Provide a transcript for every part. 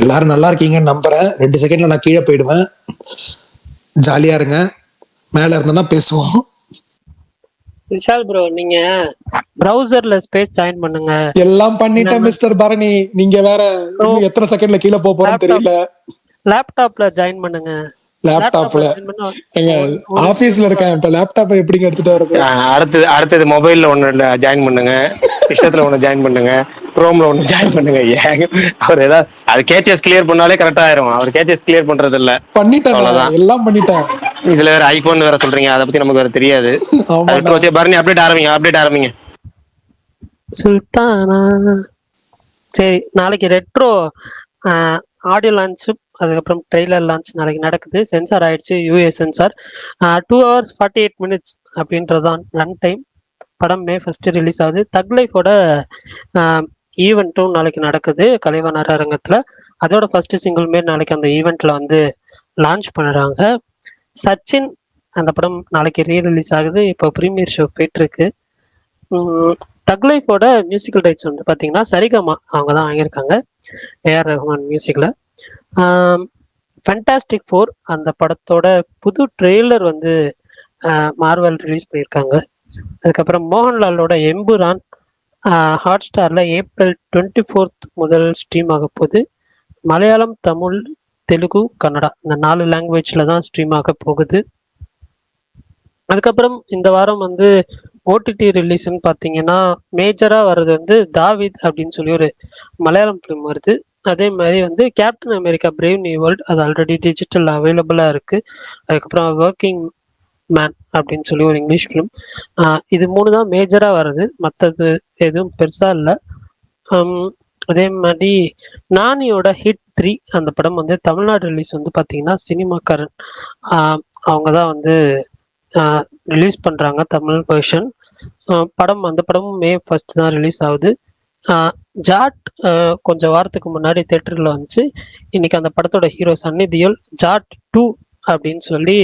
எல்லாரும் நல்லா இருக்கீங்கன்னு நம்புறேன். 2 செகண்ட்ல நான் கீழ போயிடுவேன். ஜாலியா இருங்க. மேல இருந்தோம்னா பேசுவோம். விஷால் ப்ரோ, நீங்க பிரவுசர்ல ஸ்பேஸ் ஜாயின் பண்ணுங்க. எல்லாம் பண்ணிட்டேன் மிஸ்டர் பரணி. நீங்க வேற இன்னும் எத்தனை செகண்ட்ல கீழ போறோம்னு தெரியல. லேப்டாப்ல ஜாயின் பண்ணுங்க. லேப்டாப்ல எங்க ஆபீஸ்ல இருக்கேன். இப்ப லேப்டாப் எப்படிங்க எடுத்துட்டு வரது? அடுத்தது மொபைல்ல ஒண்ணு ஜாயின் பண்ணுங்க, இஷ்டத்துல ஒண்ணு ஜாயின் பண்ணுங்க, குரோம்ல ஒண்ணு ஜாயின் பண்ணுங்க. அவர் ஏதாவது அது கேச்சஸ் கிளியர் பண்ணாலே கரெக்டா ஆயிரும். அவர் கேச்சஸ் கிளியர் பண்றது இல்ல. பண்ணிட்டேன், எல்லாம் பண்ணிட்டேன். இதுல வேற ஐபோன் வேற சொல்றீங்க, அதை பத்தி நமக்கு வேற தெரியாது. பரணி அப்டேட் ஆரம்பிங்க. சுல்தானா. சரி, நாளைக்கு ரெட்ரோ ஆடியோ லான்ச், அதுக்கப்புறம் ட்ரெய்லர் லான்ச் நாளைக்கு நடக்குது. சென்சார் ஆயிடுச்சு, யூஏ சென்சார். 2 hours 48 minutes அப்படின்றதான் ரன் டைம். படம் May 1 ரிலீஸ் ஆகுது. தக் லைஃபோட ஈவெண்ட்டும் நாளைக்கு நடக்குது கலைவாணர் அரங்கத்தில். அதோட ஃபர்ஸ்ட் சிங்கிள் மாரி நாளைக்கு அந்த ஈவெண்ட்ல வந்து லான்ச் பண்ணுறாங்க. சச்சின் அந்த படம் நாளைக்கு ரீரிலீஸ் ஆகுது. இப்போ ப்ரீமியர் ஷோ போயிட்டு இருக்கு. தக் லைஃபோட மியூசிக்கல் ரைட்ஸ் வந்து பார்த்தீங்கன்னா சரிகமா அவங்க தான் வாங்கியிருக்காங்க, ஏஆர் ரஹ்மான் மியூசிக்கில். ஃபேண்டாஸ்டிக் 4 அந்த படத்தோட புது ட்ரெய்லர் வந்து மார்வல் ரிலீஸ் பண்ணியிருக்காங்க. அதுக்கப்புறம் மோகன்லாலோட எம்புரான் ஹாட் ஸ்டாரில் April 24 முதல் ஸ்ட்ரீம் ஆக போகுது. மலையாளம், தமிழ், தெலுங்கு, கன்னடா இந்த 4 லாங்குவேஜில் தான் ஸ்ட்ரீம் ஆக போகுது. அதுக்கப்புறம் இந்த வாரம் வந்து ஓடிடி ரிலீஸ்ன்னு பார்த்தீங்கன்னா மேஜராக வர்றது வந்து தாவித் அப்படின்னு சொல்லி ஒரு மலையாளம் ஃபிலிம் வருது. அதே மாதிரி வந்து captain America brave new world, அது ஆல்ரெடி டிஜிட்டல் அவைலபிளாக இருக்குது. அதுக்கப்புறம் ஒர்க்கிங் மேன் அப்படின்னு சொல்லி ஒரு இங்கிலீஷ் ஃபிலிம். இது 3 தான் மேஜராக வருது, மற்றது எதுவும் பெருசாக இல்லை. அதே மாதிரி நானியோட ஹிட் 3 அந்த படம் வந்து தமிழ்நாடு ரிலீஸ் வந்து பார்த்தீங்கன்னா சினிமாக்காரன் அவங்க தான் வந்து ரிலீஸ் பண்ணுறாங்க தமிழ் வெர்ஷன் படம். அந்த படமும் May 1 தான் ரிலீஸ் ஆகுது. ஜாட் கொஞ்சம் வாரத்துக்கு முன்னாடி தேட்டரில் வந்துச்சு. இன்னைக்கு அந்த படத்தோட ஹீரோ சன்னி தியோல் ஜாட் 2 அப்படின்னு சொல்லி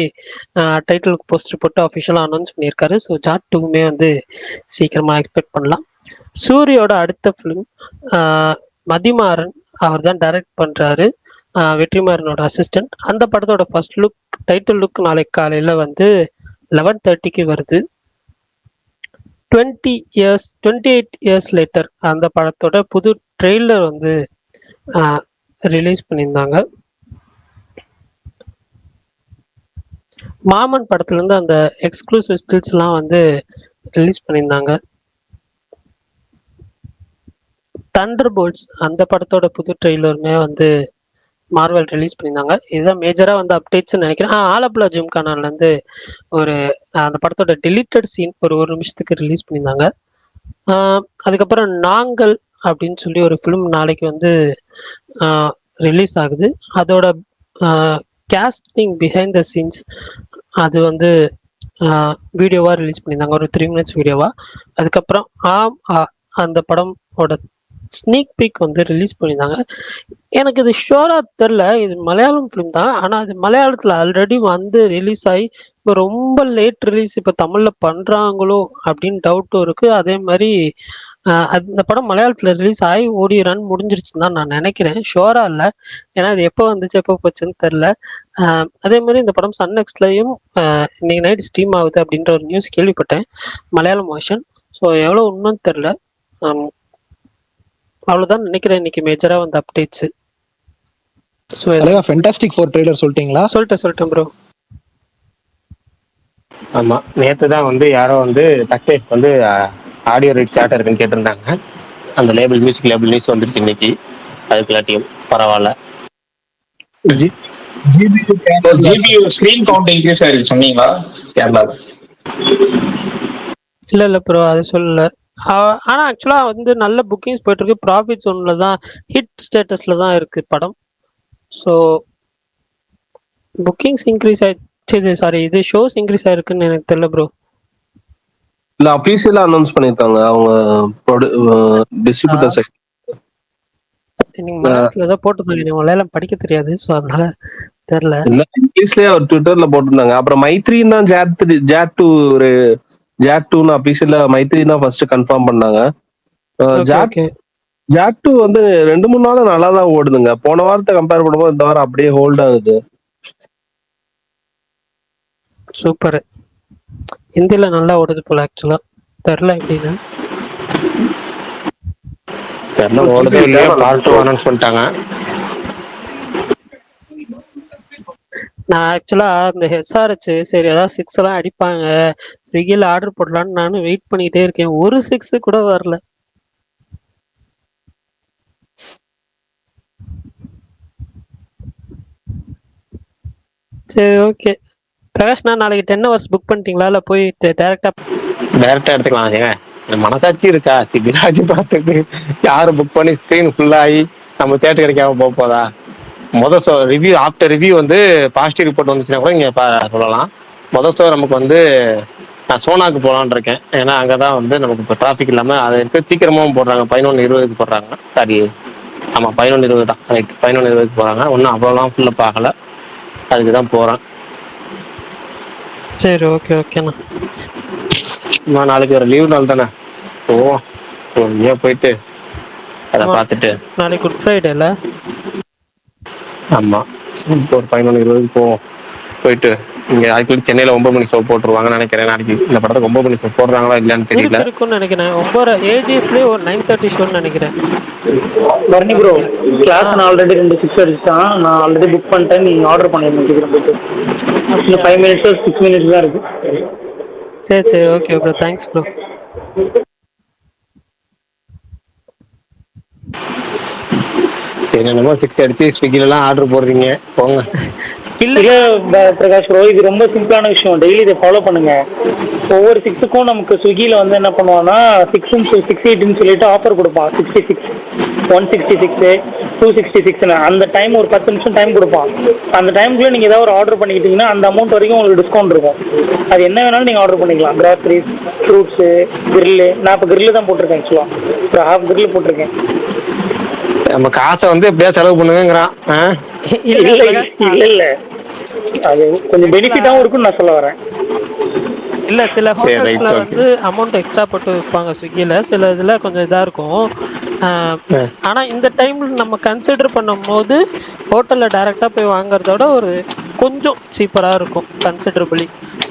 டைட்டிலுக்கு போஸ்டர் போட்டு அஃபிஷியலாக அனௌன்ஸ் பண்ணியிருக்காரு. ஸோ ஜாட் 2மே வந்து சீக்கிரமாக எக்ஸ்பெக்ட் பண்ணலாம். சூரியோட அடுத்த ஃபிலிம் மதிமாறன், அவர் தான் டைரக்ட் பண்ணுறாரு, வெற்றிமாறனோட அசிஸ்டன்ட். அந்த படத்தோட ஃபர்ஸ்ட் லுக், டைட்டில் லுக் நாளைக்கு காலையில் வந்து 11:30 வருது. 28 years லேட்டர் அந்த படத்தோட புது ட்ரெய்லர் வந்து ரிலீஸ் பண்ணியிருந்தாங்க. மாமன் படத்துலேருந்து அந்த எக்ஸ்க்ளூசிவ் ஸ்கில்ஸ்லாம் வந்து ரிலீஸ் பண்ணியிருந்தாங்க. தண்டர் போல்ட்ஸ் அந்த படத்தோட புது ட்ரெய்லருமே வந்து மார்வல் ரிலீஸ் பண்ணியிருந்தாங்க. இதுதான் மேஜராக வந்து அப்டேட்ஸ்ன்னு நினைக்கிறேன். ஆலப்புழா ஜிம்கானாலேருந்து ஒரு அந்த படத்தோட டிலீட்டட் சீன் ஒரு நிமிஷத்துக்கு ரிலீஸ் பண்ணியிருந்தாங்க. அதுக்கப்புறம் நாங்கள் அப்படின்னு சொல்லி ஒரு ஃபிலிம் நாளைக்கு வந்து ரிலீஸ் ஆகுது. அதோட கேஸ்டிங் பிஹைண்ட் த சீன்ஸ் அது வந்து வீடியோவாக ரிலீஸ் பண்ணியிருந்தாங்க, ஒரு 3 minutes வீடியோவாக. அதுக்கப்புறம் அந்த படமோட ஸ்னீக் பீக் வந்து ரிலீஸ் பண்ணியிருந்தாங்க. எனக்கு இது ஷோராக தெரில, இது மலையாளம் ஃபிலிம் தான், ஆனால் அது மலையாளத்தில் ஆல்ரெடி வந்து ரிலீஸ் ஆகி இப்போ ரொம்ப லேட் ரிலீஸ் இப்போ தமிழில் பண்ணுறாங்களோ அப்படின்னு டவுட்டும் இருக்குது. அதே மாதிரி அந்த படம் மலையாளத்தில் ரிலீஸ் ஆகி ஓடி ரன் முடிஞ்சிருச்சுன்னு தான் நான் நினைக்கிறேன், ஷோராக இல்லை. ஏன்னா இது எப்போ வந்துச்சு எப்போ போச்சுன்னு தெரில. அதே மாதிரி இந்த படம் சன் நெக்ஸ்ட்லையும் இன்னைக்கு நைட் ஸ்ட்ரீம் ஆகுது அப்படின்ற ஒரு நியூஸ் கேள்விப்பட்டேன், மலையாளம் வெர்ஷன். ஸோ எவ்வளோ உண்மைன்னு தெரில. அவ்வளவுதான் நினைக்கிறேன் இன்னைக்கு மேஜரா வந்து அப்டேட்ஸ். சோ ஃபேண்டாஸ்டிக் 4 ட்ரெய்லர் சொல்லிட்டீங்களா? சொல்லிட்டேன் ப்ரோ. ஆமா, நேத்து தான் வந்து யாரோ வந்து தக்லேஃப் வந்து ஆடியோ ரைட்ஸ் யார்ட்ட இருக்குன்னு கேட்டிருந்தாங்க. அந்த லேபிள் மியூசிக் லேபிள் நியூஸ் வந்துருச்சு இன்னைக்கு. அதுக்குள்ளாட்டியும் பரவாயில்ல. ஜிபியூ ஸ்கிரீன் கவுண்ட் இன்க்ரீஸ் ஆயிருக்கு சொன்னீங்களா கேரளால? இல்ல ப்ரோ, அது சொல்லல. ஆனா ஆக்சுவலா வந்து நல்ல புக்கிங்ஸ் போயிட்டு இருக்கு. ப்ராஃபிட் ஜோன்ல தான், ஹிட் ஸ்டேட்டஸ்ல தான் இருக்கு படம். ஸோ புக்கிங்ஸ் இன்க்ரீஸ் ஆயிடுச்சு, சாரி இது ஷோஸ் இன்க்ரீஸ் ஆயிருக்குன்னு எனக்கு தெரியல ப்ரோ. இல்ல அபிஷியலா அனௌன்ஸ் பண்ணிருக்காங்க அவங்க டிஸ்ட்ரிபியூட்டர் சைட். நீங்க மலையாளத்துல ஏதோ போட்டுருந்தாங்க, மலையாளம் படிக்க தெரியாது, ஸோ அதனால தெரியல. இங்கிலீஷ்லயே அவர் ட்விட்டர்ல போட்டிருந்தாங்க. அப்புறம் மைத்ரியும் தான் ஜாட் 2 அபிஷியலா மைத்ரி தான் ஃபர்ஸ்ட் கன்ஃபார்ம் பண்ணாங்க. ஜாக் 2 வந்து 2-3 நாள் நல்லா தான் ஓடுதுங்க. போன வாரத்தை கம்பேர் பண்ணும்போது இந்த வாரம் அப்படியே ஹோல்ட் ஆகுது. சூப்பர். ஹிந்தில நல்லா ஓடுது போல ஆக்சுவலா. தெரில எப்படின்னு. தெரியல ஓடுதோ இல்லையோ பார்ட் 2 அனௌன்ஸ் பண்ணிட்டாங்க. நான் ஆக்சுவலா இந்த ஹெச்ஆர்ஹெச் சரி ஏதாவது 6 எல்லாம் அடிப்பாங்க, ஸ்விக்கில ஆர்டர் போடலான்னு நானும் வெயிட் பண்ணிட்டே இருக்கேன். ஒரு 6 கூட வரல. சரி ஓகே. பிரகாஷ் நான் நாளைக்கு 10 ஹவர்ஸ் புக் பண்ணிட்டீங்களா இல்லை போய் டேரெக்டா எடுத்துக்கலாம். ஏங்க மனசாட்சி இருக்கா? சிபிராஜ் படத்துக்கு யாரு புக் பண்ணி ஸ்க்ரீன் ஃபுல்லாகி நம்ம தேட்டர் கிடைக்காம போக போதா? ரிவ்யூ ஆஃப்டர் ரிவ்யூ வந்து பாசிட்டிவ் ரிப்போர்ட் வந்துச்சுன்னா கூட இங்கே சொல்லலாம். நமக்கு வந்து நான் சோனாக்கு போகலான்னு இருக்கேன். ஏன்னா அங்கே தான் வந்து நமக்கு இப்போ டிராஃபிக் இல்லாமல் அது சீக்கிரமாகவும் போடுறாங்க. 11:20 போடுறாங்க. சாரி, ஆமாம் 11:20 தான். ரைட், 11:20 போகிறாங்க. ஒன்றும் அவ்வளோலாம் ஃபுல்லப் ஆகலை. அதுக்கு தான் போகிறேன். சரி ஓகே ஓகேண்ணா. நாளைக்கு ஒரு லீவ் நாள் தானே, போவோம். பொறுமையாக போயிட்டு அதை பார்த்துட்டு. நாளைக்கு குட் ஃப்ரைடேல. ஆமாம், ஒரு 11:20 போவோம். போயிட்டு இங்கே ஆக்சுவலி சென்னையில் 9 மணி ஷோ போட்டுருவாங்கன்னு நினைக்கிறேன். நாளைக்கு இந்த படத்துக்கு 9 மணி ஷோ போடுறாங்களா இல்லையான்னு தெரியல. இருக்குன்னு நினைக்கிறேன். 9 ஏஜிஎஸ்லேயே ஒரு 9:30 ஷோன்னு நினைக்கிறேன். பரணி ப்ரோ, கிளாஸ் நான் ஆல்ரெடி 2 6 அடிச்சிட்டான். நான் ஆல்ரெடி புக் பண்ணிட்டேன். நீங்கள் ஆர்டர் பண்ணிருந்தேன் சீக்கிரம் போயிட்டு. இன்னும் 5 மினிட்ஸ் 6 மினிட்ஸ் தான் இருக்கு. சரி சரி ஓகே ப்ரோ, தேங்க்ஸ் ப்ரோ. என்னமோ 6 அடிச்சு ஸ்விக்கிலலாம் ஆர்டர் போடுறீங்க, போங்க. இல்ல பிரகாஷ் ப்ரோ, இது ரொம்ப சிம்பிளான விஷயம். டெய்லி இதை ஃபாலோ பண்ணுங்க. ஒவ்வொரு 6க்கும் நமக்கு ஸ்விக்கியில் வந்து என்ன பண்ணுவான்னா 668 சொல்லிட்டு ஆஃபர் கொடுப்பான். 66, 166, 266. அந்த டைம் ஒரு 10 நிமிஷம் டைம் கொடுப்பான். அந்த டைமுக்குள்ள நீங்கள் ஏதாவது ஒரு ஆர்டர் பண்ணிக்கிட்டீங்கன்னா அந்த அமௌண்ட் வரைக்கும் உங்களுக்கு டிஸ்கவுண்ட் இருக்கும். அது என்ன வேணாலும் நீங்கள் ஆர்டர் பண்ணிக்கலாம். Groceries, fruits, grill. நான் இப்போ கிரில்லு தான் போட்டிருக்கேன். ஆக்சுவலாக ஒரு ஹாஃப் கிரில்லு போட்டிருக்கேன். நம்ம காசை வந்து எப்படியா செலவு பண்ணுங்கிறான். இல்லை இல்லை இல்லை, அது கொஞ்சம் பெனிஃபிட்டாகவும் இருக்குன்னு நான் சொல்ல வரேன். இல்ல சில ஹோட்டல்ஸ்ல வந்து அமௌண்ட் எக்ஸ்ட்ரா போட்டு விற்பாங்க ஸ்விக்கில. சில இதுல கொஞ்சம் இதா இருக்கும். ஆனா இந்த டைம்ல நம்ம கன்சிடர் பண்ணும் போது ஹோட்டல்ல டைரக்டா போய் வாங்குறதோட ஒரு கொஞ்சம் சீப்பரா இருக்கும் கன்சிடரபிளி.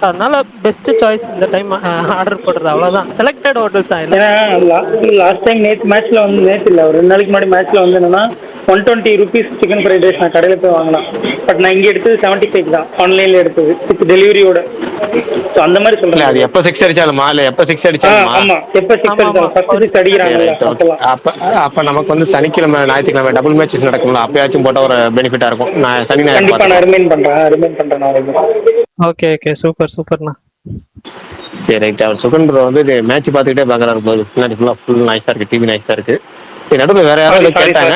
அதனால பெஸ்ட் சாய்ஸ் இந்த டைம் ஆர்டர் போடுறது. அவ்வளவுதான். செலக்டட் ஹோட்டல்ஸ் தான். ஏன்னா லாஸ்ட் டைம் நேற்று மேட்ச்ல வந்து, நேற்று இல்லை ஒரு 2 நாளைக்கு முன்னாடி மேட்ச்ல வந்து என்னன்னா 120 rupees சிக்கன் ஃப்ரைட் ரைஸ் நான் கடையில் போய் வாங்கினேன். பட் நான் இங்கே எடுத்தது 75 தான். ஆன்லைனில் எடுத்தது வித் டெலிவரியோட. ஸோ அந்த மாதிரி சொல்கிறேன். அது எப்போ 6 அடிச்சாலுமா இல்லை எப்போ 6 அடிச்சாலுமா? ஆமாம், எப்போ 6 அடிச்சாலும் ஃபர்ஸ்ட் 6 அடிக்கிறாங்க. அப்போ நமக்கு வந்து சனிக்கிழமை ஞாயிற்றுக்கிழமை டபுள் மேட்சஸ் நடக்கும்ல, அப்பயாச்சும் போட்டால் ஒரு பெனிஃபிட்டாக இருக்கும். நான் சனி ஞாயிறு கண்டிப்பாக நான் ரிமைண்ட் பண்ணுறேன் ஓகே ஓகே, சூப்பர் சூப்பர்ண்ணா. சரி ரைட். அவர் சுகன் ப்ரோ வந்து மேட்ச் பார்த்துக்கிட்டே பார்க்குறாரு போது. பின்னாடி ஃபுல் நாய்ஸாக இருக்குது, டிவி நாய்ஸாக இருக்குது. நடுவில் வேற யாராவது கேட்டாங்க.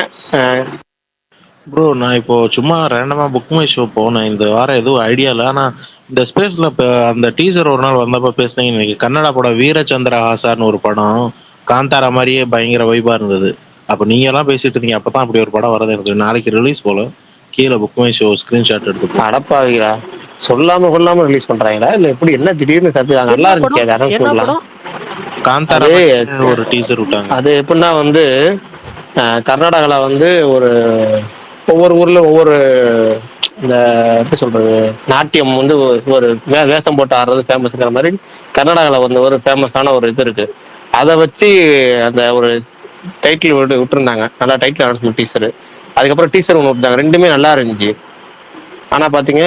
ப்ரோ நான் இப்போ சும்மா ரேண்டமா புக் மை ஷோ போனேன் இந்த வாரம். எதுவும் ஐடியா இல்லை. ஆனால் இந்த ஸ்பேஸ்ல இப்போ அந்த டீசர் ஒரு நாள் வந்தப்போ பேசினேன். இன்னைக்கு கன்னடா படம் வீரச்சந்திரஹாசான்னு ஒரு படம் காந்தாரா மாதிரியே பயங்கர வைபா இருந்தது. அப்போ நீங்க எல்லாம் பேசிட்டு இருந்தீங்க. அப்பதான் அப்படி ஒரு படம் வரது எனக்கு நாளைக்கு ரிலீஸ் போல. கீழே புக் மை ஷோ ஸ்கிரீன்ஷாட் எடுத்து அடப்பாவீங்களா, சொல்லாம கொள்ளாம ரிலீஸ் பண்றாங்களா இல்ல எப்படி? என்ன திடீர்னு சர்ப்ரைஸ்? நல்லா இருந்துச்சு அது. அரசு காந்தாரா ஒரு டீசர் விட்டாங்க. அது எப்படின்னா வந்து கர்நாடகாவில் வந்து ஒவ்வொரு ஊர்ல ஒவ்வொரு இந்த எப்படி சொல்றது, நாட்டியம் வந்து ஒரு வேஷம் போட்டு ஆடுறது ஃபேமஸ்ங்கிற மாதிரி கர்நாடகாவில் வந்து ஒரு ஃபேமஸான ஒரு இது இருக்கு. அதை வச்சு அந்த ஒரு டைட்டில் விட்டுருந்தாங்க. நல்லா டைட்டில் அனௌன்ஸ்மெண்ட் டீசர். அதுக்கப்புறம் டீசர் ஒன்று விட்டாங்க. ரெண்டுமே நல்லா இருந்துச்சு. ஆனா பாத்தீங்க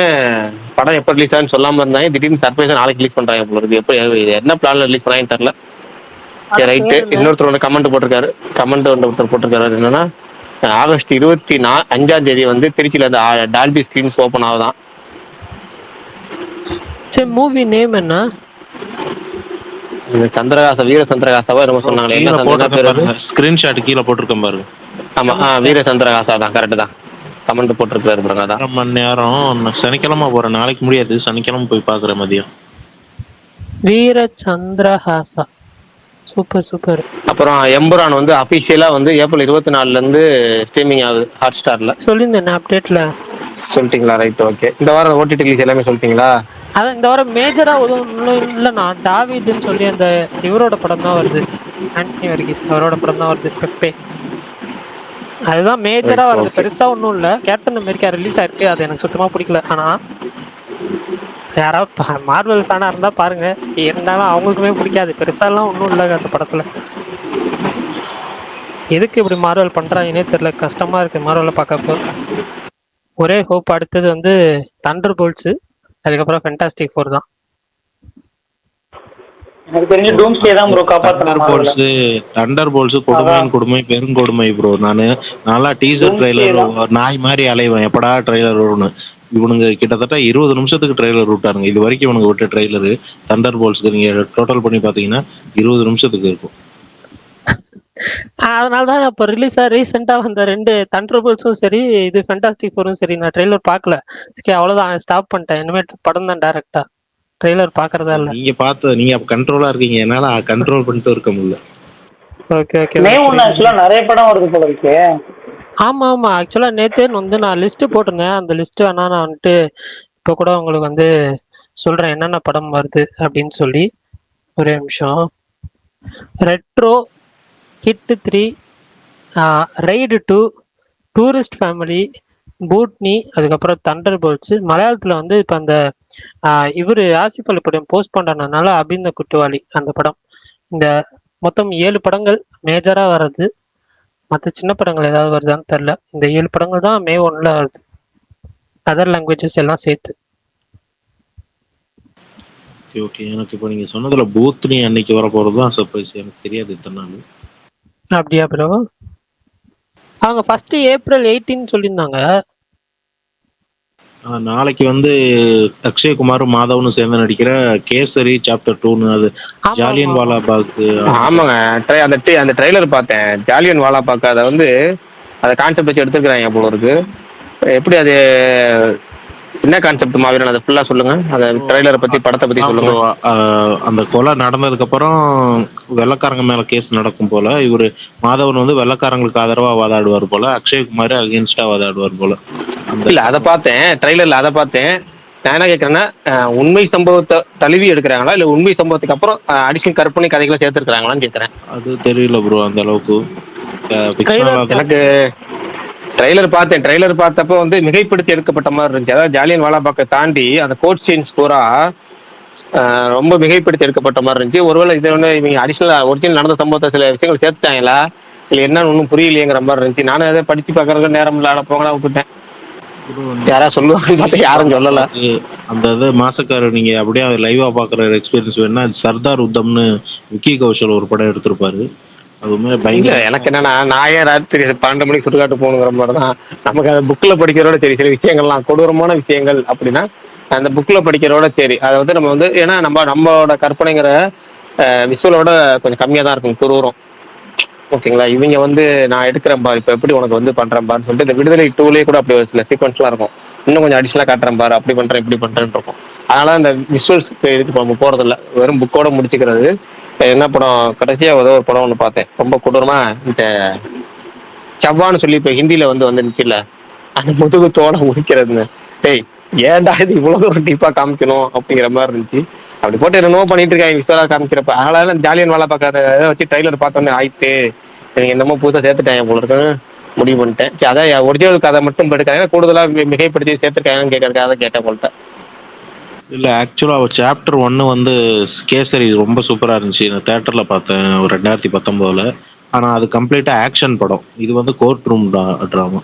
படம் எப்போ ரிலீஸ் ஆகுன்னு சொல்லாம இருந்தாங்க. திடீர்னு சர்ப்ரைஸா நாளைக்கு ரிலீஸ் பண்றாங்க போல இருக்கு. எப்போ என்ன பிளான்ல ரிலீஸ் பண்ணாங்கன்னு தெரியல. சரி ரைட்டு. இன்னொருத்தர் வந்து கமெண்ட் போட்டிருக்காரு. என்னன்னா ஆகஸ்ட் 25 வந்து திருச்சியில இந்த டால்பி ஸ்கிரீன்ஸ் ஓபன் ஆகுதான். சரி, மூவி நேம் என்ன? சந்திரகாசா, வீர சந்திரகாசாவா என்னமோ சொன்னாங்களே. என்ன பேரு? ஸ்கிரீன்ஷாட் கீழே போட்டிருக்கேன் பாருங்க. ஆமா, வீர சந்திரகாசா தான். கரெக்ட் தான். கமெண்ட் போட்டிருக்காரு பாருங்க. அதான் 1.5 மணி நேரம். சனிக்கிழமை போறேன். நாளைக்கு முடியாது. சனிக்கிழமை போய் பாக்குறேன் மதியம். வீர சந்திரஹாசா. Super super. அப்புறம் எம்புரான் வந்து அபிஷியலா வந்து ஏப்ரல் 24 இருந்து ஸ்ட்ரீமிங் ஆகுது ஹாட் ஸ்டார்ல. சொல்லியிருந்தேன் அப்டேட்ல. சொல்லிட்டீங்களா? Right okay. இந்த வாரம் ஓடிடி ரிலீஸ் எல்லாமே சொல்லிட்டீங்களா? அதான் இந்த வாரம் மேஜரா ஒன்றும் இல்லைண்ணா. டாவிட்னு சொல்லி அந்த இவரோட படம் தான் வருது. ஆண்டனி வர்கீஸ் அவரோட படம் தான் வருது. பெப்பே. அதுதான் மேஜரா ரைட், வருது, ஓகே. பெருசா ஒன்றும் இல்லை. கேப்டன் அமெரிக்கா ரிலீஸ் ஆயிருக்கு, அது எனக்கு சுத்தமா பிடிக்கல. ஆனா யாராவது மார்வல் ஃபேனா இருந்தா பாருங்க, இருந்தாலும் அவங்களுக்குமே பிடிக்காது. பெருசாலாம் ஒன்றும் இல்லை அந்த படத்துல. எதுக்கு இப்படி மார்வல் பண்றாங்கன்னே தெரியல, கஷ்டமா இருக்கு மார்வலை பார்க்கப்போ. ஒரே ஹோப் அடுத்தது வந்து தண்டர் போல்ட்ஸ், அதுக்கப்புறம் ஃபென்டாஸ்டிக் ஃபோர் தான். எனக்கு தெரிஞ்சு டூம்ஸ்டே தான் ப்ரோ காப்பாற்றணும் மார்வலை. தண்டர் போல்ஸ் அதான் கொடுமையின் கொடுமை பெருங்கொடுமை ப்ரோ. நல்லா டீசர் டூம்ஸ்டே ட்ரெய்லர் தான். நாய் மாதிரி அலைவேன், எப்படா ட்ரெய்லர் வரும்னு. இவனுங்க கிட்டத்தட்ட 20 நிமிஷத்துக்கு ட்ரெய்லர் விட்டானுங்க. இது வரைக்கும் இவனுங்க விட்ட ட்ரெய்லரு தண்டர் போல்ஸ்க்கு நீங்க டோட்டல் பண்ணி பாத்தீங்கன்னா 20 நிமிஷத்துக்கு இருக்கும். அதனால தான் இப்போ ரீசெண்டாக வந்த 2 தண்டர் போல்ட்ஸும் சரி, இது ஃபென்டாஸ்டிக் ஃபோரும் சரி, நான் ட்ரெய்லர் பார்க்கல. சரி, அவ்வளோதான், ஸ்டாப் பண்ணிட்டேன். இனிமேல் படம் தான் டேரக்டா, ட்ரெய்லர் பார்க்கறதா இல்லை. நீங்க அப்ப கண்ட்ரோலா இருக்கீங்க, என்னால கண்ட்ரோல் பண்ணிட்டு இருக்க முடியல. Okay okay. மே 1 ஆக்சுவலா நிறைய படம் வருது போல இருக்கு. ஆமா ஆமா, ஆக்சுவலா நேத்தே வந்து நான் லிஸ்ட் போட்டிருந்தேன். அந்த லிஸ்ட் வேணா நான் வந்துட்டு இப்போ கூட உங்களுக்கு வந்து சொல்றேன் என்னென்ன படம் வருது அப்படின்னு சொல்லி. ஒரே நிமிஷம். ரெட்ரோ, ஹிட் 3, ரைடு 2, டூரிஸ்ட் ஃபேமிலி, பூட்னி, அதுக்கப்புறம் தண்டர் போல்ட்ஸ். மலையாளத்தில் வந்து இப்போ அந்த இவர் ஆசிஃப் அலி படம் போஸ்ட் பண்ணுறதுனால அபிந்த குட்டுவாலி அந்த படம். இந்த மொத்தம் 7 படங்கள் மேஜராக வர்றது. மற்ற சின்ன படங்கள் ஏதாவது வருதான்னு தெரில. இந்த 7 படங்கள் தான் மே 1 வருது, அதர் லாங்குவேஜஸ் எல்லாம் சேர்த்து. ஓகே, எனக்கு இப்போ நீங்க சொன்னதுல பூத்னி அன்னைக்கு வர போறதுதான் சர்ப்ரைஸ். எனக்கு தெரியாது இத்தனை நாள். அப்படியா ப்ரோ? அவங்க ஃபர்ஸ்ட் ஏப்ரல் 18 சொல்லியிருந்தாங்க. நாளைக்கு வந்து அக்ஷய்குமாரும் மாதவனும் சேர்ந்து நடிக்கிற கேசரி சாப்டர் 2ன்னு, அது ஆமா ஜாலியன் ஆமா ஆமா. வாலாபாக். ஆமாங்க. அந்த ட்ரெய்லர் பார்த்தேன். ஜாலியன் வாலாபாக் அதை வந்து அதை கான்செப்ட் வச்சு எடுத்துக்கிறாங்க போல இருக்கு. எப்படி அது என்ன கான்செப்ட் மாவீரன், அதை ஃபுல்லா சொல்லுங்க. அந்த ட்ரெய்லரை பத்தி, படத்தை பத்தி சொல்லுங்க. அந்த கொலை நடந்ததுக்கு அப்புறம் வெள்ளக்காரங்க மேல கேஸ் நடக்கும் போல. இவரு மாதவன் வந்து வெள்ளக்காரங்களுக்கு ஆதரவா வாதாடுவார் போல, அக்ஷய்குமார் அகேன்ஸ்டா வாதாடுவார் போல. இல்ல, அதை பார்த்தேன் ட்ரெய்லர்ல, அதை பார்த்தேன். நான் என்ன கேட்கறேன்னா, உண்மை சம்பவத்தை தழுவி எடுக்கிறாங்களா இல்ல உண்மை சம்பவத்துக்கு அப்புறம் அடிஷனல் கற்பனை கதைகளை சேர்த்துருக்காங்களான்னு கேட்கறேன். அது தெரியல ப்ரோ, அந்த அளவுக்கு எனக்கு ட்ரெய்லர் பார்த்தப்போ வந்து மிகைப்படுத்தி எடுக்கப்பட்ட மாதிரி இருந்துச்சு. அதாவது ஜாலியன் வாலாபாக்கை தாண்டி அந்த கோர்ட் சீன்ஸ் பூரா ரொம்ப மிகைப்படுத்தி எடுக்கப்பட்ட மாதிரி இருந்துச்சு. ஒருவேளை இது வந்து இவங்க அடிஷனல் ஒரிஜினல் நடந்த சம்பவத்தை சில விஷயங்கள் சேர்த்துட்டாங்களா இல்லை என்னன்னு ஒன்றும் புரியலையேங்கிற மாதிரி இருந்துச்சு. நானும் அதை படிச்சு பார்க்கறதுக்கு நேரம் இல்லாத போங்களா விட்டுட்டேன். யாராவது சொல்லுவாங்கன்னு பார்த்தா யாரும் சொல்லல. அந்த இது மாசக்காரு நீங்க அப்படியே அதை லைவா பாக்குற எக்ஸ்பீரியன்ஸ் வேணும்னா சர்தார் உத்தம்னு விக்கி கௌஷல் ஒரு படம் எடுத்திருப்பாரு. அதுவுமே பயங்கர. எனக்கு என்னன்னா, நான் ஏன் ராத்திரி 12 மணிக்கு சுடுகாட்டு போகணுங்கிற மாதிரி தான். நமக்கு அந்த புக்கில் படிக்கிறோட சரி, சில விஷயங்கள்லாம் கொடூரமான விஷயங்கள் அப்படின்னா அந்த புக்கில் படிக்கிறோட சரி, அதை வந்து நம்ம வந்து ஏன்னா நம்மளோட கற்பனைங்கிற விஷுவலோட கொஞ்சம் கம்மியாக தான் இருக்கும் குரூரம். ஓகேங்களா? இவங்க வந்து நான் எடுக்கிறேன் பார், இப்போ எப்படி உனக்கு வந்து பண்ணுறேன் பாருன்னு சொல்லிட்டு இந்த விடுதலை 2லயே கூட அப்படி ஒரு சில சீக்வன்ஸ்லாம் இருக்கும். இன்னும் கொஞ்சம் அடிஷனலாக காட்டுறேன் பாரு, அப்படி பண்ணுறேன் இப்படி பண்ணுறேன்னு இருக்கும். அதனால அந்த விஷுவல்ஸ்க்கு இதுக்கு நம்ம போகிறதில்ல, வெறும் புக்கோட முடிச்சுக்கிறது. என்ன படம் கடைசியாக ஏதோ ஒரு படம் ஒன்று பார்த்தேன், ரொம்ப கொடூரமா இந்த சவ்வான்னு சொல்லி இப்போ ஹிந்தியில் வந்துருந்துச்சு இல்லை, அந்த முதுகுத்தோட முடிக்கிறதுன்னு. டேய், ஏன்டா இது இவ்வளோ ஒரு டீப்பாக காமிக்கணும் அப்படிங்கிற மாதிரி இருந்துச்சு. அப்படி போட்டு என்னமோ பண்ணிட்டு இருக்காங்க விஷுவலா காமிக்கிறப்ப. அதனால ஜாலியன் வாலா பார்க்காத வச்சு ட்ரைலர் பார்த்தோன்னே ஆயிட்டு நீங்க என்னமோ புதுசாக சேர்த்துட்டாங்க போல இருக்குன்னு முடிவு பண்ணிட்டேன். சரி, அதான் ஒரிஜினல் கதை மட்டும் எடுக்காங்க, கூடுதலாக மிகைப்படுத்தி சேர்த்துருக்காங்கன்னு கேட்கறதுக்காக கேட்டேன் போல்ட்ட. இல்ல, ஆக்சுவலா சாப்டர் 1 வந்து கேசரி ரொம்ப சூப்பரா இருந்துச்சு. நான் தியேட்டர்ல பார்த்தேன் ஒரு 2019. ஆனா அது கம்ப்ளீட்டா ஆக்ஷன் படம். இது வந்து கோர்ட் ரூம் ட்ராமா.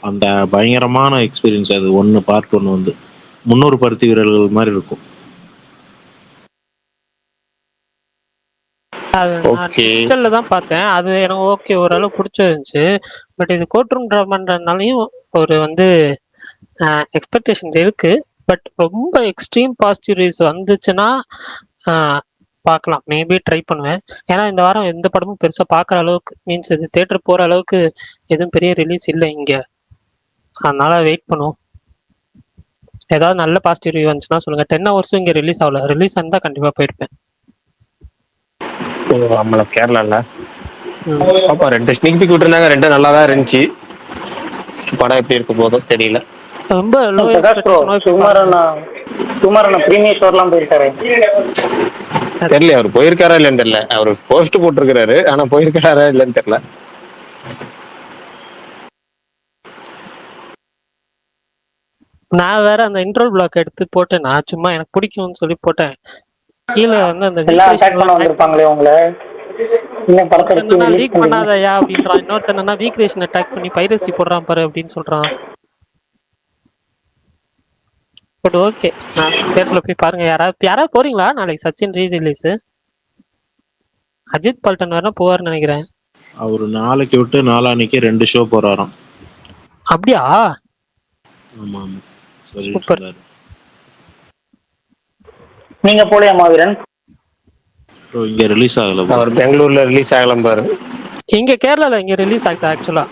அந்த பயங்கரமான எக்ஸ்பீரியன்ஸ் அது பார்ட் 1 வந்து 300 பருத்தி வீரர்கள் மாதிரி இருக்கும். அது நான் டிஜிட்டல்ல தான் பார்த்தேன். அது எனக்கு ஓகே, ஓரளவு பிடிச்சிருந்துச்சு. பட் இது கோர்ட் ரூம் ட்ராமான்றதுனாலையும் ஒரு வந்து எக்ஸ்பெக்டேஷன் இருக்கு. பட் ரொம்ப எக்ஸ்ட்ரீம் பாசிட்டிவ் ரிவ்யூஸ் வந்துச்சுன்னா பார்க்கலாம், மேபி ட்ரை பண்ணுவேன். ஏன்னா இந்த வாரம் எந்த படமும் பெருசாக பார்க்குற அளவுக்கு, மீன்ஸ் இது தேட்டர் போகிற அளவுக்கு எதுவும் பெரிய ரிலீஸ் இல்லை இங்கே. அதனால வெயிட் பண்ணுவோம். ஏதாவது நல்ல பாசிட்டிவ் ரிவ்யூ வந்துச்சுன்னா சொல்லுங்க. 10 ஹவர்ஸும் இங்கே ரிலீஸ் ஆகல. ரிலீஸ் இருந்தால் கண்டிப்பாக போயிருப்பேன். நம்மள கேரளால பாப்பா 2 ஸ்னீக் பீக் விட்டுருந்தாங்க, 2 நல்லா தான் இருந்துச்சு. படம் எப்படி இருக்க போதும் தெரியல. ரொம்ப லோ சுமாரான பிரீமியர் ஷோர்லாம் போயிருக்காரு. தெரியல அவர் போயிருக்காரா இல்லைன்னு தெரியல. அவர் போஸ்ட் போட்டிருக்கிறாரு, ஆனா போயிருக்காரா இல்லைன்னு தெரியல. நான் வேற அந்த இன்ட்ரோல் பிளாக் எடுத்து போட்டேன். நான் சும்மா எனக்கு பிடிக்கும்னு சொல்லி போட்டேன். கீழே வந்து அந்த எல்லாம் அட்டாக் பண்ண வந்திருப்பாங்களே உங்களை. இன்னும் படத்தை எடுத்து என்னன்னா ரிலீஸ் லீக் பண்ணுறீங்க. பண்ணாதயா அப்படின்றான். இன்னொருத்தன் என்னன்னா வீக் ரேஷன் அட்டாக் பண்ணி பைரசி போடுறான் பாரு அப்படின்னு சொல்றான். பட் ஓகே, நான் தியேட்டர்ல போய் பாருங்க. யாராவது போறீங்களா நாளைக்கு சச்சின் ரீ ரிலீஸ்? அஜித் பல்டன் வேற போவார்னு நினைக்கிறேன். அவரு நாளைக்கு விட்டு நாளான்னைக்கு 2 ஷோ போறாராம். அப்படியா? ஆமா ஆமா சொல்லிட்டு சூப்பர். இருந்தாரு. நீங்க போலையா மாவீரன்? ப்ரோ இங்க ரிலீஸ் ஆகல bro. அவர் பெங்களூர்ல ரிலீஸ் ஆகலாம் பாரு. இங்க கேரளால இங்க ரிலீஸ் ஆகுது ஆக்சுவலா.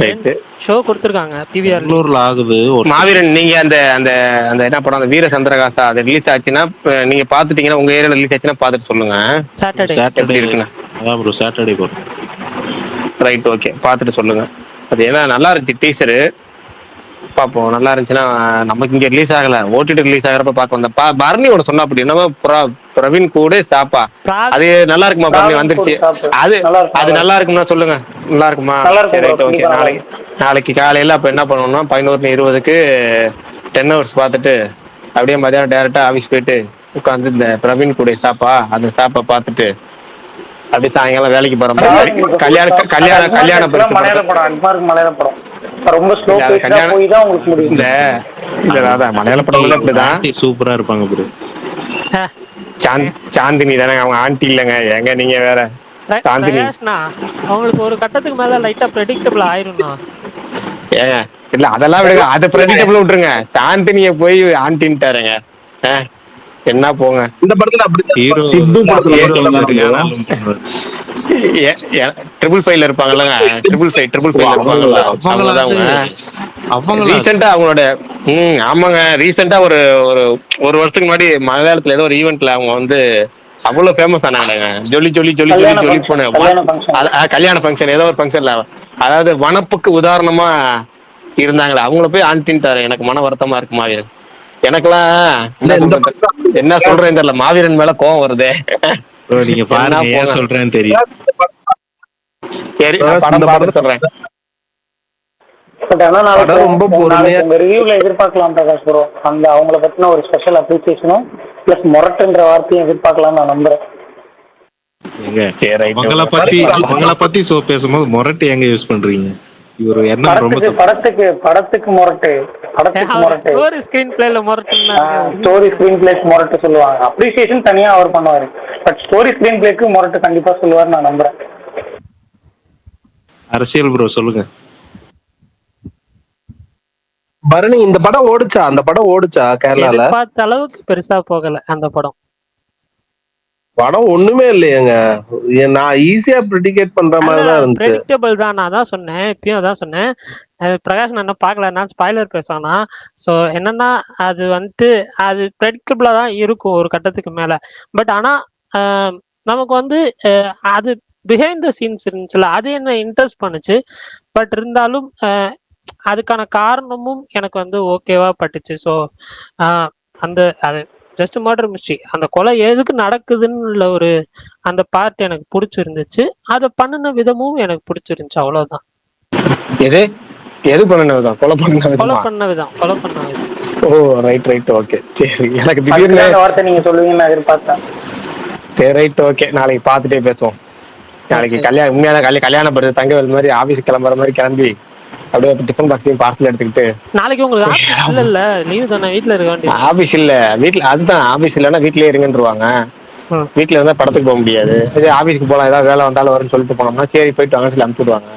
ரைட்டு. ஷோ கொடுத்துருக்காங்க பிவிஆர். பெங்களூர்ல ஆகுது ஒரு மாவீரன், நீங்க அந்த அந்த அந்த என்ன படம், அந்த வீர சந்திரகாசா அது ரிலீஸ் ஆச்சுன்னா நீங்க பாத்துட்டீங்கன்னா, உங்க ஏரியால ரிலீஸ் ஆச்சுன்னா பாத்துட்டு சொல்லுங்க சாட்டர்டே. சாட்டர்டே. எப்படி இருக்குன்னு. அதான் ப்ரோ சாட்டர்டே போறோம். ரைட், ஓகே, பாத்துட்டு சொல்லுங்க. அது ஏன்னா நல்லா இருந்துச்சு டீசரு, பார்ப்போம். நல்லா இருந்துச்சுன்னா நமக்கு இங்க ரிலீஸ் ஆகல, ஓடிடி ரிலீஸ் ஆகிறப்ப பார்ப்போம். அந்த பரணியோட சொன்னா அப்படி என்னமோ பிரவீன் கூட சாப்பா, அது நல்லா இருக்குமா பரணி? வந்துருச்சு அது. அது நல்லா இருக்குமா சொல்லுங்க. நல்லா இருக்குமா? சரி ரைட் ஓகே. நாளைக்கு காலையில அப்ப என்ன பண்ணணும்னா 11:20க்கு 10 ஹவர்ஸ் பார்த்துட்டு அப்படியே மதியானம் டேரக்டா ஆஃபீஸ் போயிட்டு உட்காந்து இந்த பிரவீன் கூட சாப்பா அந்த சாப்பா பார்த்துட்டு அப்படியே சாயங்காலம் வேலைக்கு போற மாதிரி கல்யாண பரிசு மலையாள படம். அன்பார்க்கு மலையாள படம் ரொம்ப ஸ்லோ பேஸ்டா போய் தான் உங்களுக்கு முடியும். இந்த மலையாள படம்ல இப்படிதான். ஆண்டி சூப்பரா இருப்பாங்க ப்ரோ. சாந்தினி தானே அவங்க ஆண்டி இல்லைங்க, எங்க நீங்க வேற. சாந்தினி பிரகாஷ்னா அவங்களுக்கு ஒரு கட்டத்துக்கு மேல லைட்டா ப்ரெடிக்டபிள் ஆயிரும்னா. ஏங்க இல்ல அதெல்லாம் விடுங்க, அதை ப்ரெடிக்டபிள் விட்டுருங்க. சாந்தினிய போய் ஆண்டின்ட்டாருங்க. என்ன போங்க. இந்த படத்துல ஹீரோ அப்படி சித்து படத்துல சரியானாலும் பண்ணுவாரு. 555 இருப்பாங்கல்லங்க, 555 இருப்பாங்கல்ல, அவங்கதான் அவங்க. அவங்கள ரீசெண்டா அவங்களோட ஆமாங்க, ரீசெண்டா ஒரு ஒரு ஒரு வருஷத்துக்கு முன்னாடி மலையாளத்துல ஏதோ ஒரு ஈவெண்ட்ல அவங்க வந்து அவ்வளவு ஃபேமஸ் ஆனாங்க. ஜொலி ஜொலி ஜொலி ஜொலி ஜொலி போன கல்யாண ஃபங்க்ஷன், ஏதோ ஒரு ஃபங்க்ஷன்ல, அதாவது வனப்புக்கு உதாரணமா இருந்தாங்களே, அவங்கள போய் ஆண்டின்ட்டாரு. எனக்கு மன வருத்தமா இருக்கு மாவீரன். எனக்கெல்லாம் என்ன சொல்றேன் தெரியல, மாவீரன் மேல கோவம் வருதே. bro நீங்க பாருங்க ஏன் சொல்றேன்னு தெரியும். சரி நான் படம் பார்த்து சொல்றேன். பட் ஆனா ரொம்ப பொறுமையா உங்க ரிவ்யூல எதிர்பார்க்கலாம் பிரகாஷ் ப்ரோ. அந்த அவங்கள பத்தின ஒரு ஸ்பெஷல் அப்ரிசியேஷனும் பிளஸ் மொரட்டுன்ற வார்த்தையும் எதிர்பார்க்கலாம் நான் நம்புறேன். அவங்கள பத்தி சோ பேசும்போது மொரட்டு எங்க யூஸ் பண்றீங்க? இவரு என்ன ரொம்ப படத்துக்கு மொரட்டு, படத்துக்கு மொரட்டு, ஸ்டோரி ஸ்கிரீன் பிளேல மொரட்டுன்னா ஸ்டோரி ஸ்கிரீன் பிளேக்கு மொரட்டு சொல்லுவாங்க. அப்ரிசியேஷன் தனியா அவர் பண்ணுவாரு, பட் ஸ்டோரி ஸ்கிரீன் பிளேக்கு மொரட்டு கண்டிப்பா சொல்லுவாரு நான் நம்புறேன். அரசியல் ப்ரோ சொல்லுங்க. பரணி இந்த படம் ஓடுச்சா? அந்த படம் ஓடுச்சா கேரளால? பார்த்த அளவுக்கு பெருசா போகல அந்த படம். படம் ஒண்ணுமே இல்லையேங்க. நான் ஈஸியா ப்ரெடிகேட் பண்ற மாதிரி தான் இருந்துச்சு. ப்ரெடிக்டபிள் தான், நான் தான் சொன்னேன், இப்பயும் அதான் சொன்னேன். பிரகாஷ் நான் என்ன பார்க்கல, நான் ஸ்பாய்லர் பேசுவேன்னா. ஸோ என்னன்னா அது வந்து அது ப்ரெடிக்டபிளா தான் இருக்கும் ஒரு கட்டத்துக்கு மேல. பட் ஆனா நமக்கு வந்து அது பிஹைண்ட் த சீன்ஸ் இருந்துச்சுல, அது என்ன இன்ட்ரெஸ்ட் பண்ணுச்சு. பட் இருந்தாலும் அதுக்கான காரணமும் எனக்கு வந்து ஓகேவா பட்டுச்சு. ஸோ அந்த அது ஜஸ்ட் மர்டர் மிஸ்ட்ரி, அந்த கொலை எதுக்கு நடக்குதுன்னு ஒரு அந்த பார்ட் எனக்கு பிடிச்சிருந்துச்சு. அதை பண்ணின விதமும் எனக்கு பிடிச்சிருந்துச்சு, அவ்வளவுதான். எது எது பண்ண விதம்? கொலை பண்ண விதம். ஓ ரைட் ரைட் ஓகே. சரி, எனக்கு திடீர்னு வார்த்தை நீங்க சொல்லுவீங்கன்னு நான் எதிர்பார்த்தேன். சரி ரைட் ஓகே, நாளைக்கு பார்த்துட்டே பேசுவோம். நாளைக்கு கல்யாணம், உண்மையான கல்யாணம் படுத்து தங்கவேல் மாதிரி ஆபீஸ் கிளம்புற மாதிரி கிளம்பி அப்படியே டிஃபன் பாக்ஸையும் பார்சல் எடுத்துக்கிட்டு. நாளைக்கு உங்களுக்கு ஆபீஸ் இல்ல, லீவு தானே, வீட்டுல இருக்க வேண்டியது. ஆபீஸ் இல்ல வீட்டுல, அதுதான் ஆபீஸ் இல்லன்னா வீட்லயே இருங்கன்றுவாங்க. வீட்டுல இருந்தா படத்துக்கு போக முடியாது. இதே ஆபீஸ்க்கு போலாம், ஏதாவது வேலை வந்தாலும் வரும்னு சொல்லிட்டு போனோம்னா சரி போயிட்டு வாங்க சொல்லி அனுப்பிடுவாங்க.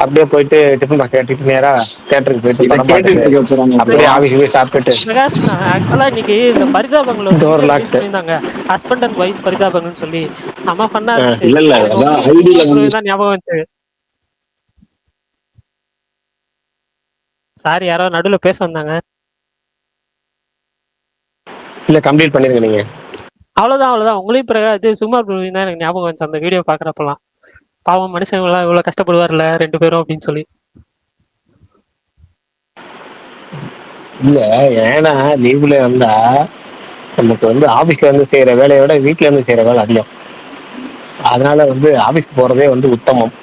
அப்படியே போயிட்டு டிஃபன் பாக்ஸ் எடுத்துட்டு நேரா தியேட்டருக்கு போயிட்டு படம் பார்த்துட்டு அப்படியே ஆபீஸ்க்கு போய் சாப்பிட்டுட்டு. ஆக்சுவலா இன்னைக்கு இந்த பரிதாபங்கள் இருந்தாங்க, ஹஸ்பண்ட் அண்ட் ஒய்ஃப் பரிதாபங்கள்னு சொல்லி செம ஃபன்னா இருந்துச்சு. ஞாபகம் வந்துச்சு. சாரி, யாரோ நடுவுல பேச வந்தாங்க. இல்ல கம்ப்ளீட் பண்ணிருங்க நீங்க. அவ்வளவுதான். உங்களையும் பிறகு அது சுமார் தான் எனக்கு ஞாபகம் வந்துச்சு அந்த வீடியோ பாக்குறப்பெல்லாம். பாவம் மனுஷங்க எல்லாம் இவ்வளவு கஷ்டப்படுவார்ல 2 பேரும் அப்படின்னு சொல்லி. இல்ல ஏன்னா லீவ்ல வந்தா நமக்கு வந்து ஆபீஸ்ல இருந்து செய்யற வேலையை விட வீட்டுல இருந்து செய்யற வேலை அதிகம். அதனால வந்து ஆபீஸ்க்கு போறதே வந்து உத்தமம்.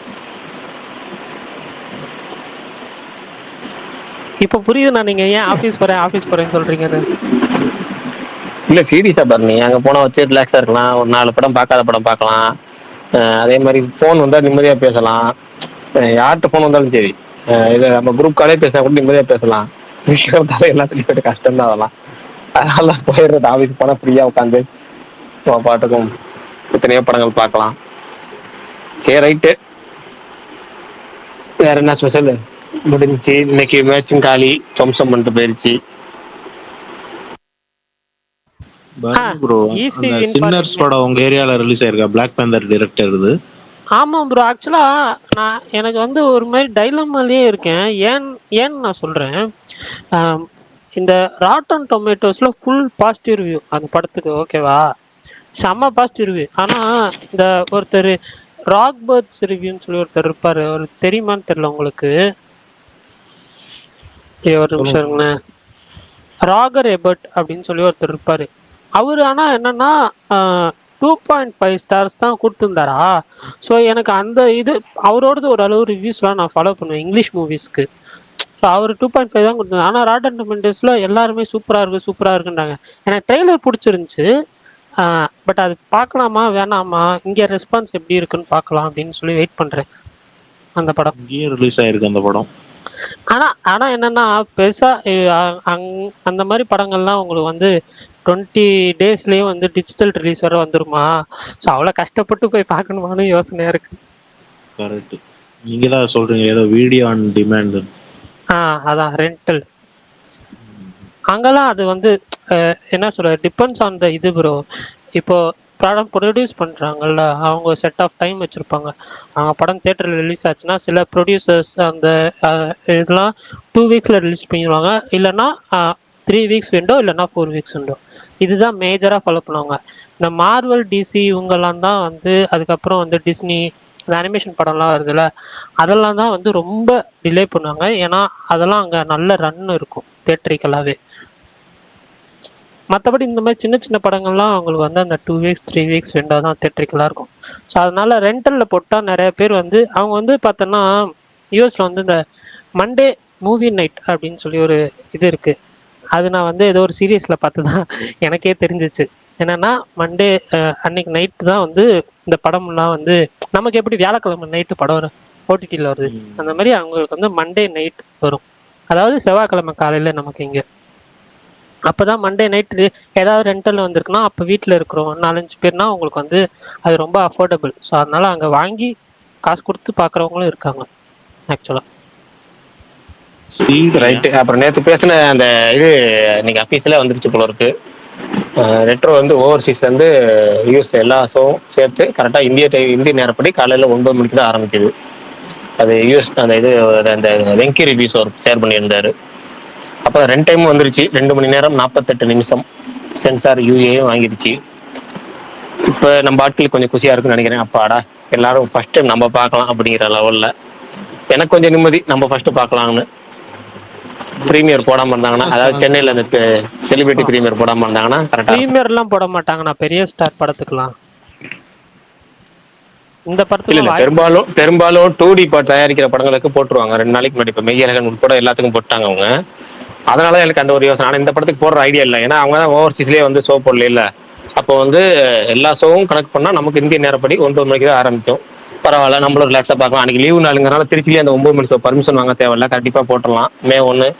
இப்போ புரியுதுண்ணா நீங்க ஏன் ஆபீஸ் போறேன்னு சொல்றீங்கன்னு. இல்ல சீரியஸா பாரு, நீ அங்க போனா வச்சு ரிலாக்ஸா இருக்கலாம், ஒரு 4 படம் பார்க்காத படம் பார்க்கலாம். அதே மாதிரி ஃபோன் வந்தா நிம்மதியா பேசலாம். யார்கிட்ட ஃபோன் வந்தாலும் சரி, இது நம்ம குரூப் காலே பேசினா கூட நிம்மதியா பேசலாம். இருக்கிறதால எல்லாத்துலையும் போயிட்டு கஷ்டம் தான் அதெல்லாம். அதனால போயிடுறது, ஆஃபீஸ் போனா ஃப்ரீயா உட்காந்து பாட்டுக்கும் எத்தனையோ படங்கள் பார்க்கலாம். சரி ரைட்டு, வேற என்ன ஸ்பெஷல் முடிஞ்சிச்சு இன்னைக்கு? மேட்சும் காலி, சொம்சம் பண்ணிட்டு போயிருச்சு. ப்ரோ ஈஸி அந்த வின் சின்னர்ஸ் பாத்தீங்க. படம் உங்க ஏரியால ரிலீஸ் ஆயிருக்கா? பிளாக் பேந்தர் டைரக்டர் இது. ஆமா ப்ரோ, ஆக்சுவலா எனக்கு வந்து ஒரு மாதிரி டைலமாலேயே இருக்கேன். ஏன்னு நான் சொல்றேன். ஆம், இந்த ராட்டன் டொமேட்டோஸ்ல ஃபுல் பாசிட்டிவ் ரிவ்யூ அந்த படத்துக்கு, ஓகேவா? செம்ம பாசிட்டிவ் ரிவ்யூ. ஆனா இந்த ஒருத்தர் ராக் பேர்ட்ஸ் ரிவ்யூன்னு சொல்லி ஒருத்தர் இருப்பாரு, ஒரு தெரியுமான்னு தெரியல உங்களுக்கு. ஒரு நிமிஷம் இருங்களேன். ராகர் எபர்ட் அப்படின்னு சொல்லி ஒருத்தர் இருப்பாரு. அவரு ஆனா என்னன்னா 2.5 ஸ்டார்ஸ் தான் கொடுத்துருந்தாரா. ஸோ எனக்கு அந்த இது அவரோடது ஓரளவு ரிவ்யூஸ்லாம் நான் ஃபாலோ பண்ணுவேன் இங்கிலீஷ் மூவிஸ்க்கு. ஸோ அவர் 2.5 தான் கொடுத்தாங்க. ஆனால் ராட்டன் டொமேட்டோஸில் எல்லாருமே சூப்பராக இருக்குன்றாங்க. எனக்கு ட்ரெய்லர் பிடிச்சிருந்துச்சு. பட் அது பார்க்கலாமா வேணாமா, இங்கே ரெஸ்பான்ஸ் எப்படி இருக்குன்னு பார்க்கலாம் அப்படின்னு சொல்லி வெயிட் பண்ணுறேன் அந்த படம். இங்கேயே ரிலீஸ் ஆயிருக்கு அந்த படம். ஆனா என்னன்னா பெருசா அந்த மாதிரி படங்கள்லாம் உங்களுக்கு வந்து 20 டேஸ்லயே வந்து டிஜிட்டல் ரிலீஸ் வர வந்துருமா? ஸோ அவ்வளோ கஷ்டப்பட்டு போய் பார்க்கணுமான்னு யோசனையா இருக்கு. கரெக்ட். நீங்க தான் சொல்றீங்க ஏதோ வீடியோ ஆன் டிமாண்ட். அதான் ரெண்டல். அங்கெல்லாம் அது வந்து என்ன சொல்ற, டிபெண்ட்ஸ் ஆன் த இது ப்ரோ. இப்போ படம் ப்ரொடியூஸ் பண்ணுறாங்கல்ல, அவங்க செட் ஆஃப் டைம் வச்சுருப்பாங்க. அவங்க படம் தேட்டரில் ரிலீஸ் ஆச்சுன்னா சில ப்ரொடியூசர்ஸ் அந்த இதெல்லாம் 2 வீக்ஸில் ரிலீஸ் பண்ணிடுவாங்க, இல்லைன்னா 3 வீக்ஸ் விண்டோ, இல்லைன்னா 4 வீக்ஸ் விண்டோ. இதுதான் மேஜராக ஃபாலோ பண்ணுவாங்க. இந்த மார்வல் டிசி இவங்கெல்லாம் தான் வந்து, அதுக்கப்புறம் வந்து டிஸ்னி இந்த அனிமேஷன் படம்லாம் வருதுல்ல, அதெல்லாம் தான் வந்து ரொம்ப டிலே பண்ணுவாங்க. ஏன்னா அதெல்லாம் அங்கே நல்ல ரன் இருக்கும் தேட்டரிக்கலாகவே. மற்றபடி இந்த மாதிரி சின்ன சின்ன படங்கள்லாம் அவங்களுக்கு வந்து அந்த 2 வீக்ஸ் 3 வீக்ஸ் விண்டோ தான் தேட்டரிக்கலாக இருக்கும். ஸோ அதனால ரெண்டலில் போட்டால் நிறைய பேர் வந்து அவங்க வந்து பார்த்தோன்னா யூஎஸில் வந்து இந்த மண்டே மூவி நைட் அப்படின்னு சொல்லி ஒரு இது இருக்குது. அது நான் வந்து ஏதோ ஒரு சீரியஸில் பார்த்து தான் எனக்கே தெரிஞ்சிச்சு. என்னென்னா மண்டே அன்னைக்கு நைட்டு தான் வந்து இந்த படம்லாம் வந்து நமக்கு எப்படி வியாழக்கிழமை நைட்டு படம் வரும் ஓடிடியில் வருது, அந்த மாதிரி அவங்களுக்கு வந்து மண்டே நைட் வரும். அதாவது செவ்வாய்க்கிழமை காலையில் நமக்கு இங்கே. அப்போ தான் மண்டே நைட்டு ஏதாவது ரெண்டல் வந்திருக்குன்னா அப்போ வீட்டில் இருக்கிறோம் 4-5 பேர்னா உங்களுக்கு வந்து அது ரொம்ப அஃபோர்டபுள். ஸோ அதனால அங்கே வாங்கி காசு கொடுத்து பார்க்குறவங்களும் இருக்காங்க ஆக்சுவலாக. ரைட்டு. அப்புறம் நேற்று பேசின அந்த இது இன்னைக்கு அஃபீஸில் வந்துருச்சு போல இருக்கு. ரெட்ரோ வந்து ஓவர்சீஸ்லேருந்து யூஎஸ் எல்லா ஷோவும் சேர்த்து கரெக்டாக இந்திய நேரப்படி காலையில் 9 மணிக்கு தான் ஆரம்பிக்குது. அது யூஎஸ் அந்த இது அந்த வெங்கி ரிவ்யூஸ் ஒரு ஷேர் பண்ணியிருந்தாரு. அப்போ 2 டைமும் வந்துருச்சு. 2 மணி நேரம் 48 நிமிஷம் சென்சார் யூஏயும் வாங்கிடுச்சு. இப்போ நம்ம ஆட்களுக்கு கொஞ்சம் குஷியாக இருக்குன்னு நினைக்கிறேன். அப்பாடா எல்லாரும் ஃபர்ஸ்ட் டைம் நம்ம பார்க்கலாம் அப்படிங்கிற லெவலில் எனக்கு கொஞ்சம் நிம்மதி, நம்ம ஃபர்ஸ்ட் பார்க்கலாம்னு. ப்ரீமியர் போடாமல் இருந்தாங்கன்னா, அதாவது சென்னையில் அந்த செலிபிரிட்டி ப்ரீமியர் போடாமல் இருந்தாங்கன்னா கரெக்டாக. ப்ரீமியர்லாம் போட மாட்டாங்கண்ணா பெரிய ஸ்டார் படத்துக்குலாம். இந்த படத்துல இல்லை பெரும்பாலும் 2D தயாரிக்கிற படங்களுக்கு போட்டுருவாங்க 2 நாளைக்கு முன்னாடி. இப்போ மெய்யழகன் உட்பட எல்லாத்துக்கும் போட்டாங்க அவங்க. அதனால எனக்கு அந்த ஒரு யோசனை. ஆனால் இந்த படத்துக்கு போடுற ஐடியா இல்லை. ஏன்னா அவங்க தான் ஓவர்சீஸ்லேயே வந்து ஷோ போடல. இல்லை அப்போ வந்து எல்லா ஷோவும் கணக்கு பண்ணால் நமக்கு இந்திய நேரப்படி 9 மணிக்கு தான் ஆரம்பிக்கும். பரவாயில்ல, நம்மளும் ரிலாக்ஸாக பார்க்கலாம். அன்றைக்கி லீவு நாளுங்கிறனால திருச்சிலேயே அந்த 9 மணி ஷோ பர்மிஷன் வாங்க தேவையில்ல, கண்டிப்பாக போட்டுடலாம். May 1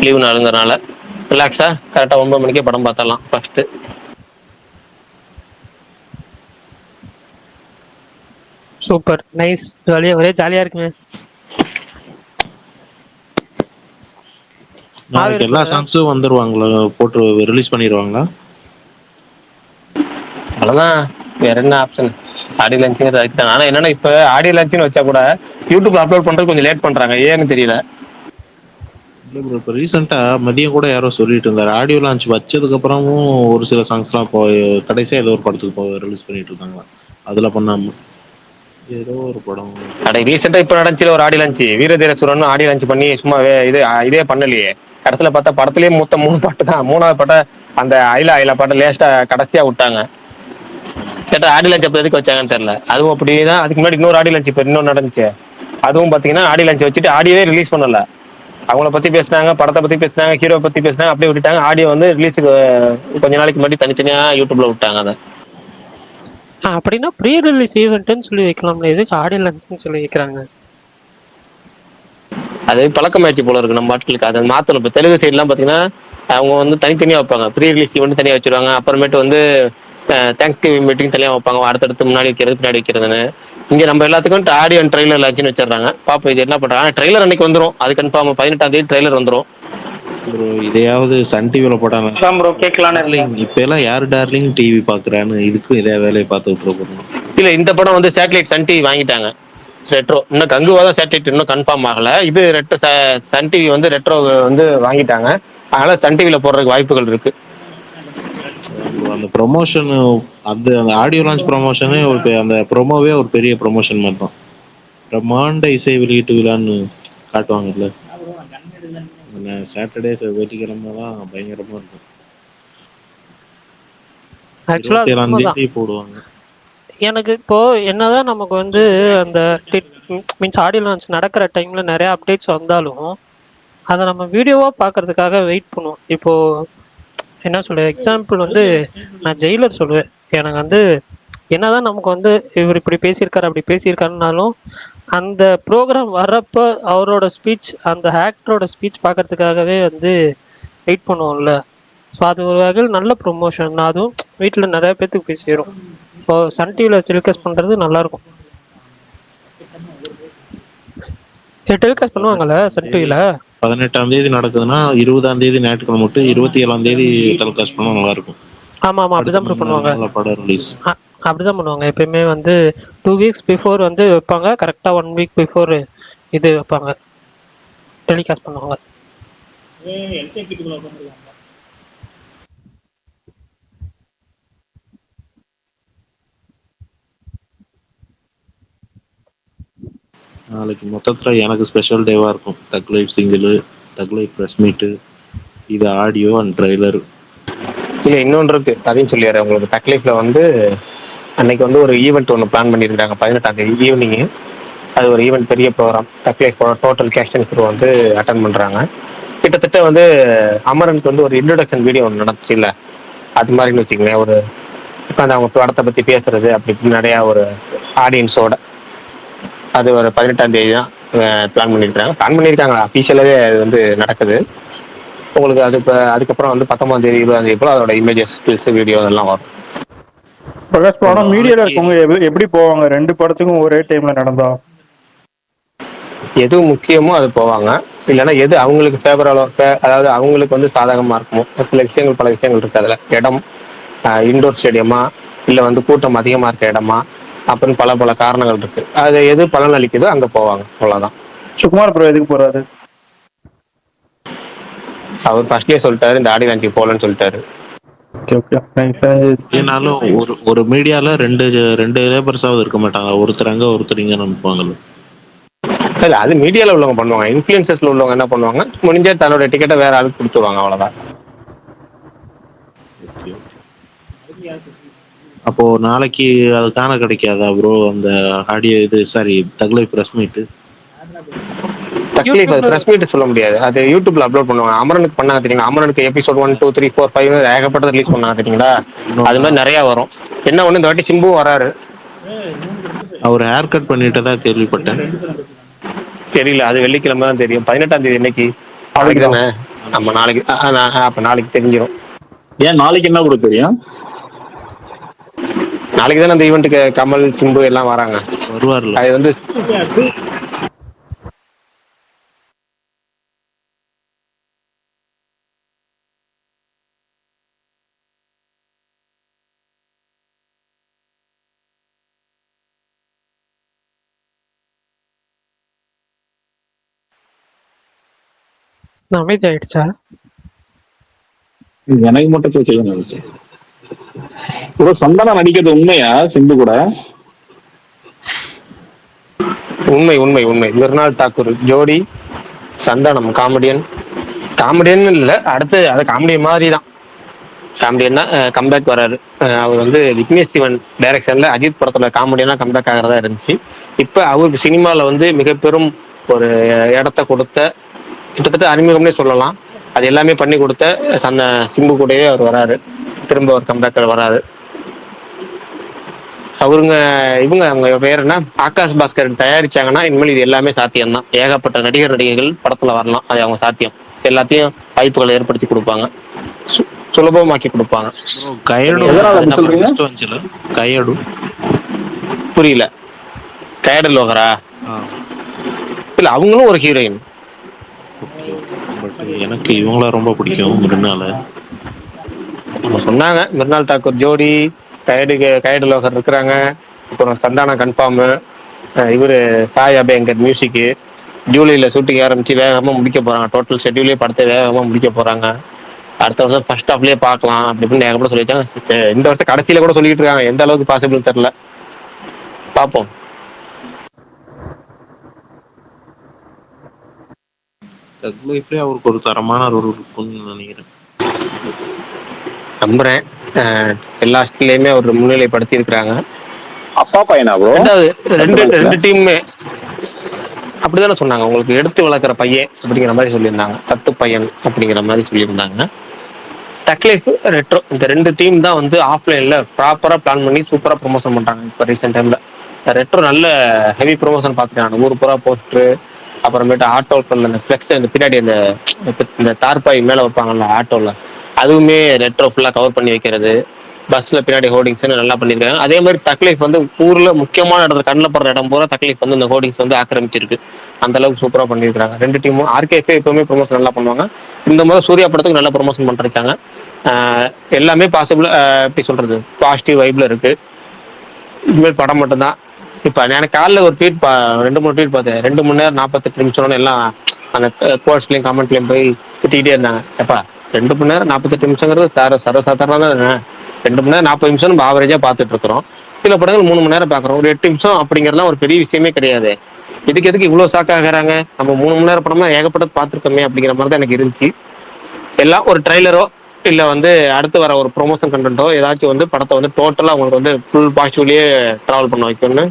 லீவு நாளுங்கிறனால ரிலாக்ஸாக கரெக்டாக 9 மணிக்கே படம் பார்த்தரலாம் ஃபஸ்ட்டு. சூப்பர் நைஸ், ஜாலியாக ஒரே ஜாலியாக இருக்குங்க. நாளைக்கு எல்லா சாங்ஸும் வந்துருவாங்களா, போட்டு ரிலீஸ் பண்ணிடுவாங்களா? அவ்வளோதான், வேற என்ன ஆப்ஷன்? ஆடியோ லான்ச்சிங்கிறது அதுக்கு தான். ஆனால் என்னன்னா இப்போ ஆடியோ லான்ச்சின்னு வச்சா கூட யூடியூப்ல அப்லோட் பண்ணுறது கொஞ்சம் லேட் பண்ணுறாங்க, ஏன்னு தெரியல. இல்லை ப்ரோ, இப்போ ரீசெண்டாக மதியம் கூட யாரோ சொல்லிட்டு இருந்தார், ஆடியோ லான்ச் வச்சதுக்கப்புறமும் ஒரு சில சாங்ஸ்லாம் இப்போ கடைசியாக ஏதோ ஒரு படத்துக்கு இப்போ ரிலீஸ் பண்ணிட்டு இருக்காங்களா, அதில் பண்ணாமல் ஏதோ ஒரு படம். கடை ரீசெண்டாக இப்போ நடந்துச்சு ஒரு ஆடியோ லான்ச், வீரதீர சூரன் ஆடியோ லான்ச் பண்ணி சும்மா இதே பண்ணலையே. கடைசியில் பார்த்தா படத்துலேயே மொத்த 3 பாட்டு தான், 3வது பாட்டை அந்த ஐலா பாட்டு லேஸ்ட்டாக கடைசியாக விட்டாங்க. கேட்டால் ஆடியோ லான்ச் அப்போ எதுக்கு வச்சாங்கன்னு தெரியல. அதுவும் அப்படி தான். அதுக்கு முன்னாடி இன்னொரு ஆடியோ லான்ச் இப்போ இன்னொன்று நடந்துச்சு. அதுவும் பார்த்தீங்கன்னா ஆடியோ லான்ச் வச்சுட்டு ஆடியோவே ரிலீஸ் பண்ணல. அவங்கள பத்தி பேசினாங்க, படத்தை பத்தி பேசினாங்க, ஹீரோ பத்தி பேசினாங்க, அப்படியே விட்டுட்டாங்க. ஆடியோ வந்து ரிலீஸுக்கு கொஞ்ச நாளைக்கு முன்னாடி தனித்தனியா யூடியூப்ல விட்டாங்க அதை. அப்படின்னா ப்ரீ ரிலீஸ் ஈவெண்ட்னு சொல்லி வைக்கலாம்ல, எதுக்கு ஆடியோ லான்ச்னு சொல்லி வைக்கிறாங்க? அது பழக்கமாயிடுச்சு போல இருக்கு நம்ம ஆட்களுக்கு. அதை மாத்தணும். இப்போ தெலுங்கு சைட்லாம் பார்த்தீங்கன்னா அவங்க வந்து தனித்தனியாக வைப்பாங்க. ப்ரீ ரிலீஸ் ஈவெண்ட் தனியாக வச்சிருவாங்க. அப்புறமேட்டு வந்து தேங்க்ஸ் கிவிங் மீட்டிங் தனியாக வைப்பாங்க. அடுத்தடுத்து முன்னாடி வைக்கிறது பின்னாடி வைக்கிறதுன்னு. இங்கே நம்ம எல்லாத்துக்கும் ஆடியோ அண்ட் ட்ரெய்லர் லான்ச்னு வச்சிடறாங்க. பாப்போம் இது என்ன பண்ணுறாங்க. ட்ரெய்லர் அன்னைக்கு வந்துடும், அது கன்ஃபார்ம். 18ஆம் தேதி ட்ரெய்லர் வந்துடும். ப்ரோ இதையாவது சன் டிவில போட்டாங்க. அதான் ப்ரோ கேட்கலான்னு இருந்தேன். இப்ப எல்லாம் யாரு டார்லிங் டிவி பாக்குறான்னு இதுக்கும் இதே வேலையை பார்த்துட்டு இருக்கோம். இல்லை, இந்த படம் வந்து சேட்டலைட் சன் டிவி வாங்கிட்டாங்க. ரெட்ரோ இன்னும் கங்குவா தான் சேட்டலைட் இன்னும் கன்ஃபார்ம் ஆகல. இது சன் டிவி வந்து ரெட்ரோ வந்து வாங்கிட்டாங்க. அதனால சன் டிவில போடுறதுக்கு வாய்ப்புகள் இருக்கு. அந்த ப்ரொமோஷன், அந்த ஆடியோ லான்ச் ப்ரொமோஷனே அந்த ப்ரொமோவே ஒரு பெரிய ப்ரொமோஷன் மாதிரி தான். பிரம்மாண்ட இசை வெளியீட்டு விழான்னு காட்டுவாங்கல்ல, சாட்டர்டே வெள்ளிக்கிழமை தான் பயங்கரமா இருக்கும். ஆக்சுவலா 27ஆம் தேதி போடுவாங்க. எனக்கு இப்போ என்னதான் நமக்கு வந்து அந்த மீன்ஸ் ஆடியோ லான்ச் நடக்கிற டைம்ல நிறைய அப்டேட்ஸ் வந்தாலும் அதை நம்ம வீடியோவா பார்க்கறதுக்காக வெயிட் பண்ணுவோம். இப்போ என்ன சொல்ற எக்ஸாம்பிள் வந்து நான் ஜெயிலர் சொல்லுவேன். எனக்கு வந்து என்னதான் நமக்கு வந்து இவர் இப்படி பேசியிருக்காரு அப்படி பேசியிருக்காருனாலும் அந்த ப்ரோக்ராம் வர்றப்போ அவரோட ஸ்பீச், அந்த ஆக்டரோட ஸ்பீச் பார்க்கறதுக்காகவே வந்து வெயிட் பண்ணுவோம்ல. ஸோ அது ஒரு வகையில் நல்ல ப்ரொமோஷன் தான். அதுவும் வீட்டில் நிறைய பேர்த்துக்கு போய் சேரும். இப்போ சன் டிவியில் டெலிகாஸ்ட் பண்ணுறது நல்லாயிருக்கும். டெலிகாஸ்ட் பண்ணுவாங்கல்ல சன் டிவியில். 18ஆம் தேதி நடக்குதுன்னா 20ஆம் தேதி ஞாயிற்றுக்கிழமை மட்டும் 27ஆம் தேதி டெலிகாஸ்ட் பண்ணா நல்லா இருக்கும். ஆமாம் ஆமாம், அப்படிதான் ப்ரூவ் பண்ணுவாங்க. படம் ரிலீஸ் அப்படிதான் பண்ணுவாங்க. எப்பயுமே வந்து 2 வீக்ஸ் பிஃபோர் வந்து வைப்பாங்க. கரெக்டாக 1 வீக் பிஃபோர் இது வைப்பாங்க, டெலிகாஸ்ட் பண்ணுவாங்க. நாளைக்கு மொத்தத்துல எனக்கு ஸ்பெஷல் டேவா இருக்கும். தக் லைஃப் சிங்கிள், தக் லைஃப் ப்ரெஸ் மீட்டு, இது ஆடியோ அண்ட் ட்ரெய்லர். இல்லை இன்னொன்று இருக்கு, அதையும் சொல்லிடுறேன் உங்களுக்கு. தக்லீஃப்ல வந்து அன்னைக்கு வந்து ஒரு ஈவெண்ட் ஒன்று பிளான் பண்ணியிருக்காங்க 18ஆம் தேதி ஈவினிங்கு. அது ஒரு ஈவெண்ட், பெரிய ப்ரோக்ராம். தக்லீஃபோட டோட்டல் கேஸ்ட் அண்ட் க்ரூ வந்து அட்டன் பண்ணுறாங்க. கிட்டத்தட்ட வந்து அமரனுக்கு வந்து ஒரு இன்ட்ரோடக்ஷன் வீடியோ ஒன்று நடந்துச்சு இல்லை, அது மாதிரின்னு வச்சுக்கோங்களேன். ஒரு உட்காந்து அவங்க படத்தை பற்றி பேசுறது அப்படி இப்படி நிறையா ஒரு ஆடியன்ஸோட. அது ஒரு 18ஆம் தேதி தான் பிளான் பண்ணியிருக்காங்க. அஃபீஷியலாகவே அது வந்து நடக்குது உங்களுக்கு. அது இப்போ அதுக்கப்புறம் வந்து 19ஆம் தேதி 20ஆம் தேதி போல் அதோட இமேஜஸ், ஸ்டில்ஸ், வீடியோ அதெல்லாம் வரும். பிரகாஷ் படம் மீடியால இருக்கவங்க எப்படி போவாங்க? 2 படத்துக்கும் ஒரே டைம்ல நடந்தா எது முக்கியமோ அது போவாங்க. இல்லைன்னா எது அவங்களுக்கு ஃபேவரபுளோ, அதாவது அவங்களுக்கு வந்து சாதகமாக இருக்குமோ. சில விஷயங்கள், பல விஷயங்கள் இருக்குது அதில். இடம், இண்டோர் ஸ்டேடியமா, இல்லை வந்து கூட்டம் அதிகமாக இருக்க இடமா, அப்படின்னு பல பல காரணங்கள் இருக்கு. அது எது பலன் அளிக்குதோ அங்கே போவாங்க, அவ்வளோதான். சுகுமார் ப்ரோ எதுக்கு போறாரு? அவர் ஃபர்ஸ்ட்லேயே சொல்லிட்டாரு, இந்த ஆடி லான்ச்சுக்கு போகலன்னு சொல்லிட்டாரு. ஏனாலும் ஒரு மீடியால ரெண்டு லேபர்ஸாவது இருக்க மாட்டாங்க. ஒருத்தர் அங்க ஒருத்தர் இங்க அனுப்புவாங்கல்ல. இல்லை, அது மீடியாவில் உள்ளவங்க பண்ணுவாங்க. இன்ஃப்ளூயன்சஸ்ல உள்ளவங்க என்ன பண்ணுவாங்க, முடிஞ்ச தன்னோட டிக்கெட்டை வேற ஆளுக்கு கொடுத்துருவாங்க, அவ்வளோதான். அப்போ நாளைக்கு அது தானே கிடைக்காதா ப்ரோ அந்த ஆடியோ இது, சாரி தக்லை பிரஸ் மீட்டு? தக்லீஃப் பிரஸ் மீட் சொல்ல முடியாது, அது யூடியூப்ல அப்லோட் பண்ணுவாங்க. அமரனுக்கு பண்ணாங்க தெரியுங்களா? அமரனுக்கு எபிசோட் 1, 2, 3, 4, 5 ஏகப்பட்டது ரிலீஸ் பண்ணாங்க தெரியுங்களா? அது மாதிரி நிறைய வரும். என்ன ஒண்ணு, இந்த வாட்டி சிம்பு வராரு. அவர் ஹேர் கட் பண்ணிட்டதா கேள்விப்பட்டேன். தெரியல, அது வெள்ளிக்கிழமை தான் தெரியும். 18ஆம் தேதி என்னைக்கு? நாளைக்கு தானே. நம்ம நாளைக்கு அப்ப நாளைக்கு தெரிஞ்சிடும். ஏன் நாளைக்கு என்ன கூட தெரியும்? நாளைக்கு தானே அந்த ஈவெண்ட்டுக்கு கமல், சிம்பு எல்லாம் வராங்க. வருவார்ல. அது வந்து அமைதி ஆயிடுச்சா? எனக்கு மட்டும் செய்ய நினைச்சேன். சந்தானம் நடிக்கிறது உண்மையா சிம்பு கூட? உண்மை உண்மை உண்மை. மிர்னால் தாக்கூர் ஜோடி, சந்தானம் காமெடியன் இல்லை, அடுத்து அது காமெடி மாதிரி தான். காமெடியன் தான் கம்பேக் வராரு. அவர் வந்து விக்னேஷ் சிவன் டைரக்ஷன்ல அஜித் படத்துல காமெடியனா கம்பேக் ஆகிறதா இருந்துச்சு. இப்போ அவருக்கு சினிமாவில் வந்து மிக பெரும் ஒரு இடத்த கொடுத்த கிட்டத்தட்ட அறிமுகம்னே சொல்லலாம். அது எல்லாமே பண்ணி கொடுத்த அந்த சிம்பு கூடயே அவர் வராரு, திரும்ப ஒரு கம்பேக்கர் வராரு. அவருங்க அவங்க பேர் என்ன, ஆகாஷ் பாஸ்கர் தயாரிச்சாங்கன்னா இனிமேல் இது எல்லாமே சாத்தியம் தான். ஏகப்பட்ட நடிகர் நடிகைகள் படத்துல வரலாம், அது அவங்க சாத்தியம். எல்லாத்தையும் வாய்ப்புகளை ஏற்படுத்தி கொடுப்பாங்க, சுலபமாக்கி கொடுப்பாங்க. ப்ரோ கயடு எதனால அப்படி சொல்றீங்க? ஃபர்ஸ்ட் வந்துச்சுல கயடு. புரியல. கயடு லோகரா? இல்ல, அவங்களும் ஒரு ஹீரோயின். ஓகே பட் எனக்கு இவங்கள ரொம்ப பிடிக்கும் மிருனால. நம்ம சொன்னாங்க மிர்னால் தாக்கூர் ஜோடி, கயடு லோகர் இருக்கிறாங்க, அப்புறம் சந்தானா கன்ஃபார்மு, இவர் சாய் அபயங்கர் மியூசிக்கு. ஜூலையில் ஷூட்டிங் ஆரம்பிச்சு வேகமாக முடிக்க போகிறாங்க. டோட்டல் ஷெட்யூலே படத்தை வேகமாக முடிக்க போகிறாங்க. அடுத்த வருஷம் ஃபர்ஸ்ட் ஹாஃப்லேயே பார்க்கலாம் அப்படி இப்படின்னு ஏகப்பட சொல்லிட்டாங்க. இந்த வருஷம் கடைசியில் கூட சொல்லிட்டு இருக்காங்க, எந்த அளவுக்கு பாசிபிள் தெரில, பார்ப்போம். தக் லைஃப்லேயே அவருக்கு ஒரு தரமான ரோல் இருக்கும்னு நினைக்கிறேன். நம்புறேன். எல்லா ஸ்டில்லையுமே அவர் முன்னிலைப்படுத்தி இருக்கிறாங்க. அப்பா பையனா ப்ரோ? ரெண்டு டீமுமே அப்படிதானே சொன்னாங்க, உங்களுக்கு எடுத்து வளர்க்குற பையன் அப்படிங்கிற மாதிரி சொல்லியிருந்தாங்க, தத்து பையன் அப்படிங்கிற மாதிரி சொல்லியிருந்தாங்க. தக்லைஃப், ரெட்ரோ, இந்த ரெண்டு டீம் தான் வந்து ஆஃப்லைன்ல ப்ராப்பரா பிளான் பண்ணி சூப்பரா ப்ரொமோஷன் பண்றாங்க இப்போ ரீசெண்ட் டைம்ல. ரெட்ரோ நல்ல ஹெவி ப்ரொமோஷன் பார்த்துட்டாங்க. ஊர் பூரா போஸ்டரு, அப்புறமேட்டு ஆட்டோக்கள் அந்த ஃபிளெக்ஸ், அந்த பின்னாடி இந்த தார்பாய் மேலே வைப்பாங்கல்ல ஆட்டோவில், அதுவுமே ரெட்ரோ ஃபுல்லாக கவர் பண்ணி வைக்கிறது. பஸ்ல பின்னாடி ஹோர்டிங்ஸ் நல்லா பண்ணிருக்காங்க. அதே மாதிரி தக்லைஃப் வந்து ஊர்ல முக்கியமான இடத்துல கண்ணில் படுற இடம் பூரா தக்லைஃப் வந்து இந்த ஹோர்டிங்ஸ் வந்து ஆக்கிரமிச்சிருக்கு. அந்த அளவுக்கு சூப்பரா பண்ணியிருக்காங்க ரெண்டு டீமும். ஆர்கேஃபே எப்பவுமே ப்ரொமோஷன் நல்லா பண்ணுவாங்க. இந்த மாதிரி சூர்யா படத்துக்கு நல்லா ப்ரொமோஷன் பண்ணிருக்காங்க. எல்லாமே பாசிபிள், எப்படி சொல்றது, பாசிட்டிவ் வைப்ல இருக்கு. இனிமேல் படம் மட்டும்தான். இப்போ எனக்கு காலைல ஒரு ட்வீட் 2-3 ட்வீட் பார்த்தேன். 2 மணி நேரம் 48 நிமிஷம்னு எல்லாம் அந்த கோர்ஸ்லையும் கமெண்ட்லையும் போய் திட்டிகிட்டே இருந்தாங்க. எப்பா 2 மணி நேரம் 48 நிமிஷங்கிறது சர்வசாதாரண தானே. 2 மணி நேரம் 40 நிமிஷம் நம்ம ஆவரேஜா பார்த்துட்டு இருக்கிறோம். சில படங்கள் 3 மணி நேரம் பார்க்குறோம். ஒரு 8 நிமிஷம் அப்படிங்கிறதுலாம் ஒரு பெரிய விஷயமே கிடையாது. எதுக்கு இவ்வளோ ஷாக் ஆகிறாங்க, நம்ம 3 மணி நேரம் படமா ஏகப்பட்டது பார்த்துருக்கோமே அப்படிங்கிற மாதிரி தான் எனக்கு இருந்துச்சு. எல்லாம் ஒரு ட்ரைலரோ இல்லை வந்து அடுத்து வர ஒரு ப்ரொமோஷன் கண்டென்ட்டோ ஏதாச்சும் வந்து படத்தை வந்து டோட்டலாக அவங்களுக்கு வந்து ஃபுல் பாசிட்டிவ்லேயே ட்ராவல் பண்ண வைக்கணும்னு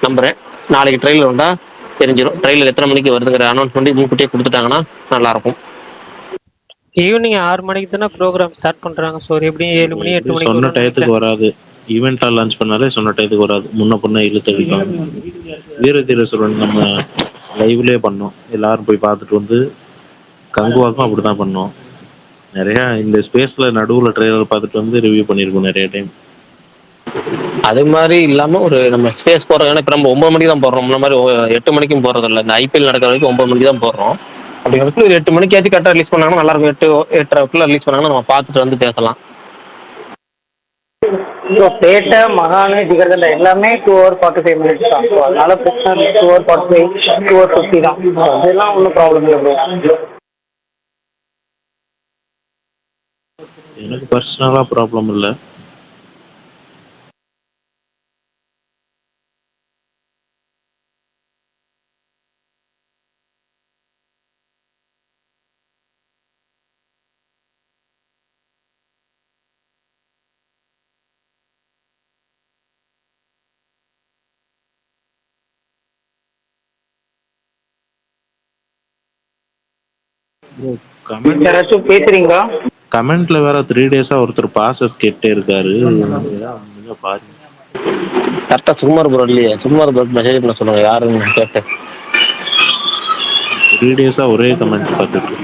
நம்புறேன். நாளைக்கு ட்ரெயிலர் வந்தால் தெரிஞ்சிடும். ட்ரெயிலர் எத்தனை மணிக்கு வருதுங்கிற அனௌன்ஸ்மெண்ட் முன்கூட்டியே கொடுத்துட்டாங்கன்னா நல்லாயிருக்கும். ஈவினிங் 6 மணிக்கு தானே ப்ரோக்ராம் ஸ்டார்ட் பண்றாங்க. ஸோ எப்படியும் 7 மணி 8 மணிக்கு சொன்ன வரும்னு டயத்துக்கு நினைக்கிறேன். வராது. ஈவெண்ட்டாக லான்ச் பண்ணாலே சொன்ன டயத்துக்கு வராது. முன்ன பொண்ணை இழுத்து அடிப்பாங்க. வீரதீரசுரன் நம்ம லைவ்லேயே பண்ணோம், எல்லாரும் போய் பார்த்துட்டு வந்து. கங்குவாக்கும் அப்படி தான் பண்ணோம். நிறையா இந்த ஸ்பேஸில் நடுவில் ட்ரெய்லர் பார்த்துட்டு வந்து ரிவ்யூ பண்ணியிருக்கோம் நிறைய டைம். அது மாதிரி இல்லாமல் ஒரு நம்ம ஸ்பேஸ் போடுறதுனா இப்போ நம்ம 9 மணிக்கு தான் போடுறோம். இந்த மாதிரி 8 மணிக்கும் போடுறது இல்லை. இந்த ஐபிஎல் நடக்கிற வரைக்கும் 9 மணிக்கு தான் போடுறோம். அப்படிங்கிறது ஒரு 8 மணிக்காச்சும் கரெக்டாக ரிலீஸ் பண்ணாங்கன்னா நல்லா இருக்கும். 8-8:30 ரிலீஸ் பண்ணாங்கன்னா நம்ம பார்த்துட்டு வந்து பேசலாம். ஸோ பேட்டை மகானு ஜிகர்தண்டா எல்லாமே 2 hours 45 minutes தான். ஸோ அதனால பிரச்சனை இல்லை. 2 hours 45, 2 hours 50 தான். அதெல்லாம் ஒன்றும் ப்ராப்ளம் இல்லை ப்ரோ. எனக்கு பர்சனலாக ப்ராப்ளம் இல்லை. யாராச்சும் பேசுறீங்களா? கமெண்ட்ல வேற 3 days ஒருத்தர் பாசஸ் கேட்டே இருக்காரு. பாருங்க கரெக்டாக சுகுமார் ப்ரோ இல்லையே, சுகுமார் ப்ரோ மெசேஜ் பண்ண சொல்லுங்க யாருன்னு கேட்டு. 3 days ஒரே கமெண்ட் பார்த்துட்டு.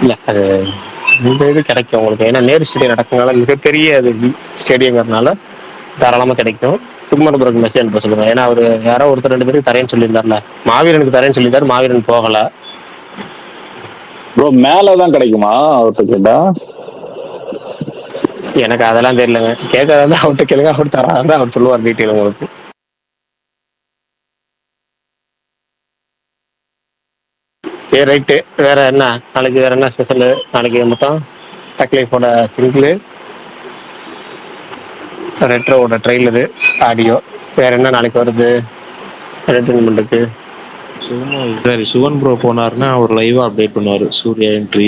இல்லை அது இந்த இது கிடைக்கும் உங்களுக்கு. ஏன்னா நேரு ஸ்டேடியம் நடக்கிறதுனால மிகப்பெரிய அது ஸ்டேடியங்கிறதுனால தாராளமாக கிடைக்கும். சுகுமார் ப்ரோக்கு மெசேஜ் அனுப்ப சொல்லுங்க. ஏன்னா அவர் யாரோ ஒருத்தர் 2 பேருக்கு தரேன்னு சொல்லியிருந்தாருல, மாவீரனுக்கு தரேன்னு சொல்லியிருந்தாரு, மாவீரன் போகல. ப்ரோ மேலதான் கிடைக்குமா அவர்கிட்ட கேட்டா? எனக்கு அதெல்லாம் தெரியலங்க. கேட்கறதா அவர்கிட்ட கேளுங்க, அவர் தராதான் அவர் சொல்லுவார் டீட்டெயில் உங்களுக்கு. சரி ரைட்டு. வேற என்ன நாளைக்கு, வேற என்ன ஸ்பெஷலு நாளைக்கு? மொத்தம் தக்லைஃபோட சிங்கிள், ரெட்ரோவோட ட்ரெய்லரு, ஆடியோ, வேற என்ன நாளைக்கு வருது என்டர்டைன்மெண்ட்டுக்கு? சரி சுவன் ப்ரோ போனாருன்னா அவர் லைவா அப்டேட் பண்ணுவாரு சூர்யா என்ட்ரி.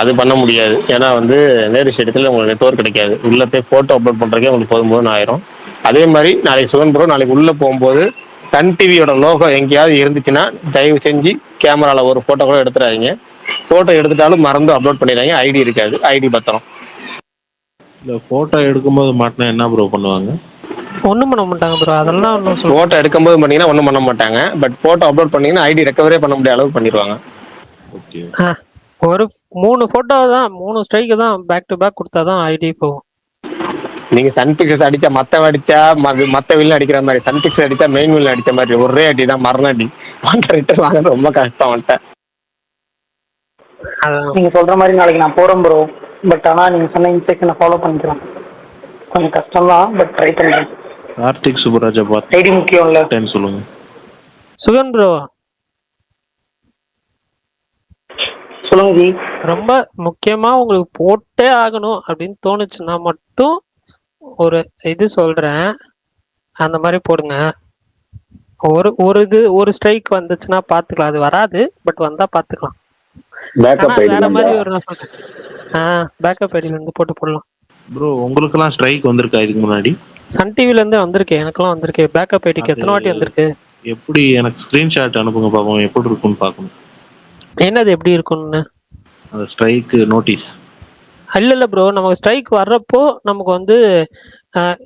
அது பண்ண முடியாது. ஏன்னா வந்து நேரு ஸ்டேடியத்தில் உங்களுக்கு நெட்வொர்க் கிடைக்காது. உள்ள போய் ஃபோட்டோ அப்லோட் பண்ணுறதுக்கே உங்களுக்கு போதும் ஆயிரும். அதே மாதிரி நாளைக்கு சுவன் ப்ரோ நாளைக்கு உள்ளே போகும்போது சன் டிவியோட லோகோ எங்கேயாவது இருந்துச்சுன்னா தயவு செஞ்சு கேமரால ஒரு போட்டோ கூட எடுத்துறாதீங்க. போட்டோ எடுத்துட்டாலும் மறந்து அப்லோட் பண்ணிடுறாங்க. ஐடி இருக்காது. ஐடி பத்திரம். இந்த போட்டோ எடுக்கும்போது மாட்டினா என்ன ப்ரோ பண்ணுவாங்க? ஒன்றும் பண்ண மாட்டாங்க ப்ரோ, அதெல்லாம் ஒன்றும் சொல்ல போட்டோ எடுக்கும்போது பண்ணீங்கன்னா ஒன்றும் பண்ண மாட்டாங்க. பட் போட்டோ அப்லோட் பண்ணீங்கன்னா ஐடி ரெக்கவரே பண்ண முடியாத அளவுக்கு பண்ணிடுவாங்க. ஓகே. ஒரு 3 ஃபோட்டோ தான், 3 ஸ்ட்ரைக்கு தான் பேக் டு பேக் கொடுத்தா தான் ஐடி போகும். நீங்க சன் பிக்சர்ஸ் அடிச்சா மத்த வில்ல அடிக்கிற மாதிரி, சன் பிக்சர் அடிச்சா மெயின் வில்ல அடிச்ச மாதிரி ஒரே அடி தான், மரண அடி. ரிட்டர்ன் வாங்க ரொம்ப கஷ்டம் வந்துட்டேன். நீங்க சொல்ற மாதிரி நாளைக்கு நான் போறேன் ப்ரோ. பட் ஆனா நீங்க சொன்ன இன்ஸ்ட்ரக்ஷனை ஃபாலோ பண்ணிக்கிறேன். கொஞ்சம் கஷ்டம் தான், பட் ட்ரை பண்றேன். கார்த்திக் சுப்ராஜை பார்த்து ஐடி முக்கியம்ல. சொல்லுங்க. சுகன் ப்ரோ, சொல்லுங்க ஜி. ரொம்ப முக்கியமா உங்களுக்கு போட்டே ஆகணும் அப்படின்னு தோணுச்சுன்னா மட்டும் ஒரு இது சொல்றேன், அந்த மாதிரி போடுங்க. ஒரு ஸ்ட்ரைக் வந்துச்சுன்னா பாத்துக்கலாம், அது வராது, பட் வந்தா பாத்துக்கலாம். ஆனா வேற மாதிரி ஒரு நான் சொல்றேன், பேக்கப் ஐடியில இருந்து போட்டு போடலாம். ப்ரோ உங்களுக்கெல்லாம் ஸ்ட்ரைக் வந்திருக்கா இதுக்கு முன்னாடி? சன் டிவில இருந்து வந்திருக்கு, எனக்கெல்லாம் வந்திருக்கு. பேக்கப் ஐடிக்கு எத்தனை வாட்டி வந்திருக்கு? எப்படி? எனக்கு ஸ்கிரீன்ஷாட் அனுப்புங்க பாப்போம், எப்படி இருக்குன்னு பார்க்கணும். என்னது எப்படி இருக்கும்னு? அந்த ஸ்ட்ரைக் நோட்டீஸ். இல்ல ப்ரோ, நமக்கு ஸ்ட்ரைக் வர்றப்போ நமக்கு வந்து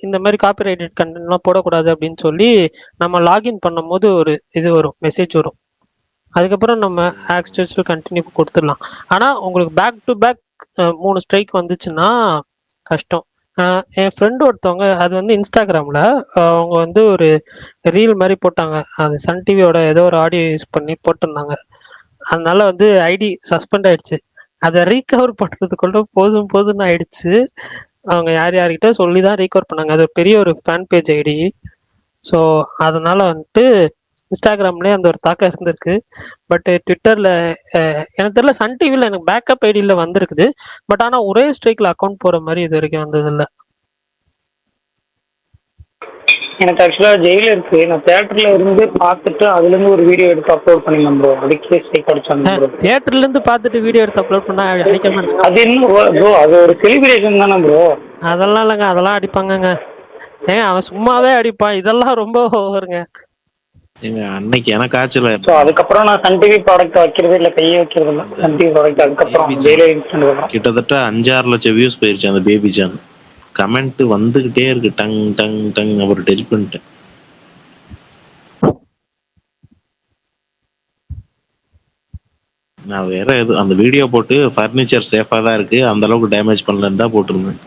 இந்த மாதிரி காப்பிரைட்டட் கண்டென்ட்லாம் போடக்கூடாது அப்படின்னு சொல்லி நம்ம லாகின் பண்ணும்போது ஒரு இது வரும், மெசேஜ் வரும். அதுக்கப்புறம் நம்ம ஆக்சஸ் கண்டினியூ கொடுத்துடலாம். ஆனால் உங்களுக்கு பேக் டு பேக் 3 ஸ்ட்ரைக் வந்துச்சுன்னா கஷ்டம். என் ஃப்ரெண்டு ஒருத்தவங்க, அது வந்து இன்ஸ்டாகிராமில் அவங்க வந்து ஒரு ரீல் மாதிரி போட்டாங்க. அது சன் டிவியோட ஏதோ ஒரு ஆடியோ யூஸ் பண்ணி போட்டிருந்தாங்க. அதனால வந்து ஐடி சஸ்பெண்ட் ஆயிடுச்சு. அதை ரீகவர் பண்ணுறதுக்குள்ள போதும்னு ஆயிடுச்சு. அவங்க யார்கிட்ட சொல்லி தான் ரீகவர் பண்ணாங்க. அது பெரிய ஒரு ஃபேன் பேஜ் ஐடி. ஸோ அதனால வந்துட்டு இன்ஸ்டாகிராம்லேயே அந்த ஒரு தாக்கம் இருந்திருக்கு. பட் ட்விட்டரில் எனக்கு தெரியல. சன் டிவியில் எனக்கு பேக்கப் ஐடியில் வந்திருக்குது. பட் ஆனால் ஒரே ஸ்ட்ரைக்கில் அக்கௌண்ட் போகிற மாதிரி இது வரைக்கும் வந்ததில்லை. எனக்கு ஆக்சுவலாக ஜெயில இருக்கு. நான் தேட்டரில் இருந்து பார்த்துட்டு அதுலேருந்து ஒரு வீடியோ எடுத்து அப்லோட் பண்ணிருந்தேன் ப்ரோ. அதுக்கே ஸ்ட்ரைக் அடிச்சாங்க ப்ரோ. தியேட்டர்லேருந்து பார்த்துட்டு வீடியோ எடுத்து அப்லோட் பண்ணால் அடிக்க மாட்டாங்க. அது இன்னும் ப்ரோ, அது ஒரு செலிப்ரேஷன் தானே ப்ரோ. அதெல்லாம் இல்லைங்க, அதெல்லாம் அடிப்பாங்கங்க. அவன் சும்மாவே அடிப்பான், இதெல்லாம் ரொம்ப ஓவருங்க. அன்னைக்கு எனக்கு ஆச்சுல. ஸோ அதுக்கப்புறம் நான் சன் டிவி ப்ராடக்ட் வைக்கிறது இல்லை, கையே வைக்கிறது இல்லை சன் டிவி ப்ராடக்ட். அதுக்கப்புறம் ஜெயிலர் இன்சிடென்ட் கிட்டத்தட்ட 5-6 லட்சம் வியூஸ் போயிருச்சு அந்த பேபி ஜான். கமெண்ட் வந்துகிட்டே இருக்கு, டங் டங் டங். அப்புறம் டெலிட் பண்ணிட்டேன். நான் வேற எது அந்த வீடியோ போட்டு ஃபர்னிச்சர் சேஃபா தான் இருக்கு, அந்த அளவுக்கு டேமேஜ் பண்ணலன்னு தான் போட்டிருந்தேன்.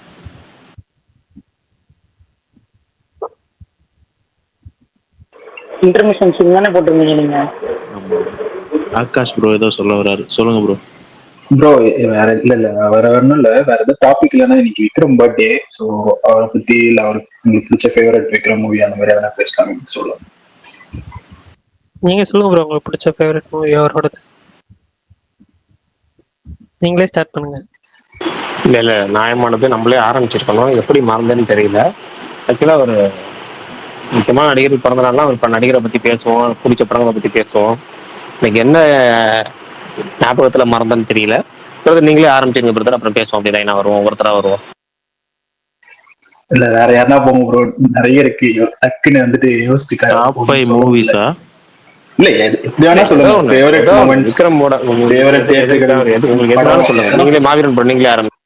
இன்டர்மிஷன் சீன் தானே போட்டிருந்தீங்க நீங்க? ஆமா. ஆகாஷ் ப்ரோ ஏதோ சொல்ல வராரு, சொல்லுங்க ப்ரோ. ப்ரோ வேற இல்ல வேற ஒன்றும் இல்ல. வேற ஏதாவது டாபிக் இல்லைன்னா இன்னைக்கு விக்ரம் பர்த்டே. ஸோ அவரை பத்தி இல்லை, அவருக்கு உங்களுக்கு பிடிச்ச ஃபேவரட் விக்ரம் மூவி அந்த மாதிரி எதனா பேசலாம் சொல்லலாம். நீங்க சொல்லுங்க ப்ரோ, உங்களுக்கு பிடிச்ச ஃபேவரட் மூவி அவரோடது. நீங்களே ஸ்டார்ட் பண்ணுங்க. இல்ல நியாயமானது நம்மளே ஆரம்பிச்சிருக்கணும். எப்படி மறந்தேன்னு தெரியல. ஆக்சுவலா ஒரு முக்கியமான நடிகர் பிறந்தனால இப்ப நடிகரை பத்தி பேசுவோம், பிடிச்ச படங்களை பத்தி பேசுவோம். இன்னைக்கு என்ன ஞாபகத்துல மறந்தேன்னு தெரியல. நீங்களே ஆரம்பிச்சிருங்க பிரதர், அப்புறம் பேசுவோம். அப்படிதான் நான் வருவோம், ஒருத்தரா வருவோம். இல்ல வேற யாருன்னா போங்க ப்ரோ, நிறைய இருக்கு. டக்குன்னு வந்துட்டு மூவிஸா? இல்ல எப்படி வேணா சொல்லுங்க. ஃபேவரட் மொமெண்ட்ஸ், விக்ரமோட ஃபேவரட் தியேட்டர்கள், உங்களுக்கு எதுனாலும் சொல்லுங்க. நீங்களே மாவீரன் படம் நீங்களே ஆரம்பிங்க.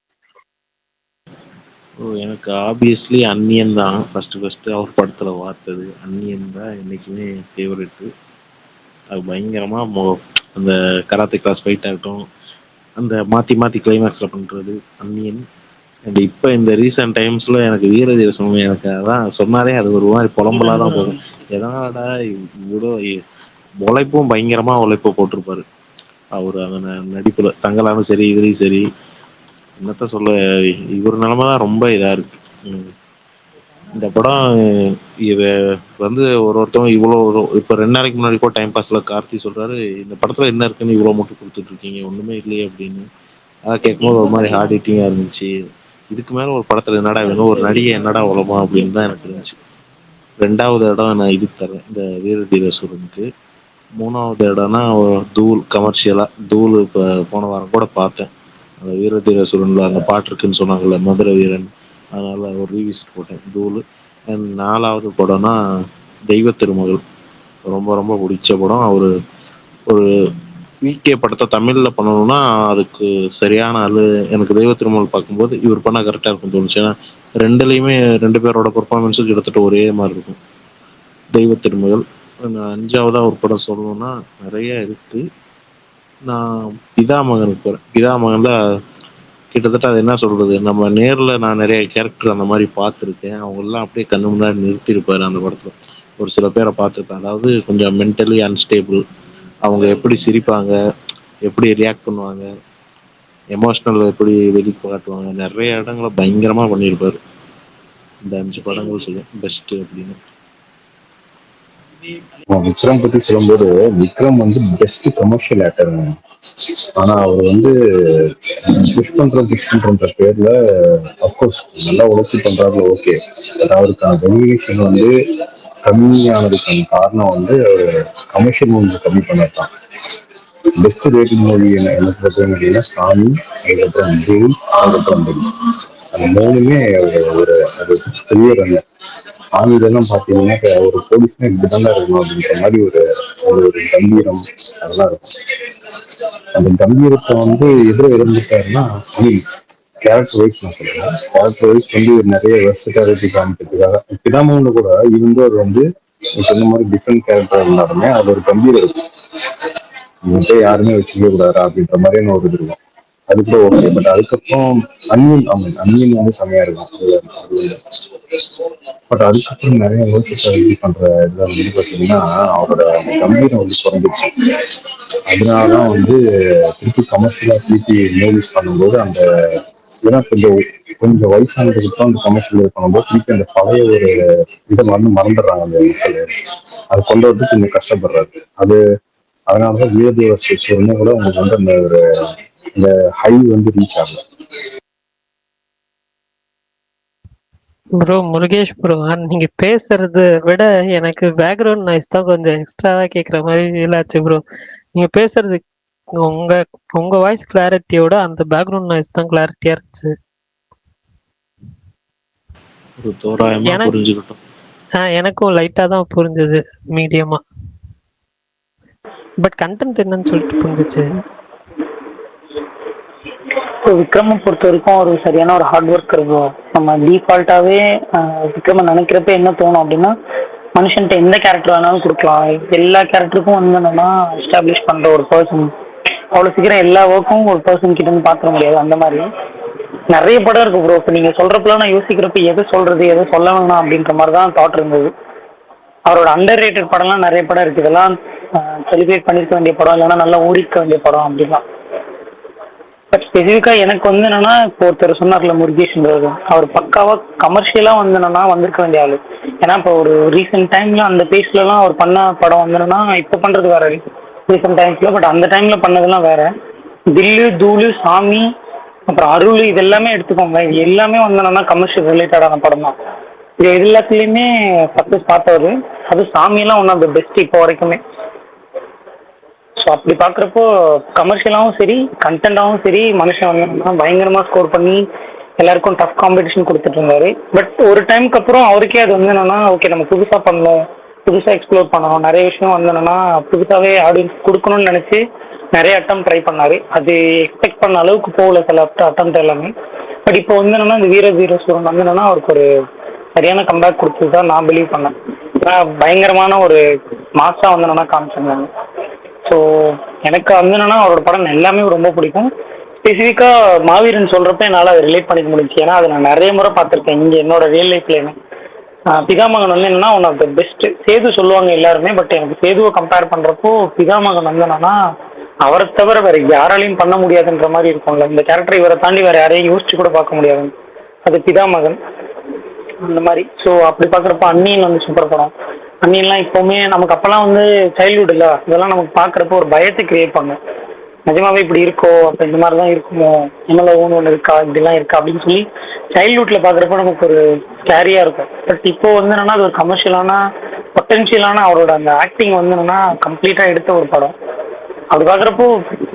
எனக்கு ஆப்வியஸ்லி அன்னியன் தான் ஃபர்ஸ்ட் அவர் படத்துல பார்த்தது. அன்னியன் தான் என்னைக்குமே ஃபேவரெட்டு. அது பயங்கரமா அந்த கராத்தே கிளாஸ் ஃபைட் ஆகட்டும், அந்த மாத்தி கிளைமேக்ஸ்ல பண்றது அன்னியன். அண்ட் இப்போ இந்த ரீசெண்ட் டைம்ஸ்ல எனக்கு வீரதீர சுமி, எனக்கு அதான் சொன்னாலே அது ஒரு மாதிரி புலம்பலா தான் போகும். எதனாலடா இவ்வளோ உழைப்பும் பயங்கரமா உழைப்பு போட்டிருப்பாரு அவர் அந்த நடிப்புல. தங்கலானும் சரி, இதுலையும் சரி. என்னத்த சொல்ல, இவர் நிலைமை தான் ரொம்ப இதா இருக்கு. இந்த படம் இது வந்து ஒருத்தவங்க இவ்வளோ இப்போ 2 நாளைக்கு முன்னாடி கூட டைம் பாஸ்ல கார்த்தி சொல்றாரு, இந்த படத்துல என்ன இருக்குன்னு இவ்வளோ மட்டும் கொடுத்துட்டு இருக்கீங்க, ஒண்ணுமே இல்லையே அப்படின்னு. அதான் கேட்கும்போது ஒரு மாதிரி ஹார்ட் ஹிட்டிங்கா இருந்துச்சு. இதுக்கு மேல ஒரு படத்துல என்னடா வேணும், ஒரு நடிகை என்னடா உலகம் அப்படின்னு தான் எனக்கு இருந்துச்சு. 2வது இடம் நான் இதுக்கு தரேன், இந்த வீரதீர சூரனுக்கு. 3வது இடம்னா தூள். கமர்ஷியலா தூள் இப்போ போன வாரம் கூட பார்த்தேன். அந்த வீரதீர சூரன்ல அந்த பாட்டு இருக்குன்னு சொன்னாங்கல்ல, மதுரை வீரன். அதனால ஒரு ரிவிசிட் போட்டேன் தூள். அண்ட் 4வது படம்னா தெய்வ திருமகள். ரொம்ப ரொம்ப பிடிச்ச படம். அவரு ஒரு விகே படத்தை தமிழ்ல பண்ணணும்னா அதுக்கு சரியான ஆளு. எனக்கு தெய்வ திருமகள் பார்க்கும்போது இவர் பண்ணா கரெக்டா இருக்கும் தோணுச்சு. ஏன்னா ரெண்டுலயுமே ரெண்டு பேரோட பெர்ஃபார்மன்ஸும் கிட்டத்தட்ட ஒரே மாதிரி இருக்கும். தெய்வ திருமகள். அஞ்சாவதா ஒரு படம் சொல்லணும்னா நிறைய இருக்கு. நான் பிதாமகனுக்கு போறேன். பிதாமகன்ல கிட்டத்தட்ட அது என்ன சொல்றது, நம்ம நேர்ல நான் நிறைய கேரக்டர் அந்த மாதிரி பார்த்துருக்கேன். அவங்க எல்லாம் அப்படியே கண்ணு முன்னாடி நிறுத்தியிருப்பாரு அந்த படத்துல. ஒரு சில பேரை பார்த்துருப்பேன், அதாவது கொஞ்சம் மென்டலி அன்ஸ்டேபிள். அவங்க எப்படி சிரிப்பாங்க, எப்படி ரியாக்ட் பண்ணுவாங்க, எமோஷனல் எப்படி வெளிக்காட்டுவாங்க, நிறைய இடங்களை பயங்கரமா பண்ணியிருப்பாரு. இந்த 5 படங்கள் சொல்லுவேன் பெஸ்ட் அப்படின்னு. விக்ரம் பத்தி சொல்லும்போது, விக்ரம் வந்து பெஸ்ட் கமர்ஷியல் ஆக்டருங்க. ஆனா அவர் வந்து புஷ் பண்ற பேர்ல அப்கோர்ஸ் நல்லா உழைச்சி பண்றாரு, ஓகே. பட் அவருக்கான ரெமினேஷன் வந்து கம்மியானதுக்கான காரணம் வந்து கமர்ஷியல் மூவி கம்மி பண்ணதான். பெஸ்ட் ரேட்டிங் மூவி என்ன பொறுத்தவரைக்கும் சாமி, அதுக்கப்புறம் ஜெயில், அதுக்கப்புறம் பெல். அந்த மூணுமே ஒரு அது பெரிய ரன். சாமி இதெல்லாம் பார்த்தீங்கன்னா ஒரு போலீஸ்னா இப்படிதான் இருக்கணும் அப்படின்ற மாதிரி ஒரு ஒரு கம்பீரம் அதெல்லாம் இருக்கும். அந்த கம்பீரத்தை வந்து எதிர இருந்துட்டாருன்னா சுனில். கேரக்டர் வைஸ் நான் சொல்றேன், கேரக்டர் வைஸ் வந்து நிறைய வெர்சிட்டாலிட்டி காமிக்கிறதுக்காக பிதாமகன்னு கூட இவங்க அவர் வந்து சொன்ன மாதிரி டிஃப்ரெண்ட் கேரக்டர் இருந்தாலுமே அது ஒரு கம்பீரம் இருக்கும். இவங்க யாருமே வச்சுக்க கூடாதா அப்படின்ற மாதிரியான ஒரு இது இருக்கும். அது கூட ஓகே. பட் அதுக்கப்புறம் அன்னியன் வந்து செமையா இருக்கும். பட் அதுக்கப்புறம் நிறைய யோசிச்சு பண்ற இதுல வந்து பாத்தீங்கன்னா அவரோட கம்பீரம் வந்து குறைஞ்சிருச்சு. அதனாலதான் வந்து திருப்பி கமர்ஷியலா திருப்பி மூவிஸ் பண்ணும்போது அந்த ஏன்னா கொஞ்சம் வயசானதுக்கு அப்புறம் அந்த கமர்ஷியல் பண்ணும்போது திருப்பி அந்த பழைய ஒரு இதை வந்து மறந்துடுறாங்க அந்த மக்கள். அது கொண்டு வரதுக்கு கொஞ்சம் கஷ்டப்படுறாரு. அது அதனாலதான் வீரதேவ சிவனே கூட உங்களுக்கு வந்து அந்த ஒரு இந்த ஹை வந்து ரீச் ஆகல. ப்ரோ முருகேஷ் ப்ரோ, நீங்க பேசுறத விட எனக்கு பேக்ரவுண்ட் நாய்ஸ் தான் கொஞ்சம் எக்ஸ்ட்ராவா கேட்குற மாதிரி ஃபீல் ஆச்சு ப்ரோ. நீங்க பேசுறது உங்க உங்க வாய்ஸ் கிளாரிட்டியோட அந்த பேக்ரவுண்ட் நாய்ஸ் தான் கிளாரிட்டியா இருந்துச்சு. ஒரு தோராயமா எனக்கு புரிஞ்சுக்கிட்டோம். எனக்கும் லைட்டா தான் புரிஞ்சது, மீடியமா. பட் கண்டென்ட் என்னன்னு சொல்லிட்டு புரிஞ்சிச்சு. ஸோ விக்ரமை பொறுத்த வரைக்கும் ஒரு சரியான ஒரு ஹார்ட் ஒர்க் இருக்கும். நம்ம டிஃபால்ட்டாகவே விக்ரமை நினைக்கிறப்ப என்ன தோணும் அப்படின்னா, மனுஷன்ட்ட எந்த கேரக்டர் வேணாலும் கொடுக்கலாம், எல்லா கேரக்டருக்கும் வந்து என்னன்னா எஸ்டாப்ளிஷ் பண்ணுற ஒரு பர்சன். அவ்வளோ சீக்கிரம் எல்லா ஒர்க்கும் ஒரு பர்சன் கிட்ட இருந்து பார்த்துட முடியாது. அந்த மாதிரி நிறைய படம் இருக்கு ப்ரோ. இப்போ நீங்கள் சொல்கிறப்பெல்லாம் நான் யோசிக்கிறப்ப எதை சொல்கிறது எதை சொல்ல வேணாம் அப்படின்ற மாதிரி தான் தாட் இருந்தது. அவரோட அண்டர் ரேட்டட் படம்லாம் நிறைய படம் இருக்குது. இதெல்லாம் செலிப்ரேட் பண்ணியிருக்க வேண்டிய படம், இல்லைன்னா நல்லா ஓடிக்க வேண்டிய படம் அப்படிலாம். பட் ஸ்பெசிஃபிக்காக எனக்கு வந்து என்னன்னா, இப்போ ஒருத்தர் சொன்னார்ல முருகேஷ்ன்றது, அவர் பக்காவாக கமர்ஷியலாக வந்து என்னன்னா வந்திருக்க வேண்டிய ஆள். ஏன்னா இப்போ ஒரு ரீசெண்ட் டைமில் அந்த பேஸ்லலாம் அவர் பண்ண படம் வந்து என்னன்னா, இப்போ பண்ணுறது வேற ரீசெண்ட் டைம்ஸில். பட் அந்த டைமில் பண்ணதெல்லாம் வேற. தில்லு, தூளு, சாமி, அப்புறம் அருள், இது எல்லாமே எடுத்துக்கோங்க. இது எல்லாமே வந்து என்னன்னா கமர்ஷியல் ரிலேட்டடான படம் தான். இது எல்லாத்துலேயுமே சக்ஸஸ் பார்த்தவர். அது சாமியெல்லாம் ஒன் ஆஃப் த பெஸ்ட் இப்போ வரைக்குமே. ஸோ அப்படி பார்க்குறப்போ கமர்ஷியலாகவும் சரி, கண்டென்ட்டாகவும் சரி, மனுஷன் வந்து பயங்கரமாக ஸ்கோர் பண்ணி எல்லாருக்கும் டஃப் காம்படிஷன் கொடுத்துட்டு இருந்தாரு. பட் ஒரு டைமுக்கு அப்புறம் அவருக்கே அது வந்து என்னன்னா, ஓகே நம்ம புதுசாக பண்ணணும், புதுசாக எக்ஸ்ப்ளோர் பண்ணணும், நிறைய விஷயம் வந்து என்னன்னா புதுசாகவே ஆடியன்ஸ் கொடுக்கணும்னு நினச்சி நிறைய அட்டம் ட்ரை பண்ணார். அது எக்ஸ்பெக்ட் பண்ண அளவுக்கு போகல சில அட்டம் எல்லாமே. பட் இப்போ வந்து என்னன்னா இந்த வீர சூரன் வந்து என்னன்னா அவருக்கு ஒரு சரியான கம்பேக் கொடுத்தது தான் நான் பிலீவ் பண்ணேன். ஏன்னா பயங்கரமான ஒரு மாஸாக வந்து என்னன்னா காமிச்சிருந்தாங்க. ஸோ எனக்கு வந்து என்னன்னா அவரோட படம் எல்லாமே ரொம்ப பிடிக்கும். ஸ்பெசிஃபிக்காக மாவீரன் சொல்கிறப்ப என்னால் அதை ரிலேட் பண்ணிக்க முடிஞ்சு. ஏன்னா அதை நான் நிறைய முறை பார்த்துருக்கேன் இங்கே என்னோட ரியல் லைஃப்லேயுமே. பிதாமகன் வந்து என்னன்னா one of the best. Sethu சொல்லுவாங்க எல்லாருமே, பட் எனக்கு சேதுவை கம்பேர் பண்ணுறப்போ பிதாமகன் வந்து என்னன்னா அவரை தவிர வேறு யாராலையும் பண்ண முடியாதுன்ற மாதிரி இருக்கும்ல. இந்த கேரக்டர் இவரை தாண்டி வேறு யாரையும் யோசிச்சு கூட பார்க்க முடியாது. அது பிதாமகன் அந்த மாதிரி. ஸோ அப்படி பார்க்குறப்ப அன்னியன் வந்து சூப்பர் படம். அன்னியன்லாம் இப்போவுமே நமக்கு அப்போல்லாம் வந்து சைல்ட்ஹுட் இல்லை, இதெல்லாம் நமக்கு பார்க்குறப்போ ஒரு பயத்தை கிரியேட் பண்ணும். நிஜமாவே இப்படி இருக்கோ, அப்போ இந்த மாதிரி தான் இருக்குமோ, நம்மள ஒன்று இருக்கா, இப்படிலாம் இருக்கா அப்படின்னு சொல்லி சைல்ட்ஹுட்டில் பார்க்குறப்போ நமக்கு ஒரு ஸ்கேரியாக இருக்கும். பட் இப்போ வந்து என்னென்னா அது ஒரு கமர்ஷியலான பொட்டென்ஷியலான அவரோட அந்த ஆக்டிங் வந்து என்னென்னா கம்ப்ளீட்டாக எடுத்த ஒரு படம். அப்படி பார்க்குறப்போ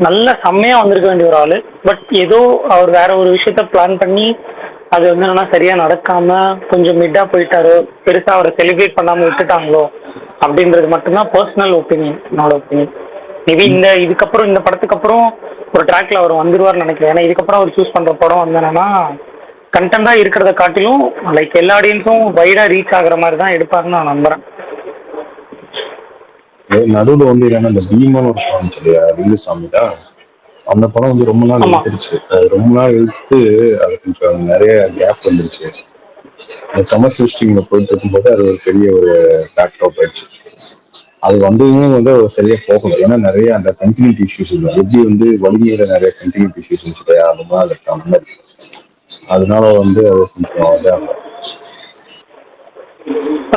நல்ல செம்மையாக வந்திருக்க வேண்டிய ஒரு ஆள். பட் ஏதோ அவர் வேற ஒரு விஷயத்த பிளான் பண்ணி அது வந்து என்னன்னா சரியாக நடக்காமல் கொஞ்சம் மிட்டாக போயிட்டாரோ, பெருசாக அவரை செலிப்ரேட் பண்ணாமல் விட்டுட்டாங்களோ அப்படின்றது மட்டும்தான் பர்சனல் ஒப்பீனியன், என்னோட ஒப்பீனியன். மேபி இதுக்கப்புறம் இந்த படத்துக்கு அப்புறம் ஒரு ட்ராக்ல அவர் வந்துருவார்னு நினைக்கிறேன். ஏன்னா இதுக்கப்புறம் அவர் சூஸ் பண்ற படம் வந்து என்னன்னா கண்டென்ட்டா இருக்கிறத காட்டிலும் லைக் எல்லா ஆடியன்ஸும் வைடா ரீச் ஆகுற மாதிரி தான் எடுப்பாருன்னு நான் நம்புறேன். நடுவில் வந்து என்னன்னா இந்த பீமான்னு ஒரு படம் சொல்லியா லிங்குசாமி தான், அந்த படம் வந்து ரொம்ப நாள் ஆமா. எடுத்துருச்சு. அது ரொம்ப நாள் எடுத்து அது கொஞ்சம் நிறைய கேப் வந்துருச்சு. அந்த சம்மர் ஷூட்டிங்ல போயிட்டு இருக்கும்போது அது ஒரு பெரிய ஒரு பேக்ட்ராப் ஆயிடுச்சு. அது வந்ததுமே வந்து சரியா போகல. ஏன்னா நிறைய அந்த கண்டினியூட்டி இஷ்யூஸ் இல்லை, எப்படி வந்து வலிமையில நிறைய கண்டினியூட்டி இஷ்யூஸ் இருந்துச்சு அந்த மாதிரி அந்த மாதிரி. அதனால வந்து அது கொஞ்சம் இதாக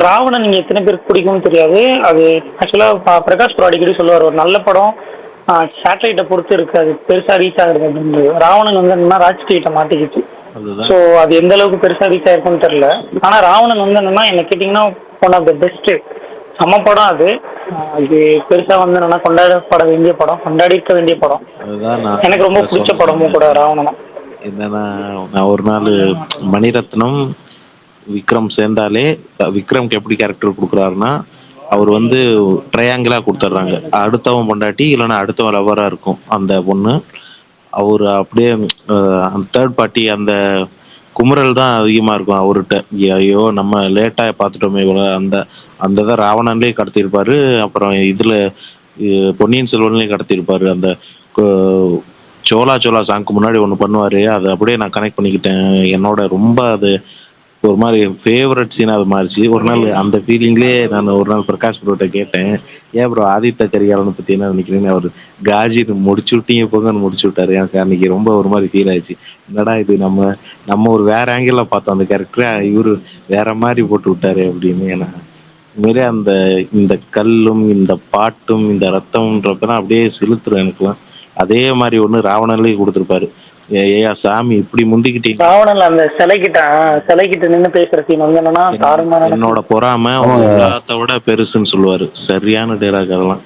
ராவணன் நீங்க எத்தனை பேருக்கு பிடிக்கும்னு தெரியாது. அது ஆக்சுவலா பிரகாஷ் ப்ரோ அடிக்கடி சொல்லுவார், ஒரு நல்ல படம் சேட்டலைட்டை பொறுத்து இருக்கு அது பெருசா ரீச் ஆகுது அப்படின்றது. ராவணன் வந்து என்னன்னா ராஜ்கிட்ட மாட்டிக்கிச்சு. அதுதான் ஸோ அது எந்த அளவுக்கு பெருசா ரீச் ஆயிருக்குன்னு தெரியல. ஆனா ராவணன் வந்து என்னன்னா என்ன கேட்டீங்கன்னா ஒன் ஆஃப் த பெஸ்ட் செம்ம படம் அது. இது பெருசா வந்து என்னன்னா கொண்டாடப்பட வேண்டிய படம், கொண்டாடி இருக்க வேண்டிய படம். அதுதான் நான் எனக்கு ரொம்ப பிடிச்ச படமும் கூட சொன்னேன். ராவணன். என்னன்னா நான் ஒரு நாள் மணிரத்னம் விக்ரம் சேர்ந்தாலே விக்ரம்க்கு எப்படி கேரக்டர் கொடுக்குறாருன்னா அவர் வந்து ட்ரையாங்கிளா கொடுத்துட்றாங்க. அடுத்தவன் பொண்டாட்டி இல்லைன்னா அடுத்தவன் லவரா இருக்கும் அந்த பொண்ணு. அவர் அப்படியே அந்த தேர்ட் பார்ட்டி அந்த குமுறல் தான் அதிகமாக இருக்கும் அவர்கிட்ட. ஐயோ நம்ம லேட்டாக பார்த்துட்டோமே இவ்வளோ அந்த அந்த இதை ராவணன்லேயே கடத்தியிருப்பாரு. அப்புறம் இதில் பொன்னியின் செல்வன்லேயும் கடத்தியிருப்பாரு. அந்த சோலா சோலா சாங்க்கு முன்னாடி ஒன்று பண்ணுவார், அதை அப்படியே நான் கனெக்ட் பண்ணிக்கிட்டேன். என்னோட ரொம்ப அது ஒரு மாதிரி ஃபேவரட் சீனாக அது மாறிச்சு. ஒரு நாள் அந்த ஃபீலிங்லேயே நான் ஒரு நாள் பிரகாஷ் ப்ரோட்ட கேட்டேன், ஏன் ப்ரோ ஆதித்த கரிகாலனை பற்றி என்ன நினைக்கிறேன்னு. அவர் காஜின்னு முடிச்சு விட்டீங்க போங்கன்னு முடிச்சு விட்டாரு. எனக்கு அன்னைக்கு ரொம்ப ஒரு மாதிரி ஃபீல் ஆயிடுச்சு. என்னடா இது நம்ம ஒரு வேற ஆங்கிளில் பார்த்தோம் அந்த கேரக்டரை, இவர் வேற மாதிரி போட்டு விட்டாரு அப்படின்னு. ஏன்னா உண்மையிலே இந்த கல்லும் இந்த பாட்டும் இந்த ரத்தம்ன்றப்பதான் அப்படியே செலுத்துரும் எனக்குலாம். அதே மாதிரி ஒன்று ராவணன்லேயே கொடுத்துருப்பாரு. ஏயா சாமி இப்படி முந்திக்கிட்டீங்க. ராவணன்ல அந்த சிலைக்கிட்ட நின்று பேசுற சீன் வந்து என்னன்னா தாறுமாறான என்னோட பொறாம எல்லாத்த விட பெருசுன்னு சொல்லுவாரு. சரியான டேராக் அதெல்லாம்.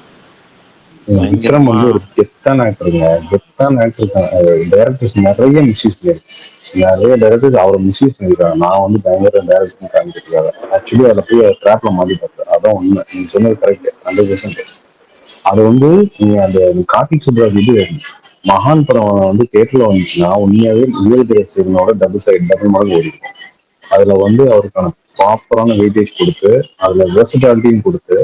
விக்ரம் வந்து ஒரு கெத்தான ஆக்டருங்க, கெத்தான ஆக்டர். டைரக்டர்ஸ் நிறைய மிஸ்யூஸ் பண்ணிருக்காங்க, நிறைய டைரக்டர்ஸ் அவரை மிஸ்யூஸ் பண்ணிருக்காங்க. நான் வந்து பயங்கர டைரக்டர் காமிச்சிருக்காங்க. ஆக்சுவலி அதை போய் ட்ராப்ல மாத்தி பார்த்தேன். அதான் உண்மை, நீங்க சொன்னது கரெக்ட் 100%. அது வந்து நீங்க அந்த கார்த்திக் சுப்ராஜ் இது மகான் படம் வந்து தியேட்டர்ல வந்துச்சுன்னா உண்மையாவே ஈழத்தேசனோட டபுள் மடங்கு ஓடிக்கும். அதுல வந்து அவருக்கான ப்ராப்பரான வெயிட்டேஜ் கொடுத்து அதுல வெர்சட்டாலிட்டியும் கொடுத்து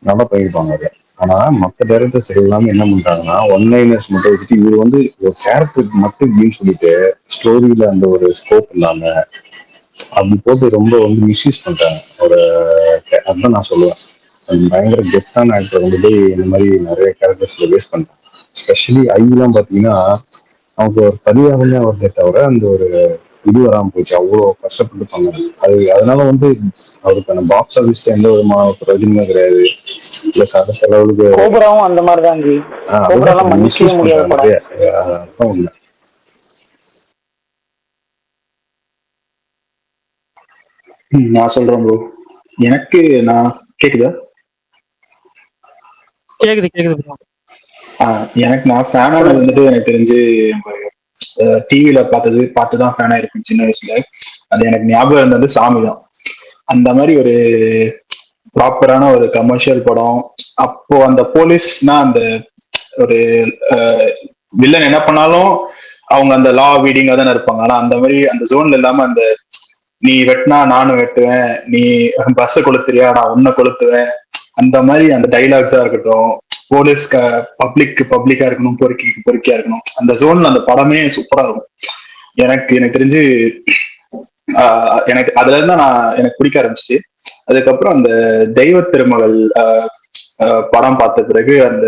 நல்லா பண்ணியிருப்பாங்க அதை. ஆனா மற்ற டைரக்டர்ஸ் எல்லாமே என்ன பண்றாங்கன்னா ஒன் லைனர்ஸ் மட்டும் வச்சுட்டு இவர் வந்து ஒரு கேரக்டருக்கு மட்டும் இப்படின்னு சொல்லிட்டு ஸ்டோரியில அந்த ஒரு ஸ்கோப் இல்லாம அப்படி போட்டு ரொம்ப வந்து மிஸ்யூஸ் பண்றாங்க ஒரு. அதுதான் நான் சொல்லுவேன், பயங்கர கெத்தான ஆக்டர் வந்துட்டு இந்த மாதிரி நிறைய கேரக்டர்ஸ்ல வேஸ்ட் பண்றாங்க. ஸ்பெஷலி ஐலாம் பாத்தீங்கன்னா அவங்க ஒரு பதிவாகவே வருதே தவிர அந்த ஒரு இது வராம போச்சு. அவ்வளோ கஷ்டப்பட்டு பண்ணாங்க. அதனால வந்து அவருக்கான பாக்ஸ் ஆஃபீஸ்ல எந்த விதமான பிரயோஜனமே கிடையாது. பிளஸ் அடுத்த லெவலுக்கு கோபுராவும் அந்த மாதிரி தான் கோபுராலாம் மன்னிக்கவே முடியாத படம். அதான் உண்மை. நான் சொல்றேன் ப்ரோ. எனக்கு நான் கேக்குதா? கேக்குது bro. எனக்கு நான் ஃபேன் ஆனது வந்துட்டு எனக்கு தெரிஞ்சு டிவியில பார்த்துதான் ஃபேன் ஆயிருக்கும் சின்ன வயசுல. அது எனக்கு ஞாபகம் இருந்தது சாமி தான். அந்த மாதிரி ஒரு ப்ராப்பரான ஒரு கமர்ஷியல் படம். அப்போ அந்த போலீஸ்னா அந்த ஒரு வில்லன் என்ன பண்ணாலும் அவங்க அந்த லா வீடிங்கா தானே இருப்பாங்க. ஆனா அந்த மாதிரி அந்த ஜோன்ல இல்லாம அந்த நீ வெட்டினா நானும் வெட்டுவேன், நீ பஸ்ஸை கொளுத்துறியா நான் உன்னை கொளுத்துவேன், அந்த மாதிரி அந்த டைலாக்ஸா இருக்கட்டும், போலீஸ் பப்ளிக்கா இருக்கணும், பொறுக்கியா இருக்கணும், அந்த ஜோன்ல அந்த படமே சூப்பரா இருக்கும். எனக்கு தெரிஞ்சு எனக்கு அதுல இருந்தா எனக்கு பிடிக்க ஆரம்பிச்சு. அதுக்கப்புறம் அந்த தெய்வ திருமகள் படம் பார்த்த பிறகு அந்த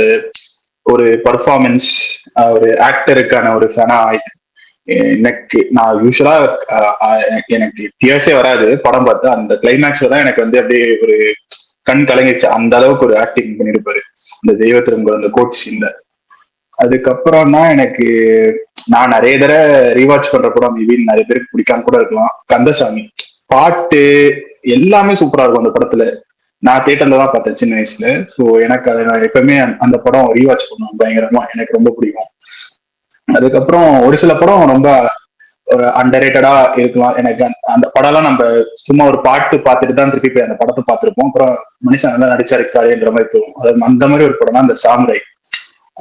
ஒரு பர்ஃபார்மன்ஸ் ஒரு ஆக்டருக்கான ஒரு ஃபேனா ஆயிட்டேன். எனக்கு நான் யூஸ்வலா எனக்கு டியர்ஸே வராது படம் பார்த்தா. அந்த கிளைமேக்ஸ்ல தான் எனக்கு வந்து அப்படியே ஒரு கண் கலங்கிடுச்சு. அந்த அளவுக்கு ஒரு ஆக்டிங் பண்ணிருப்பாரு அந்த தெய்வ திருமகள் அந்த கோட் சீன்ல. அதுக்கப்புறம்னா எனக்கு நான் நிறைய தடவை ரீவாச் பண்ற படம் மேபி நிறைய பேருக்கு பிடிக்காம கூட இருக்கலாம், கந்தசாமி. பாட்டு எல்லாமே சூப்பரா இருக்கும் அந்த படத்துல. நான் தியேட்டர்ல தான் பார்த்தேன் சின்ன வயசுல. ஸோ எனக்கு அதை நான் எப்பவுமே அந்த படம் ரீவாச் பண்ணுவேன் பயங்கரமா, எனக்கு ரொம்ப பிடிக்கும். அதுக்கப்புறம் ஒரு சில படம் ரொம்ப ஒரு அண்டர்ரேட்டடா இருக்கலாம். எனக்கு அந்த படம்லாம் நம்ம சும்மா ஒரு பாட்டு பார்த்துட்டு தான் திருப்பி போய் அந்த படத்தை பார்த்திருப்போம். அப்புறம் மனுஷன் நல்லா நடிச்சிருக்காருன்ற மாதிரி தோணும். அது அந்த மாதிரி ஒரு படம் தான் அந்த சாமுரை.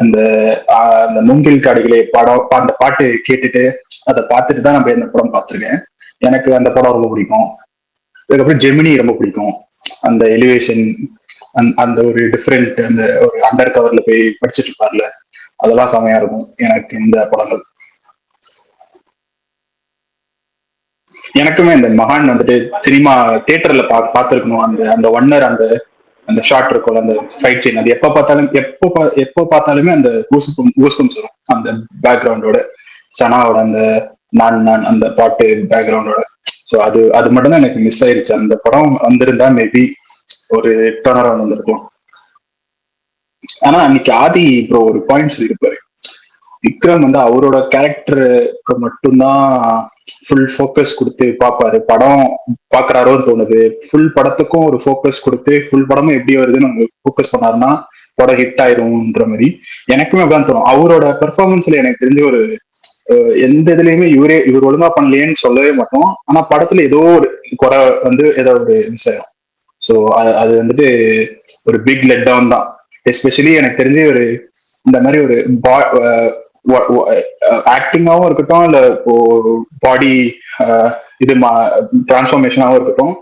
அந்த அந்த மூங்கில் காடுகளே படம், அந்த பாட்டு கேட்டுட்டு அதை பார்த்துட்டு தான் நம்ம இந்த படம் பார்த்திருக்கேன். எனக்கு அந்த படம் ரொம்ப பிடிக்கும். அதுக்கப்புறம் ஜெமினி ரொம்ப பிடிக்கும். அந்த எலிவேஷன், அந்த ஒரு டிஃப்ரெண்ட், அந்த ஒரு அண்டர் கவர்ல போய் படிச்சுட்டு இருப்பார்ல, அதெல்லாம் செமையா இருக்கும் எனக்கு இந்த படங்கள். எனக்குமே இந்த மகான் வந்துட்டு சினிமா தியேட்டர்ல பார்த்திருக்கணும். அந்த அந்த ஒன்னர், அந்த அந்த ஷார்ட் இருக்கும்ல, அந்த ஃபைட் சீன், அது எப்ப பார்த்தாலும் எப்போ பார்த்தாலுமே அந்த கூஸ்பம்ஸ் வரும். அந்த பேக்ரவுண்டோட, சனாவோட அந்த நான் நான் அந்த பாட்டு பேக்ரவுண்டோட. ஸோ அது அது மட்டும் தான் எனக்கு மிஸ் ஆயிருச்சு. அந்த படம் வந்திருந்தா மேபி ஒரு டர்ன் அரவுண்ட் வந்திருக்கும். ஆனா அன்னைக்கு ஆதி ப்ரோ ஒரு பாயிண்ட் சொல்லியிருப்பாரு, விக்ரம் வந்து அவரோட கேரக்டருக்கு மட்டும்தான் ஃபுல் ஃபோக்கஸ் கொடுத்து பார்ப்பாரு. படம் பாக்குறாரோன்னு தோணுது. ஃபுல் படத்துக்கும் ஒரு ஃபோக்கஸ் கொடுத்து ஃபுல் படமும் எப்படி வருதுன்னு அவங்க ஃபோக்கஸ் பண்ணாருன்னா படம் ஹிட் ஆயிரும்ன்ற மாதிரி எனக்குமே அப்படிதான் தோணும். அவரோட பெர்ஃபார்மன்ஸ்ல எனக்கு தெரிஞ்ச ஒரு எந்த இதுலயுமே இவர் ஒழுங்கா பண்ணலையேன்னு சொல்லவே மாட்டோம். ஆனா படத்துல ஏதோ ஒரு குறை வந்து ஏதோ ஒரு மிஸ் ஆயிரும். ஸோ அது வந்துட்டு ஒரு பிக் லெட் டவுன் தான். எஸ்பெஷலி எனக்கு தெரிஞ்சு ஒரு இந்த மாதிரி ஒரு ஆக்டிங்காவும் இருக்கட்டும், இல்ல பாடி இது டிரான்ஸ்ஃபார்மேஷனாவும் இருக்கட்டும்,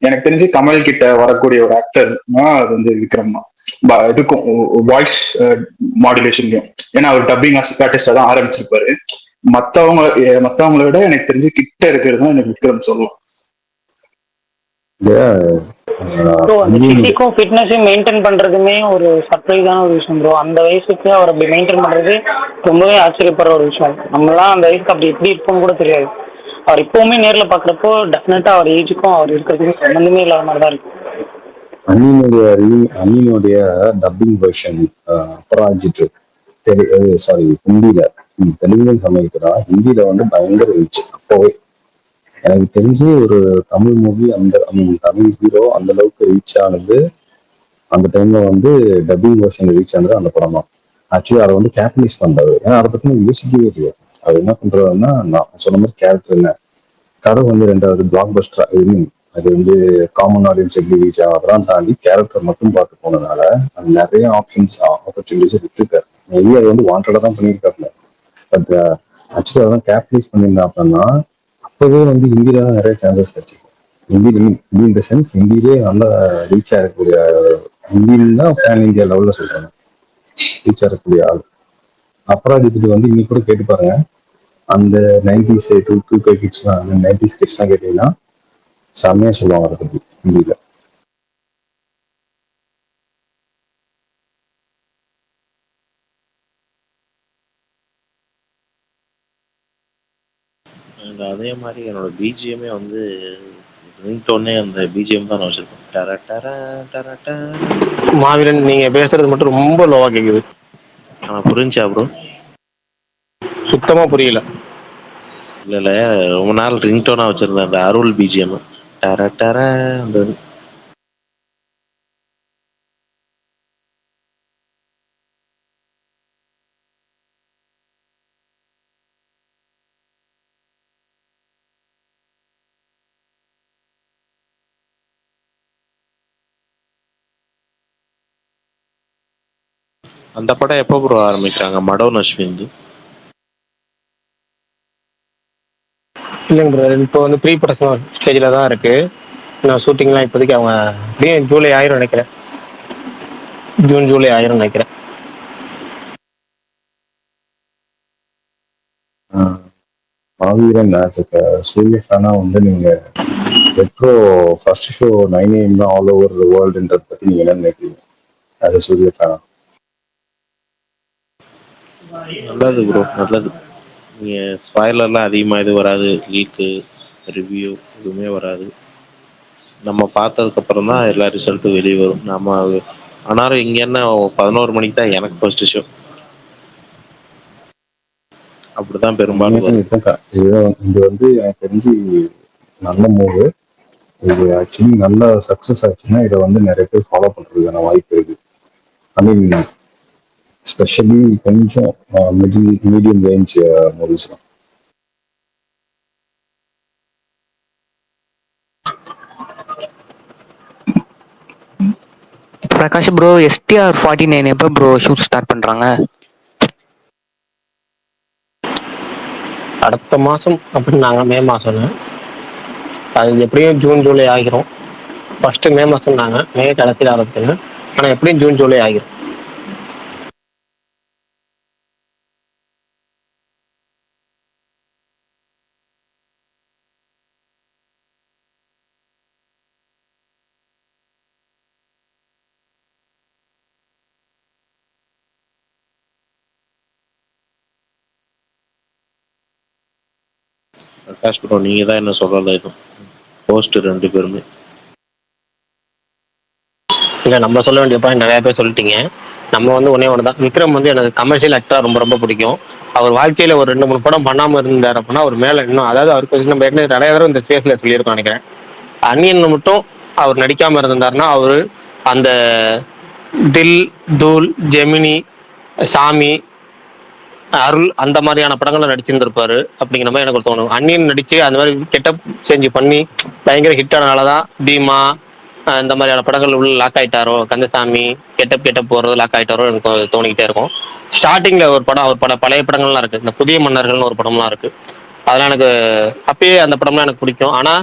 எனக்கு தெரிஞ்சு கமல் கிட்ட வரக்கூடிய ஒரு ஆக்டர்னா அது வந்து விக்ரம் தான். இதுக்கும் வாய்ஸ் மாடுலேஷன்லையும், ஏன்னா அவர் டப்பிங் ஆர்டிஸ்டா தான் ஆரம்பிச்சிருப்பாரு. மத்தவங்கள விட எனக்கு தெரிஞ்சு கிட்ட இருக்கிறது தான் எனக்கு விக்ரம் சொல்லலாம். அந்த பிசிக்கும் ஃபிட்னஸையும் மெயின்டைன் பண்றதுமே ஒரு சர்ப்ரைஸான ஒரு விஷயம் ப்ரோ. அந்த வயசுக்கு அவர் அப்படி மெயின்டைன் பண்றது ரொம்பவே ஆச்சரியப்படுற ஒரு விஷயம். நம்மளாம் அந்த வயசுக்கு அப்படி எப்படி இருக்கும்னு கூட தெரியாது. அவர் இப்பவுமே நேர்ல பாக்குறப்போ டெஃபினட்டா அவர் ஏஜுக்கும் அவர் இருக்கிறதுக்கும் சம்பந்தமே இல்லாத மாதிரி தான் இருக்கு. அனியனுடைய டப்பிங் வெர்ஷன் அபராஜித் சாரி ஹிந்தியில, தெலுங்குல சமைக்கிறா, ஹிந்தியில வந்து பயங்கர ரீச். அப்போவே எனக்கு தெரிஞ்சு ஒரு தமிழ் மூவி அந்த தமிழ் ஹீரோ அந்த அளவுக்கு ரீச் ஆனது அந்த டைம்ல வந்து டப்பிங் வெர்ஷன் ரீச் ஆனது அந்த படம் தான். ஆக்சுவலி அதை வந்து கேபிட்டலைஸ் பண்றாரு. ஏன்னா அதை பத்தி யோசிக்கவே இல்லையா. அது என்ன பண்றதுன்னா, நான் சொன்ன மாதிரி கேரக்டர் என்ன கதை வந்து ரெண்டாவது பிளாக் பஸ்டர், அது வந்து காமன் ஆடியன்ஸ் எப்படி ரீச் ஆகிறதெல்லாம் தாண்டி கேரக்டர் மட்டும் பார்த்து போனதுனால அது நிறைய ஆப்பர்ச்சுனிட்டிஸ் விட்டுருக்காரு. மேபி அது வந்து வாண்டடா தான் பண்ணியிருக்காருல. பட் ஆக்சுவலி அதான் கேபிட்டலைஸ் பண்ணியிருந்தாங்கன்னா அப்பவே வந்து ஹிந்தியில தான் நிறைய சான்சஸ் கிடைச்சிருக்கும். ஹிந்தி இந்த சென்ஸ் ஹிந்தியிலே நல்லா ரீச் ஆகக்கூடிய, ஹிந்தியில பேன் இந்தியா லெவல்ல சொல்றாங்க ரீச் ஆகக்கூடிய ஆள் அபராஜித்துக்கு வந்து இன்னைக்கு கூட கேட்டு பாருங்க. அந்த 90s டூ கே கிட்ஸ்லாம், அந்த 90s கிட்ஸ்லாம் கேட்டீங்கன்னா செம்மையா சொல்லுவாங்க அதை பத்தி ஹிந்தியில. அதே மாதிரி என்னோட பிஜிஎம்மே வந்து ரிங்டோனே அந்த பிஜிஎம் தான் நான் வச்சிருக்கேன். டர டர டர டர. மாவீரன், நீங்க பேசுறது மட்டும் ரொம்ப லோவா கேக்குது. புரிஞ்சா ப்ரோ? சுத்தமா புரியல. இல்ல ரொம்ப நாள் ரிங்டோனா வச்சிருந்தேன் அந்த அருள் பிஜிஎம். டர டர அந்த அந்த படம் எப்போ ப்ரோ ஆரம்பிக்கிறாங்க மடோன் அஸ்விந்து? இல்லைங்க பிரதர், இப்போ வந்து ப்ரீ ப்ரொடக்ஷன் ஸ்டேஜில் தான் இருக்கு. நான் ஷூட்டிங்லாம் இப்போதைக்கு அவங்க எப்படியும் ஜூலை ஆயிரம் நினைக்கிறேன். ஜூலை ஆயிரம் நினைக்கிறேன். மாவீரன் சூரிய ஃபேனா வந்து நீங்க ரெட்ரோ ஃபர்ஸ்ட் ஷோ 9 AM தான் ஆல் ஓவர் வேர்ல்டுன்றத பத்தி நீங்க என்ன நினைக்கிறீங்க as a சூரிய ஃபேனா? நல்லது ப்ரோ, நல்லது. நீங்கள் ஸ்பாய்லர்லாம் அதிகமாக இது வராது, லீக்கு ரிவ்யூ எதுவுமே வராது. நம்ம பார்த்ததுக்கப்புறம் தான் எல்லா ரிசல்ட்டும் வெளியே வரும். நம்ம ஆனாலும் இங்கே என்ன 11 மணிக்கு தான் எனக்கு ஃபர்ஸ்ட் ஷோ. அப்படிதான் பெரும்பாலும் வரும். இது வந்து எனக்கு தெரிஞ்சு நல்ல மூவு. இது ஆக்சுவலி நல்ல சக்சஸ் ஆச்சுன்னா இதை வந்து நிறைய பேர் ஃபாலோ பண்றதுக்கான வாய்ப்பு இருக்கு. ஐ மீன் ஸ்பெஷலி கொஞ்சம் மீடியம் ரேஞ்ச் மூவிஸ் தான். பிரகாஷ் ப்ரோ, STR-49 எப்போ ப்ரோ ஷூட் ஸ்டார்ட் பண்றாங்க? அடுத்த மாசம் அப்படின்னாங்க, மே மாசம்னு. அது எப்படியும் ஜூன் ஜூலை ஆகிரும். ஃபர்ஸ்ட் மே மாசம்னாங்க, மே கடைசியில் ஆரம்பிச்சுங்க. ஆனா எப்படியும் ஜூன் ஜூலை ஆகிரும். பிரகாஷ் ப்ரோ, நீங்க தான் என்ன சொல்லல, இது போஸ்ட் 2 பேருமே. இல்லை, நம்ம சொல்ல வேண்டிய பாயிண்ட் நிறைய பேர் சொல்லிட்டீங்க. நம்ம வந்து ஒன்னே ஒன்று தான், விக்ரம் வந்து எனக்கு கமர்ஷியல் ஆக்டரா ரொம்ப ரொம்ப பிடிக்கும். அவர் வாழ்க்கையில ஒரு 2 3 படம் பண்ணாம இருந்தார் அப்படின்னா அவர் மேல இன்னும், அதாவது அவருக்கு நம்ம ஏற்கனவே நிறைய தடவை இந்த ஸ்பேஸ்ல சொல்லியிருக்கோம் நினைக்கிறேன். அன்னியன்ல மட்டும் அவர் நடிக்காம இருந்திருந்தாருன்னா அவரு அந்த தில், தூள், ஜெமினி, சாமி, அருள் அந்த மாதிரியான படங்கள்ல நடிச்சிருந்திருப்பாரு அப்படிங்கிற மாதிரி எனக்கு தோணும். அன்னியன் நடிச்சு அந்த மாதிரி கெட்டப் சேஞ்ச் பண்ணி பயங்கர ஹிட் ஆனனாலதான் பீமா இந்த மாதிரியான படங்கள் உள்ள லாக் ஆயிட்டாரோ, கந்தசாமி கெட்டப் போறது லாக் ஆயிட்டாரோ எனக்கு தோணிக்கிட்டே இருக்கும். ஸ்டார்டிங்ல ஒரு படம், அவர் பழைய படங்கள்லாம் இருக்கு, இந்த புதிய மன்னர்கள்னு ஒரு படம்லாம் இருக்கு. அதெல்லாம் எனக்கு அப்பயே அந்த படம்லாம் எனக்கு பிடிக்கும். ஆனா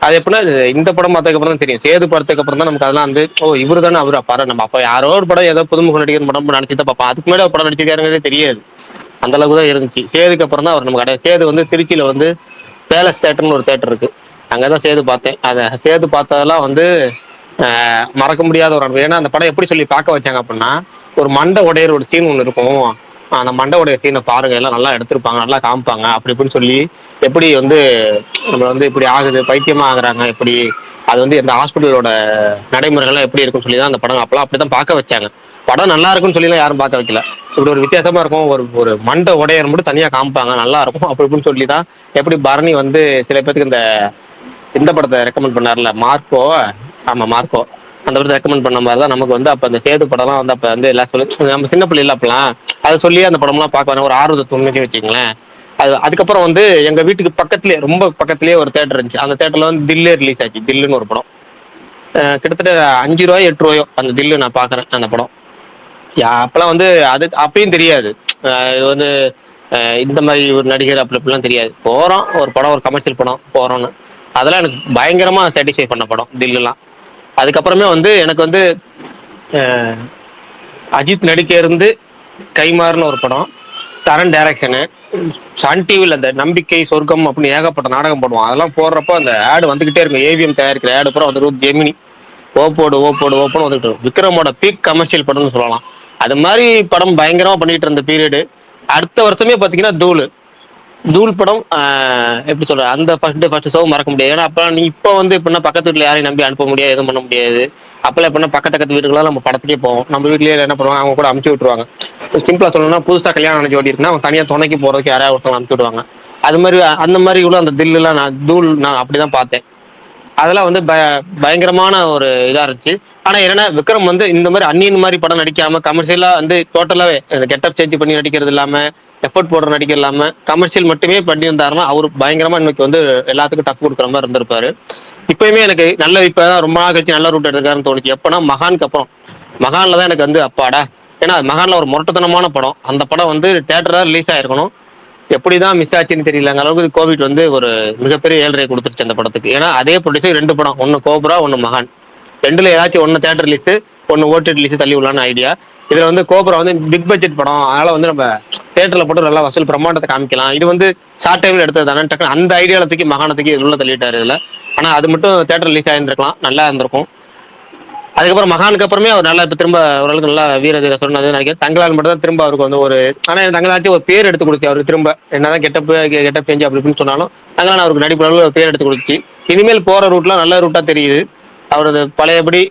அது எப்படின்னா, இந்த படம் பார்த்ததுக்கு அப்புறம் தான் தெரியும், சேது படத்துக்கு அப்புறம் தான் நமக்கு அதெல்லாம் வந்து ஓ இவரு தானே அவரு அப்பாரு. நம்ம அப்ப யாரோ ஒரு படம் ஏதோ புதுமுக நடிகர் படம் நினைச்சு தான் பார்ப்போம். அதுக்கு மேலே படம் நடிச்சிருக்காருங்கிறதே தெரியாது. அந்த அளவுக்கு தான் இருந்துச்சு. சேதுக்கு அப்புறம் தான் அவர் நமக்கு கிடையாது. சேது வந்து திருச்சியில வந்து பேலஸ் தேட்டர்னு ஒரு தேட்டர் இருக்கு, அங்கதான் சேது பார்த்தேன். அதை சேது பார்த்ததெல்லாம் வந்து மறக்க முடியாத ஒரு அனுபவம். ஏன்னா அந்த படம் எப்படி சொல்லி பார்க்க வச்சாங்க அப்படின்னா, ஒரு மண்டை உடையிற ஒரு சீன் ஒன்று இருக்கும், அந்த மண்டை உடைய சீனை பாருங்க, எல்லாம் நல்லா எடுத்திருப்பாங்க, நல்லா காமிப்பாங்க அப்படி இப்படின்னு சொல்லி, எப்படி வந்து நம்ம வந்து இப்படி ஆகுது, பைத்தியமா ஆகுறாங்க எப்படி, அது வந்து இந்த ஹாஸ்பிட்டலோட நடைமுறைகள்லாம் எப்படி இருக்குன்னு சொல்லி தான் அந்த படம் அப்பெல்லாம் அப்படிதான் பார்க்க வச்சாங்க. படம் நல்லா இருக்குன்னு சொல்லிலாம் யாரும் பார்க்க வைக்கல. இப்படி ஒரு வித்தியாசமா இருக்கும், ஒரு மண்டை உடையர் மட்டும் தனியா காமிப்பாங்க, நல்லா இருக்கும் அப்படி இப்படின்னு சொல்லி தான். எப்படி பரணி வந்து சில பேருக்கு இந்த படத்தை ரெக்கமெண்ட் பண்ணார்ல, மார்க்கோ, ஆமா மார்க்கோ, அந்த படத்தை ரெக்கமெண்ட் பண்ண மாதிரி தான் நமக்கு வந்து அப்ப அந்த சேது படம்லாம் வந்து அப்ப வந்து எல்லாம் சொல்லி நம்ம சின்ன பிள்ளைல அப்பெல்லாம் அதை சொல்லி அந்த படம்லாம் பார்க்க ஒரு ஆர்வத்தை தூண்டி வச்சுங்களேன். அதுக்கப்புறம் வந்து எங்க வீட்டுக்கு பக்கத்துலேயே, ரொம்ப பக்கத்துலேயே ஒரு தேட்டர் இருந்துச்சு. அந்த தேட்டர்ல வந்து தில்லே ரிலீஸ் ஆச்சு. தில்லுன்னு ஒரு படம், கிட்டத்தட்ட 5 ரூபாயோ 8 ரூபாயோ அந்த தில்லு நான் பாக்குறேன் அந்த படம். அப்பெல்லாம் வந்து அது அப்பயும் தெரியாது, இது வந்து இந்த மாதிரி ஒரு நடிகர் அப்படி இப்படிலாம் தெரியாது. போறோம் ஒரு படம், ஒரு கமர்ஷியல் படம் போறோம்னு, அதெல்லாம் எனக்கு பயங்கரமா சாட்டிஸ்ஃபை பண்ண படம் தில்லுலாம். அதுக்கப்புறமே வந்து எனக்கு வந்து அஜித் நடிக்க இருந்து கைமாறுன்னு ஒரு படம், சரண் டைரக்ஷனு, சன் டிவியில் அந்த நம்பிக்கை சொர்க்கம் அப்படின்னு ஏகப்பட்ட நாடகம் போடுவோம். அதெல்லாம் போடுறப்போ அந்த ஆடு வந்துகிட்டே இருக்கும், ஏவிஎம் தயாரிக்கிற ஆடு பூரா வந்துடும். ஜெமினி ஓப்போன்னு வந்துட்டு இருக்கும். விக்ரமோட பீக் கமர்ஷியல் படம்னு சொல்லலாம். அது மாதிரி படம் பயங்கரமா பண்ணிட்டு இருந்த பீரியடு. அடுத்த வருஷமே பாத்தீங்கன்னா தூள் படம், எப்படி சொல்ற, அந்த ஃபர்ஸ்ட் ஷோ மறக்க முடியாது. ஏன்னா அப்ப நீ இப்போ வந்து எப்படின்னா பக்கத்து வீட்டுல யாரையும் நம்பி அனுப்ப முடியாது, எதுவும் பண்ண முடியாது. அப்பெல்லாம் எப்படின்னா பக்கத்து வீட்டுக்குலாம் நம்ம படத்துக்கே போவோம். நம்ம வீட்லயே என்ன பண்ணுவாங்க, அவங்க கூட அமுச்சு விட்டுருவாங்க. சிம்பிளா சொல்லணும்னா, புதுசா கல்யாணம் ஆன ஜோடி இருக்குன்னா அவங்க தனியா துணைக்கு போறதுக்கு யாராவது ஒருத்தவங்க அனுப்பிச்சு விடுவாங்க. அது மாதிரி அந்த மாதிரி கூட அந்த தில்லுலாம் நான் அப்படிதான் பார்த்தேன். அதெல்லாம் வந்து பயங்கரமான ஒரு இதா இருந்துச்சு. ஆனா என்னன்னா, விக்ரம் வந்து இந்த மாதிரி அந்நியன் மாதிரி படம் நடிக்காம கமர்ஷியலா வந்து டோட்டலாவே கெட்டப் சேஞ்ச் பண்ணி நடிக்கிறது இல்லாம, எஃபர்ட் போடுற நடிக்கிறது இல்லாம கமர்ஷியல் மட்டுமே பண்ணியிருந்தாருன்னா அவர் பயங்கரமா இன்னைக்கு வந்து எல்லாத்துக்கும் டஃப் கொடுக்குற மாதிரி இருந்திருப்பாரு. இப்பயுமே எனக்கு இப்பதான் ரொம்ப நாள் கழிச்சு நல்ல ரூட் எடுத்துக்காருன்னு தோணுச்சு. எப்பன்னா மகானுக்கு அப்புறம். மகான்ல தான் எனக்கு வந்து அப்பாடா, ஏன்னா மகான்ல ஒரு முரட்டுத்தனமான படம். அந்த படம் வந்து தியேட்டரா ரிலீஸ் ஆயிருக்கணும், எப்படிதான் மிஸ் ஆச்சுன்னு தெரியல. அந்த அளவுக்கு கோவிட் வந்து ஒரு மிகப்பெரிய ஏழ்றையை கொடுத்துருச்சு அந்த படத்துக்கு. ஏன்னா அதே ப்ரொடியூசர் 2 படம், ஒன்னு கோப்ரா, ஒன்னு மகான். 2ல ஏதாச்சும் ஒன்னு தியேட்டர் ரிலீஸ், ஒன்னு ஓடிடி ரிலீஸ் தள்ளி விடலான்னு ஐடியா. இதுல வந்து கோப்ரா வந்து பிக் பட்ஜெட் படம், அதனால வந்து நம்ம தியேட்டர்ல போட்டு நல்லா வசூல் பிரமாண்டத்தை காமிக்கலாம். இது வந்து ஷார்ட் டைம்ல எடுத்தது தானே, டக்கு அந்த ஐடியால தூக்கி மகானத்துக்கு உள்ள தள்ளிட்டாரு இதுல. ஆனா அது மட்டும் தியேட்டர் ரிலீஸ் ஆயிருந்திருக்கலாம், நல்லா இருந்திருக்கும். அதுக்கப்புறம் மகானுக்கு அப்புறமே அவர் நல்லா இப்ப திரும்ப ஓரளவுக்கு நல்லா வீரதீர சொன்னது நினைக்கிறேன். தங்கலால் மட்டும் தான் திரும்ப அவருக்கு வந்து ஒரு, ஆனா தங்கலாச்சும் ஒரு பேர் எடுத்து கொடுத்து அவருக்கு திரும்ப என்னதான் கெட்டப் சேஞ்ச் அப்படி இப்படின்னு சொன்னாலும் தங்கலான் அவருக்கு நடிப்பு அளவு பேர் எடுத்து கொடுத்துச்சு. இனிமேல் போற ரூட்லாம் நல்ல ரூட்டா தெரியுது. அவரது பழையபடி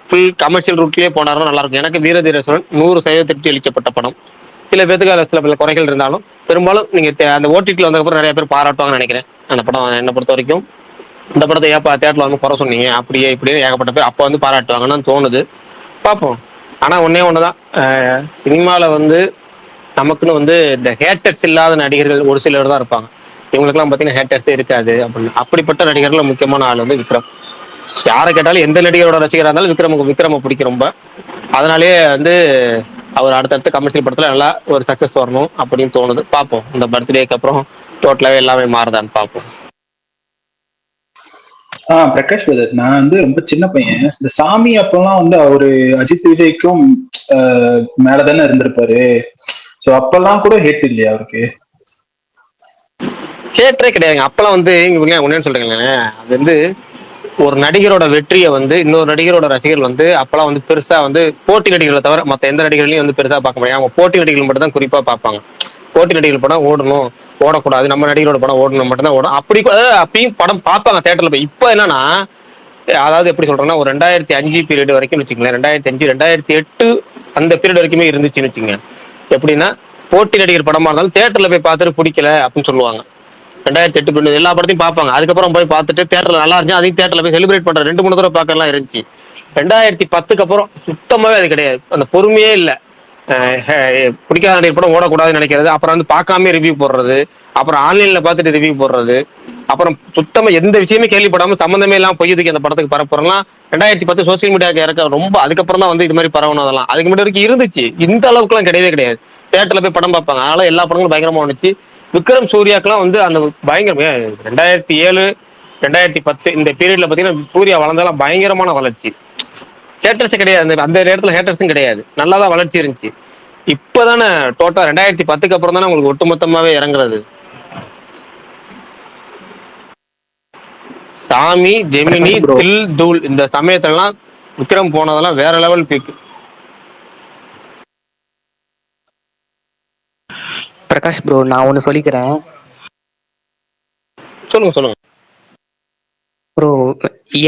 ஃபுல் கமர்ஷியல் ரூட்லயே போனாலும் நல்லா இருக்கும். எனக்கு வீரதீரேஸ்வரன் 100% திருப்தி அளிக்கப்பட்ட படம். சில பேருக்கு அதில் சில பல குறைகள் இருந்தாலும் பெரும்பாலும் நீங்க அந்த ஓடிடியில் வந்ததுக்கப்புறம் நிறைய பேர் பாராட்டுவாங்கன்னு நினைக்கிறேன் அந்த படம். என்னை பொறுத்த வரைக்கும் இந்த படத்தை ஏப்பா தேட்டரில் வந்து குறை சொன்னீங்க அப்படியே இப்படியே ஏகப்பட்ட பேர் அப்போ வந்து பாராட்டுவாங்கன்னு தோணுது. பார்ப்போம். ஆனால் ஒன்னே ஒன்று தான், சினிமாவில் வந்து நமக்குன்னு வந்து இந்த ஹேட்டர்ஸ் இல்லாத நடிகர்கள் ஒரு சிலர் தான் இருப்பாங்க. இவங்களுக்குலாம் பார்த்தீங்கன்னா ஹேட்டர்ஸே இருக்காது அப்படின்னு. அப்படிப்பட்ட நடிகர்கள் முக்கியமான ஆள் வந்து விக்ரம். யாரை கேட்டாலும் எந்த நடிகரோட ரசிகராக இருந்தாலும் விக்ரமை பிடிக்கும் ரொம்ப. அதனாலேயே வந்து அவர் அடுத்தடுத்த கமர்ஷியல் படத்துல நல்லா ஒரு சக்சஸ் வரணும் அப்படின்னு தோணுது. பார்ப்போம் இந்த பர்த்டேக்கு அப்புறம் டோட்டலாவே எல்லாமே மாறுதான்னு பார்ப்போம். பிரகாஷ் பிரதர், நான் வந்து ரொம்ப சின்ன பையன். இந்த சாமி அப்பெல்லாம் வந்து அவரு அஜித் விஜய்க்கும் மேலதானே இருந்திருப்பாரு. சோ அப்பெல்லாம் கூட ஹேட் இல்லையா அவருக்கு? ஹேட்டரே கிடையாதுங்க. அப்பெல்லாம் வந்து ஒன்னு சொல்றீங்களே, அது வந்து ஒரு நடிகரோட வெற்றியை வந்து இன்னொரு நடிகரோட ரசிகர்கள் வந்து அப்பெல்லாம் வந்து பெருசா வந்து போட்டி நடிகர்களை தவிர மற்ற எந்த நடிகர்களையும் வந்து பெருசா பார்க்க முடியாது. அவங்க போட்டி நடிகர்கள் மட்டும் தான் குறிப்பா பார்ப்பாங்க. போட்டி நடிகர்கள் படம் ஓடணும், ஓடக்கூடாது, நம்ம நடிகரோட படம் ஓடணும் மட்டும்தான் ஓடும். அப்பயும் படம் பார்ப்பாங்க தியேட்டர்ல போய். இப்போ என்னன்னா, அதாவது எப்படி சொல்றேன்னா, ஒரு 2005 பீரியட் வரைக்கும் வச்சுக்கோங்களேன், 2005 2008 அந்த பீரியட் வரைக்குமே இருந்துச்சுன்னு வச்சுங்க. எப்படின்னா, போட்டி நடிகர் படமா இருந்தாலும் தியேட்டர்ல போய் பார்த்துட்டு பிடிக்கல அப்படின்னு சொல்லுவாங்க. 2008 எல்லா படத்தையும் பார்ப்பாங்க. அதுக்கப்புறம் போய் பார்த்துட்டு தியேட்டர்ல நல்லா இருந்துச்சு, அதையும் தியேட்டர்ல போய் செலிப்ரேட் பண்ற 2-3 தடவை பார்க்கலாம் இருந்துச்சு. 2010க்கு அப்புறம் சுத்தமாவே அது கிடையாது. அந்த பொறுமையே இல்லை. பிடிக்காத நடிகர் படம் ஓடக்கூடாதுன்னு நினைக்கிறது, அப்புறம் வந்து பார்க்காம ரிவ்யூ போடுறது, அப்புறம் ஆன்லைன்ல பார்த்துட்டு ரிவ்யூ போடுறது, அப்புறம் சுத்தமா எந்த விஷயமே கேள்விப்படாம சம்மந்தமே இல்லாம பொய்யுதுக்கு அந்த படத்துக்கு பரப்புறலாம். 2010 சோசியல் மீடியாவுக்கு இறக்க ரொம்ப அதுக்கப்புறம் தான் வந்து இது மாதிரி பரவனதெல்லாம். அதுக்கு முன்னாடி வரைக்கும் இருந்துச்சு, இந்த அளவுக்குலாம் கிடையவே கிடையாது. தியேட்டர்ல போய் படம் பார்ப்பாங்க, அதனால எல்லா படங்களும் பயங்கரமா வந்துச்சு. விக்ரம் சூர்யாக்கெல்லாம் வந்து அந்த பயங்கரமே 2007 2010 இந்த பீரியட்ல பாத்தீங்கன்னா சூர்யா வளர்ந்தாலும் பயங்கரமான வளர்ச்சி. ஹேட்டர்ஸ் கிடையாது, அந்த நேரத்துல ஹேட்டர்ஸும் கிடையாது, நல்லாதான் வளர்ச்சி இருந்துச்சு. இப்பதானே டோட்டா 2010க்கு அப்புறம் தானே உங்களுக்கு ஒட்டுமொத்தமாவே இறங்குறது. சாமி, ஜெமினி, பிரகாஷ் ப்ரோ தில் தூள் இந்த சமயத்துலலாம் விக்ரம் போனதெல்லாம் வேற லெவல் பீக். பிரகாஷ் ப்ரோ நான் ஒன்று சொல்லிக்கிறேன் சொல்லுங்க சொல்லுங்க. ப்ரோ.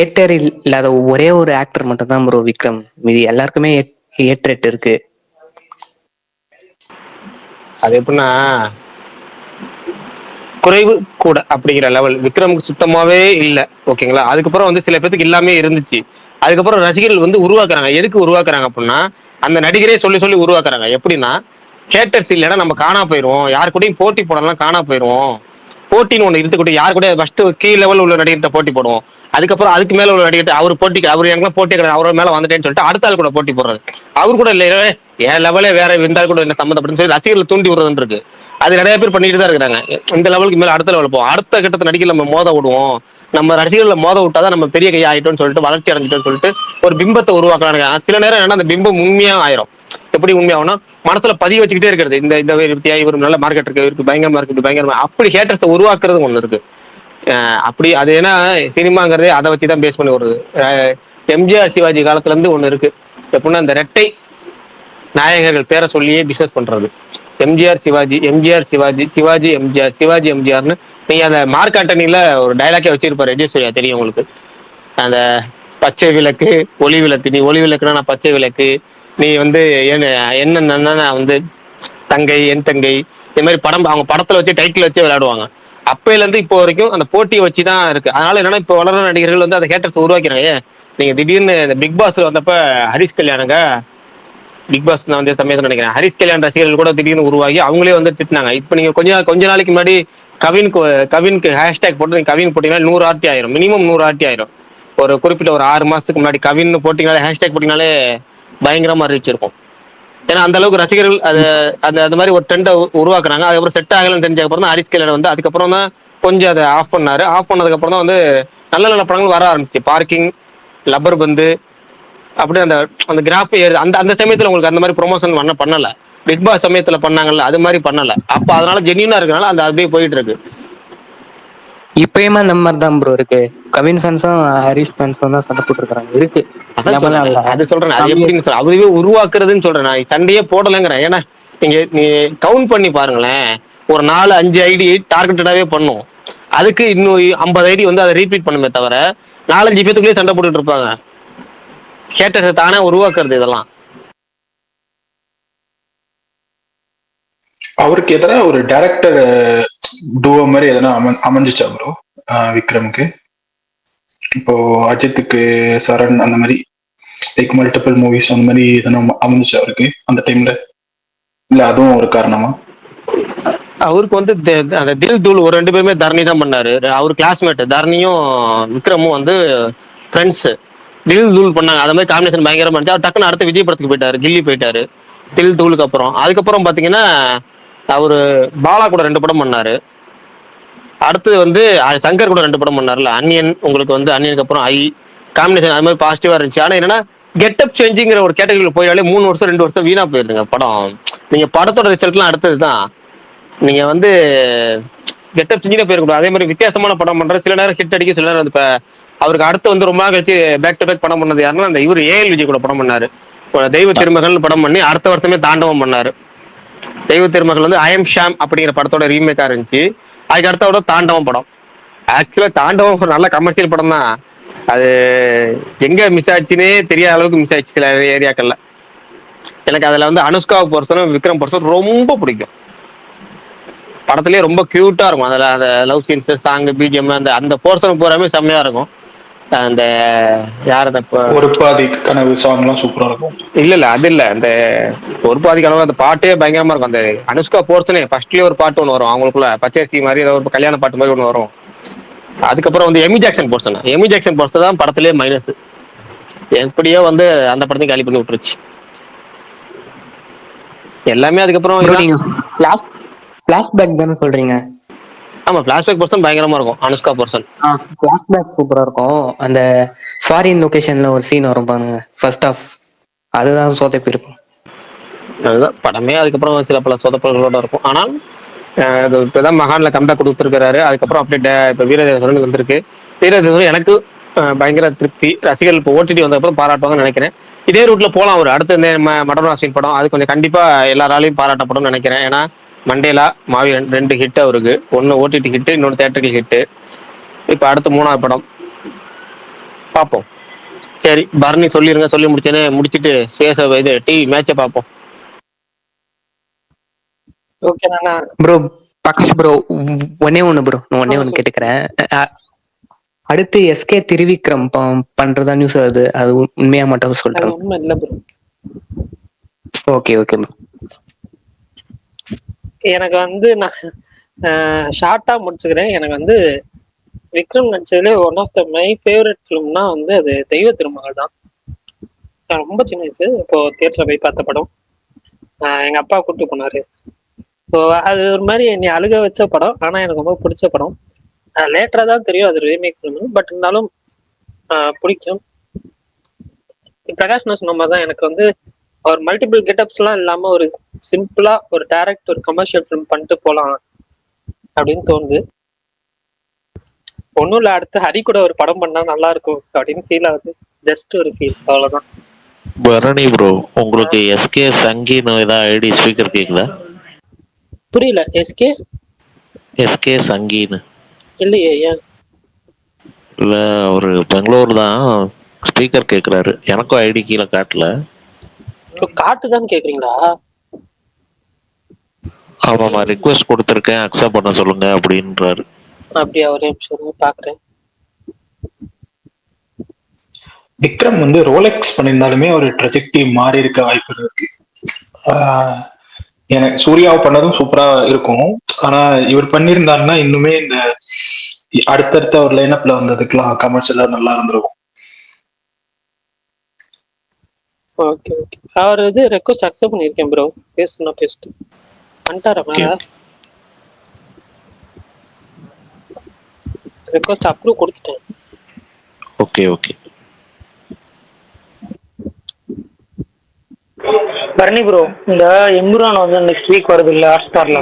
ஏட்டர் இல்லாத ஒரே ஒரு ஆக்டர் மட்டும் தான் ப்ரோ விக்ரம். மீதி எல்லாருக்குமே ஏற்றேட் இருக்கு. அது எப்படின்னா குறைவு கூட அப்படிங்கிற லெவல் விக்ரமுக்கு சுத்தமாவே இல்லை. ஓகேங்களா. அதுக்கப்புறம் வந்து சில பேருக்கு எல்லாமே இருந்துச்சு. அதுக்கப்புறம் ரசிகர்கள் வந்து உருவாக்குறாங்க. எதுக்கு உருவாக்குறாங்க அப்படின்னா, அந்த நடிகரே சொல்லி சொல்லி உருவாக்குறாங்க. எப்படின்னா, ஹேட்டர்ஸ் இல்லைன்னா நம்ம காணா போயிடுவோம், யாரு கூடயும் போட்டி போடலாம் காணா போயிடுவோம். போட்டின்னு ஒன்று இருந்துக்கிட்டு யாரு கூட ஃபர்ஸ்ட் கீ லெவல் உள்ள நடிகர்கிட்ட போட்டி போடுவோம், அதுக்கப்புறம் அதுக்கு மேல உள்ள நடிகர்கிட்ட அவர் போட்டிக்கு அவர் எனக்கு போட்டி கிடையாது, அவரோட மேல வந்துட்டேன்னு சொல்லிட்டு அடுத்த ஆள் கூட போட்டி போடுறது. அவர் கூட இல்லை, என் லெவலே வேற இருந்தால் கூட என்ன சம்மந்தப்படும் சொல்லி ரசிகர்களை தூண்டி விடுறதுன்னு இருக்கு. அது நிறைய பேர் பண்ணிட்டு தான் இருக்கிறாங்க. இந்த லெவலுக்கு மேல அடுத்த லெவல் போவோம், அடுத்த கட்டத்தை நடிகர் நம்ம மோத விடுவோம், நம்ம ரசிகர்களை மோத விட்டாதான் நம்ம பெரிய கை ஆயிட்டோம்னு சொல்லிட்டு வளர்ச்சி அடைஞ்சிட்டோம்னு சொல்லிட்டு ஒரு பிம்பத்தை உருவாக்குறாங்க. சில நேரம் என்னன்னா அந்த பிம்பம் உண்மையா ஆயிரும். எப்படி உண்மையாகும்னா, மனசுல பதிய வச்சுக்கிட்டே இருக்கிறது. இந்த இவர் நல்ல மார்க்கெட் இருக்கு, இவருக்கு பயங்கரமா இருக்கு, பயங்கரமா அப்படி ஹேட்டர்ஸை உருவாக்குறது ஒண்ணு இருக்கு. அப்படி அது ஏன்னா சினிமாங்கிறதே அதை வச்சுதான் பேஸ் பண்ணி வருது. எம்ஜிஆர் சிவாஜி காலத்துல இருந்து ஒண்ணு இருக்கு. எப்படின்னா இந்த ரெட்டை நாயகர்கள் பேரை சொல்லியே பிசினஸ் பண்றது. எம்ஜிஆர் சிவாஜி, எம்ஜிஆர் சிவாஜி, சிவாஜி எம்ஜிஆர், சிவாஜி எம்ஜிஆர்னு நீங்க அந்த மார்க் ஆண்டனில ஒரு டைலாக்கே வச்சிருப்பாரு விஜய் சூர்யா, தெரியும் உங்களுக்கு. அந்த பச்சை விளக்கு ஒளி விளக்கு, நீ ஒளி விளக்குனா நான் பச்சை விளக்கு, நீ வந்து என்ன நான் வந்து தங்கை என் தங்கை, இந்த மாதிரி படம் அவங்க படத்துல வச்சு டைட்டில் வச்சு விளையாடுவாங்க. அப்பையில இருந்து இப்போ வரைக்கும் அந்த போட்டியை வச்சுதான் இருக்கு. அதனால என்னன்னா இப்போ வளர்ற நடிகர்கள் வந்து அந்த ஹேட்டர்ஸ் உருவாக்கிறாங்க. நீங்க திடீர்னு இந்த பிக் பாஸ் வந்தப்ப ஹரிஷ் கல்யாணுங்க, பிக் பாஸ் நான் வந்து சமயத்தில் நினைக்கிறேன், ஹரிஷ் கல்யாண் ரசிகர்கள் கூட திடீர்னு உருவாகி அவங்களே வந்து திட்டினாங்க. இப்போ நீங்க கொஞ்ச நாளைக்கு முன்னாடி கவினுக்கு ஹேஷ்டேக் போட்டு நீங்க கவின் போட்டீங்கன்னா 100 RT ஆயிரும், மினிமம் 100 RT ஆயிரும். ஒரு குறிப்பிட்ட ஒரு 6 மாசத்துக்கு முன்னாடி கவின் போட்டீங்கனாலே ஹேஷ்டேக் போட்டீங்கனாலே பயங்கரமா ரீச் இருக்கும். ஏன்னா அந்த அளவுக்கு ரசிகர்கள் அந்த மாதிரி ஒரு ட்ரெண்டை உருவாக்குறாங்க. அதுக்கப்புறம் செட் ஆகலன்னு தெரிஞ்ச அப்புறம் தான் ஹரிஷ் கல்யாண் வந்து அதுக்கப்புறம் தான் கொஞ்சம் அதை ஆஃப் பண்ணாரு. ஆஃப் பண்ணதுக்கு அப்புறம் தான் வந்து நல்ல நல்ல படங்கள் வர ஆரம்பிச்சு. பார்க்கிங், லப்பர் பந்து, அப்படி அந்த அந்த கிராஃப் அந்த அந்த சமயத்துல உங்களுக்கு அந்த மாதிரி ப்ரொமோஷன் பண்ணல. பிக் பாஸ் சமயத்துல பண்ணாங்கல்ல, அது மாதிரி பண்ணல. அப்ப அதனால ஜென்யூனா இருக்கனால அந்த அப்படியே போயிட்டு இருக்கு. இப்பயுமே அந்த மாதிரி தான் ப்ரோ இருக்கு. கவின் ஃபேன்ஸும் ஹரிஷ் ஃபேன்ஸும் தான் சண்டை போட்டுருக்காங்க. இருக்கு அது சொல்றேன், அது எப்படின்னு சொல்றேன், அதுவே உருவாக்குறதுன்னு சொல்றேன். நான் சண்டையே போடலைங்கிறேன். ஏன்னா நீ கவுண்ட் பண்ணி பாருங்களேன், ஒரு 4-5 ஐடி டார்கெட்டடாவே பண்ணும். அதுக்கு இன்னும் 50 ஐடி வந்து அதை ரீபீட் பண்ணுமே தவிர 4-5 பேத்துக்குள்ளேயே சண்டை போட்டுட்டு இருப்பாங்க. ஹேட்டர்ஸ் தானே உருவாக்குறது இதெல்லாம். அவருக்கு எதனா ஒரு டைரக்டர் டூவோ மாதிரி எதனா அமைஞ்சிச்சா ப்ரோ விக்ரமுக்கு? இப்போ அஜித்துக்கு சரண் அந்த மாதிரி லைக் மல்டிபிள் மூவிஸ் அந்த மாதிரி எதனா அமைஞ்சிச்சா அவருக்கு அந்த டைம்ல? இல்ல அதுவும் ஒரு காரணமா? அவருக்கு வந்து அந்த தில் தூள் ஒரு 2 பேருமே தரணி தான் பண்ணாரு. அவர் கிளாஸ்மேட். தரணியும் விக்ரமும் வந்து ஃப்ரெண்ட்ஸ். தில் தூள் பண்ணாங்க. அந்த மாதிரி காம்பினேஷன் பயங்கரமா இருந்துச்சு. அவர் டக்குன்னு அடுத்த விஜய் படத்துக்கு போயிட்டாரு, கில்லி போயிட்டாரு. தில் தூளுக்கு அப்புறம் அதுக்கப்புறம் பாத்தீங்கன்னா அவரு பாலா கூட 2 படம் பண்ணாரு. அடுத்து வந்து சங்கர் கூட 2 படம் பண்ணாருல, அன்னியன். உங்களுக்கு வந்து அன்னியனுக்கு அப்புறம் காம்பினேஷன் அது மாதிரி பாசிட்டிவா இருந்துச்சு. ஆனா என்னன்னா கெட்டப் சேஞ்சிங்கிற ஒரு கேட்டகரியில் போயாலே 3 வருஷம் 2 வருஷம் வீணா போயிருதுங்க படம். நீங்க படத்தோட ரிசல்ட்லாம் அடுத்ததுதான். நீங்க வந்து கெட்டப் செஞ்சுட்டே போயிருக்கணும். அதே மாதிரி வித்தியாசமான படம் பண்ற, சில நேரம் ஹிட் அடிக்க, சில நேரம் இப்ப அவருக்கு அடுத்து வந்து ரொம்ப நாள் கழிச்சு பேக் டு பேக் படம் பண்ணது யாருன்னா அந்த இவர் ஏஎல் விஜய் கூட படம் பண்ணாரு. தெய்வ திருமகள் படம் பண்ணி அடுத்த வருஷமே தாண்டவம் பண்ணாரு. தெய்வ திருமகள் வந்து ஐஎம் ஷாம் அப்படிங்கிற படத்தோட ரீமேக்கா இருந்துச்சு. அதுக்கு அடுத்தோட தாண்டவம் படம். ஆக்சுவலா தாண்டவம் ஒரு நல்ல கமர்ஷியல் படம் தான். அது எங்க மிஸ் ஆச்சுன்னே தெரியாத அளவுக்கு மிஸ் ஆச்சு சில ஏரியாக்கள்ல. எனக்கு அதுல வந்து அனுஷ்காவை பொறுத்தவரை விக்ரம் பொறுத்தவரை ரொம்ப பிடிக்கும். படத்துலயே ரொம்ப கியூட்டா இருக்கும். அதுல அந்த லவ் சீன்ஸ், சாங், பிஜிஎம் அந்த அந்த போர்ஷன் பூராமே செம்மையா இருக்கும். அந்த யார் ஒரு பாதி கனவு சாங்லாம் சூப்பரா இருக்கும். இல்ல அது இல்ல, அந்த ஒரு பாதி கனவு அந்த பாட்டே பயங்கரமா இருக்கும். அந்த அனுஷ்கா போர்ஷனே ஃபர்ஸ்ட்லயே ஒரு பாட்டு ஒன்று வரும், அவங்களுக்குள்ள பச்சரிசி மாதிரி ஏதோ ஒரு கல்யாண பாட்டு மாதிரி ஒன்று வரும். அதுக்கப்புறம் வந்து எமி ஜாக்சன் போர்ஷன் தான் படத்திலே மைனஸ். எப்படியோ வந்து அந்த படத்தையும் காலி பண்ணி விட்டுருச்சு எல்லாமே. அதுக்கப்புறம் நீங்க ஃபிளாஷ்பேக் தானே சொல்றீங்க? ஆமா, பிளாஷ்பேக் போர்ஷன் பயங்கரமா இருக்கும். அனுஷ்கா போர்ஷன் ஃபிளாஷ்பேக் சூப்பரா இருக்கும். அந்த ஃபாரின் லொகேஷன்ல ஒரு சீன் வரும் பாருங்க, ஃபர்ஸ்ட் ஆஃப், அதுதான் சொதப்பி இருக்கும். அதுதான் படமே. அதுக்கப்புறம் சில பல சொதப்பல்களோட இருக்கும். ஆனால் இப்பதான் மகான்ல கம்பேக் கொடுத்துருக்காரு. அதுக்கப்புறம் அப்படியே இப்ப வீரதேவன் வந்திருக்கு. வீரதேவன் எனக்கு பயங்கர திருப்தி. ரசிகர்கள் இப்போ ஓடிடி வந்தப்பறம் பாராட்டுவாங்கன்னு நினைக்கிறேன். இதே ரூட்ல போலாம். ஒரு அடுத்த இந்த மடராசின் படம் அது கொஞ்சம் கண்டிப்பா எல்லாராலையும் பாராட்டப்படும் நினைக்கிறேன். ஏன்னா மண்டேலா மாவி 2 ஹிட் அவருக்கு, ஒன்னு ஓடிடி ஹிட், இன்னொன்று தியேட்டருக்கு ஹிட். இப்ப அடுத்த 3வது படம் பார்ப்போம். சரி பரணி சொல்லிருங்க, சொல்லி முடிச்சுட்டு ஸ்பேஸ் இது டிவி மேட்சை பார்ப்போம். ஓகே நானா ப்ரோ பிரகாஷ் ப்ரோ, ஒன்னே ஒண்ணு கேட்டுக்கிறேன். அடுத்து எஸ்கே திருவிக்ரம் பண்றதா நியூஸ் வருது, அது உண்மையா மட்டும் அது சொல்றேன். உண்மை இல்லை ப்ரோ. Okay bro. எனக்கு வந்து நான் ஷார்ட்டா முடிச்சுக்கிறேன். எனக்கு வந்து விக்ரம் நடிச்சதுல one of the my favourite ஃபிலிம்னா வந்து அது தெய்வ திருமகள் தான். நான் ரொம்ப சின்ன வயசு இப்போ தியேட்டர்ல போய் பார்த்த படம். எங்க அப்பா கூப்பிட்டு போனாரு. ஸோ அது ஒரு மாதிரி என்னை அழுக வச்ச படம். ஆனா எனக்கு ரொம்ப பிடிச்ச படம். லேட்டரா தான் தெரியும் அது ரீமேக் பண்ணணும், பட் இருந்தாலும் பிடிக்கும். பிரகாஷ் சொன்ன மாதிரி தான் எனக்கு வந்து ஒரு மல்டிபிள் கெட்டப்ஸ் எல்லாம் இல்லாம ஒரு சிம்பிளா ஒரு டைரக்ட் ஒரு கமர்ஷியல் ஃபிலிம் பண்ணிட்டு போலாம் அப்படின்னு தோணுது. ஒன்றும் இல்லை, அடுத்து ஹரி கூட ஒரு படம் பண்ணா நல்லா இருக்கும் அப்படின்னு ஃபீல் ஆகுது. ஜஸ்ட் ஒரு ஃபீல், அவ்வளவுதான். பரணி ப்ரோ, உங்களுக்கு எஸ்கே சங்கின்னு ஏதாவது ஐடி ஸ்பீக்கர் கேக்குதா? புரியல. எஸ்கே சங்கின்னு இல்லையே, ஏன்? இல்ல, ஒரு பெங்களூர் தான், ஸ்பீக்கர் கேக்குறாரு. எனக்கும் ஐடி கீழே காட்டல. காட்டுதான்னு கேக்குறீங்களா? ஆமாமா, ரிக்வெஸ்ட் கொடுத்துருக்கேன், அக்செப்ட் பண்ண சொல்லுங்க அப்படின்றாரு. அப்படியா, ஒரே நிமிஷம் பாக்குறேன். விக்ரம் வந்து ரோலெக்ஸ் பண்ணியிருந்தாலுமே ஒரு ட்ரெஜெக்டரி மாறி இருக்க வாய்ப்பு இருக்கு. எனக்கு சூர்யாவை பண்ணதும் சூப்பரா இருக்கும். ஆனா இவர் பண்ணியிருந்தாருன்னா இன்னுமே இந்த அடுத்தடுத்த ஒரு லைனப்ல வந்ததுக்கெல்லாம் கமர்ஷியலா நல்லா இருந்திருக்கும். ஓகே ஓகே, அவர் இது ரெக்வஸ்ட் அக்செப்ட் பண்ணியிருக்கேன் ப்ரோ. பேசணும் பேசிட்டு வந்துட்டாரா மேல? ரெக்வஸ்ட் அப்ரூவ் கொடுத்துட்டேன். Okay okay. பரணி ப்ரோ, இந்த எம்புரான் வந்து நெக்ஸ்ட் வீக் வருது இல்ல ஹாட்ஸ்டார்ல,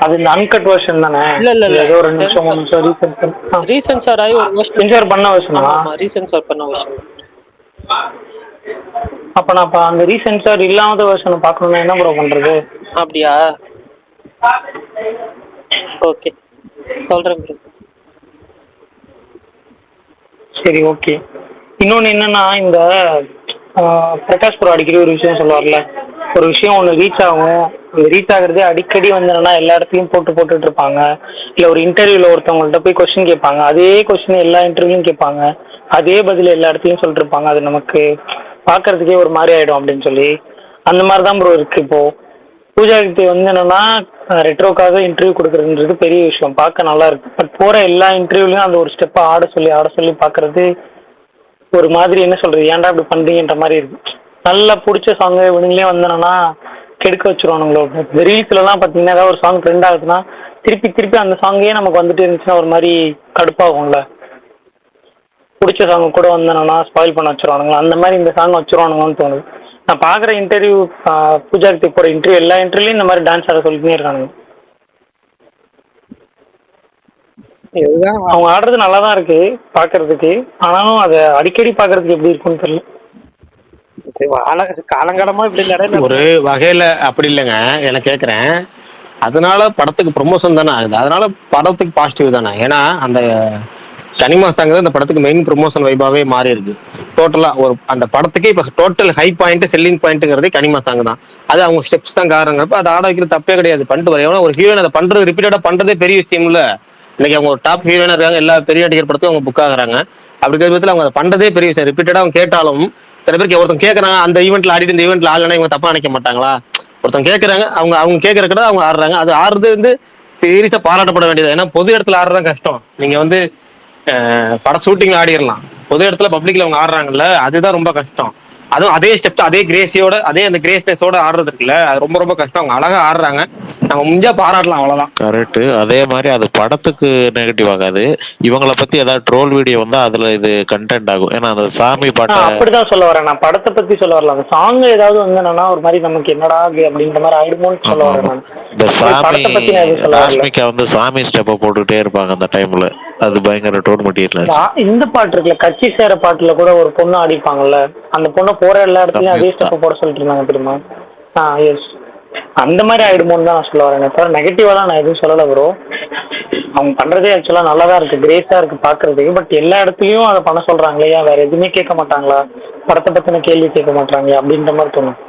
அது இந்த அன்கட் வெர்ஷன் தானே? இல்ல ஏதோ 2 நிமிஷம் 3 நிமிஷம் ரீசென்சார் ஆகி ஒரு வெர்ஷன் சென்சார் பண்ண வெர்ஷனா? ரீசென்சார் பண்ண வெர்ஷன். அப்ப நான் அந்த ரீசென்சார் இல்லாத வெர்ஷனை பார்க்கணும்னா என்ன ப்ரோ பண்றது? அப்படியா, ஓகே சொல்றேன் ப்ரோ. சரி ஓகே. இன்னொன்னு என்னன்னா, இந்த பிரகாஷ் ப்ரோ அடிக்கடி ஒரு விஷயம் சொல்லுவார்ல, ஒரு விஷயம் ஒன்று ரீச் ஆகும், அந்த ரீச் ஆகுறதே அடிக்கடி வந்து என்னன்னா எல்லா இடத்துலையும் போட்டுட்டு இருப்பாங்க. இல்லை ஒரு இன்டர்வியூல ஒருத்தவங்கள்ட்ட போய் கொஸ்டின் கேட்பாங்க, அதே கொஸ்டின் எல்லா இன்டர்வியூலையும் கேட்பாங்க, அதே பதில் எல்லா இடத்துலையும் சொல்லிட்டு இருப்பாங்க. அது நமக்கு பார்க்கறதுக்கே ஒரு மாதிரி ஆயிடும் அப்படின்னு சொல்லி, அந்த மாதிரி தான் ப்ரோ இருக்கு. இப்போ பூஜா கிட்ட வந்து என்னன்னா ரெட்ரோக்காக இன்டர்வியூ கொடுக்குறதுன்றது பெரிய விஷயம், பார்க்க நல்லா இருக்கு. பட் போற எல்லா இன்டர்வியூலையும் அந்த ஒரு ஸ்டெப்பை ஆட சொல்லி பார்க்கறது ஒரு மாதிரி என்ன சொல்றது, ஏன்டா இப்படி பண்றீங்கன்ற மாதிரி இருக்கு. நல்லா பிடிச்ச சாங் இவனுங்களே வந்தானா கெடுக்க வச்சிருவானுங்களோ. இந்த ரீல்ஸ்லாம் பார்த்தீங்கன்னா ஏதாவது ஒரு சாங் ட்ரெண்ட் ஆகுதுன்னா திருப்பி திருப்பி அந்த சாங்கே நமக்கு வந்துட்டு இருந்துச்சுன்னா ஒரு மாதிரி கடுப்பாகும்ல. பிடிச்ச சாங் கூட வந்தானா ஸ்பாயில் பண்ண வச்சிருவானுங்க, அந்த மாதிரி இந்த சாங் வச்சிருவானுங்கன்னு தோணுது. நான் பார்க்குற இன்டர்வியூ, பூஜா போகிற இன்டர்வியூ எல்லா இன்டர்வியூலையும் இந்த மாதிரி டான்ஸ் ஆட சொல்லிட்டே இருக்கானுங்க. இதுதான் அவங்க ஆடுறது நல்லா தான் இருக்கு பார்க்கறதுக்கு, ஆனாலும் அதை அடிக்கடி பார்க்கறதுக்கு எப்படி இருக்குன்னு தெரியல. காலங்காலமா இப்படி ஒரு வகையில அப்படி இல்லைங்க, எனக்கு கேட்குறேன். அதனால படத்துக்கு ப்ரொமோஷன் தானே ஆகுது, அதனால படத்துக்கு பாசிட்டிவ் தானே. ஏன்னா அந்த கனிமா சாங் தான் இந்த படத்துக்கு மெயின் ப்ரொமோஷன் வைபாவே மாறி இருக்கு. டோட்டலா ஒரு அந்த படத்துக்கே இப்போ டோட்டல் ஹை பாயிண்ட் செல்லிங் பாயிண்ட்ங்கிறதே கனிமா சாங் தான். அது அவங்க ஸ்டெப்ஸ் தான் காரணங்கிறப்ப அதை ஆட வைக்கிறது தப்பே கிடையாது, பண்ணிட்டு வர. ஏன்னா ஒரு ஹீரோயின் அதை பண்றது ரிப்பீட்டடா பண்றதே பெரிய விஷயம் இல்ல. இன்னைக்கு அவங்க ஒரு டாப் ஹீரோயினா இருக்காங்க, எல்லா பெரிய நடிகர் படத்தையும் அவங்க புக் ஆகுறாங்க. அப்படி இருக்கிற அவங்க அதை பண்றதே பெரிய விஷயம். ரிப்பீட்டடா அவங்க கேட்டாலும் சில பேருக்கு ஒருத்தன் கேட்கறாங்க, அந்த ஈவெண்ட்ல ஆடிட்டு இந்த ஈவெண்ட்ல ஆடலன்னா இவங்க தப்பா நினைக்க மாட்டாங்களா? ஒருத்தன் கேட்கறாங்க, அவங்க கேட்கறத அவங்க ஆடுறாங்க, அது ஆடுறது வந்து சீரியஸா பாராட்டப்பட வேண்டியது. ஏன்னா பொது இடத்துல ஆடுறதான் கஷ்டம். நீங்க வந்து பட ஷூட்டிங்ல ஆடிடலாம், பொது இடத்துல பப்ளிக்ல அவங்க ஆடுறாங்கல்ல, அதுதான் ரொம்ப கஷ்டம். அதுவும் அதே ஸ்டெப்ஸ் அதே கிரேஸியோட அதே அந்த கிரேஸ்னஸோட ஆடுறது இருக்குல்ல, அது ரொம்ப ரொம்ப கஷ்டம். அவங்க அழகா ஆடுறாங்க, நம்ம முடிஞ்சா பாராட்டலாம், அவ்வளவுதான். கரெக்ட். அதே மாதிரி அது படத்துக்கு நெகட்டிவ் ஆகாது. இவங்கள பத்தி ஏதாவது ட்ரோல் வீடியோ வந்தா அதுல இது கண்டென்ட் ஆகும். ஏன்னா அந்த சாமி பாட்டை அப்படிதான் சொல்ல வரேன், நான் படத்தை பத்தி சொல்ல வரல. அந்த சாங் ஏதாவது வந்து ஒரு மாதிரி நமக்கு என்னடா அப்படின்ற மாதிரி ஆயிடுமோன்னு சொல்ல வரேன் நான். இந்த சாமி படத்தை பத்தி நான் எதுவும் சொல்ல வரல. ராஷ்மிகா வந்து சாமி ஸ்டெப்பை போட்டுக்கிட்டே இருப்பாங்க அந்த டைம்ல, அது பயங்கர டோன் மெட்டீரியல். இந்த பாட்டு இருக்குல்ல, கட்சி சேர பாட்டுல கூட ஒரு பொண்ணு ஆடிப்பாங்கல்ல, அந்த பொண்ணை போற எல்லா இடத்துலயும் அதே ஸ்டெப் போட சொல்லிட்டு இருந்தாங்க தெரியுமா? எஸ், அந்த மாதிரி ஆயிடுமோன்னு தான் நான் சொல்ல வரேன். தவிர நெகட்டிவாலாம் நான் எதுவும் சொல்லலை ப்ரோ. அவங்க பண்றதே ஆக்சுவலா நல்லா தான் இருக்கு, கிரேஸா இருக்கு பாக்குறதுக்கு. பட் எல்லா இடத்துலயும் அதை பண்ண சொல்றாங்களே, வேற எதுவுமே கேட்க மாட்டாங்களா, படத்தை பத்தின கேள்வி கேட்க மாட்டாங்க அப்படின்ற மாதிரி தோணும்.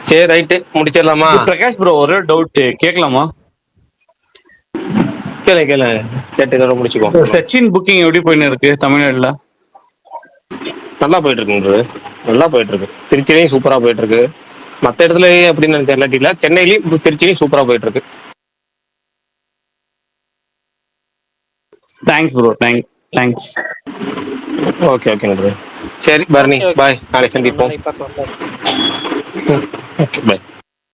சரி, ரைட்டு, முடிச்சிடலாமா? பிரகாஷ் ப்ரோ, ஒரு டவுட் கேட்கலாமா? கேட்டு இதோட முடிச்சுக்கோ. சச்சின் புக்கிங் எப்படி போயின்னு இருக்கு தமிழ்நாடுல? நல்லா போயிட்டு இருக்குங்க, நல்லா போயிட்டு இருக்கு. திருச்சிலையும் சூப்பரா போயிட்டு இருக்கு. மற்ற இடத்துல அப்படின்னு எனக்கு தெரியல, சென்னையிலையும் திருச்சிலையும் சூப்பரா போயிட்டு இருக்கு. Thanks bro, thanks. ஓகே சரி பரணி, பாய். நாளை சந்திப்போம். பார்க்கலாம். ஓகே, பாய்.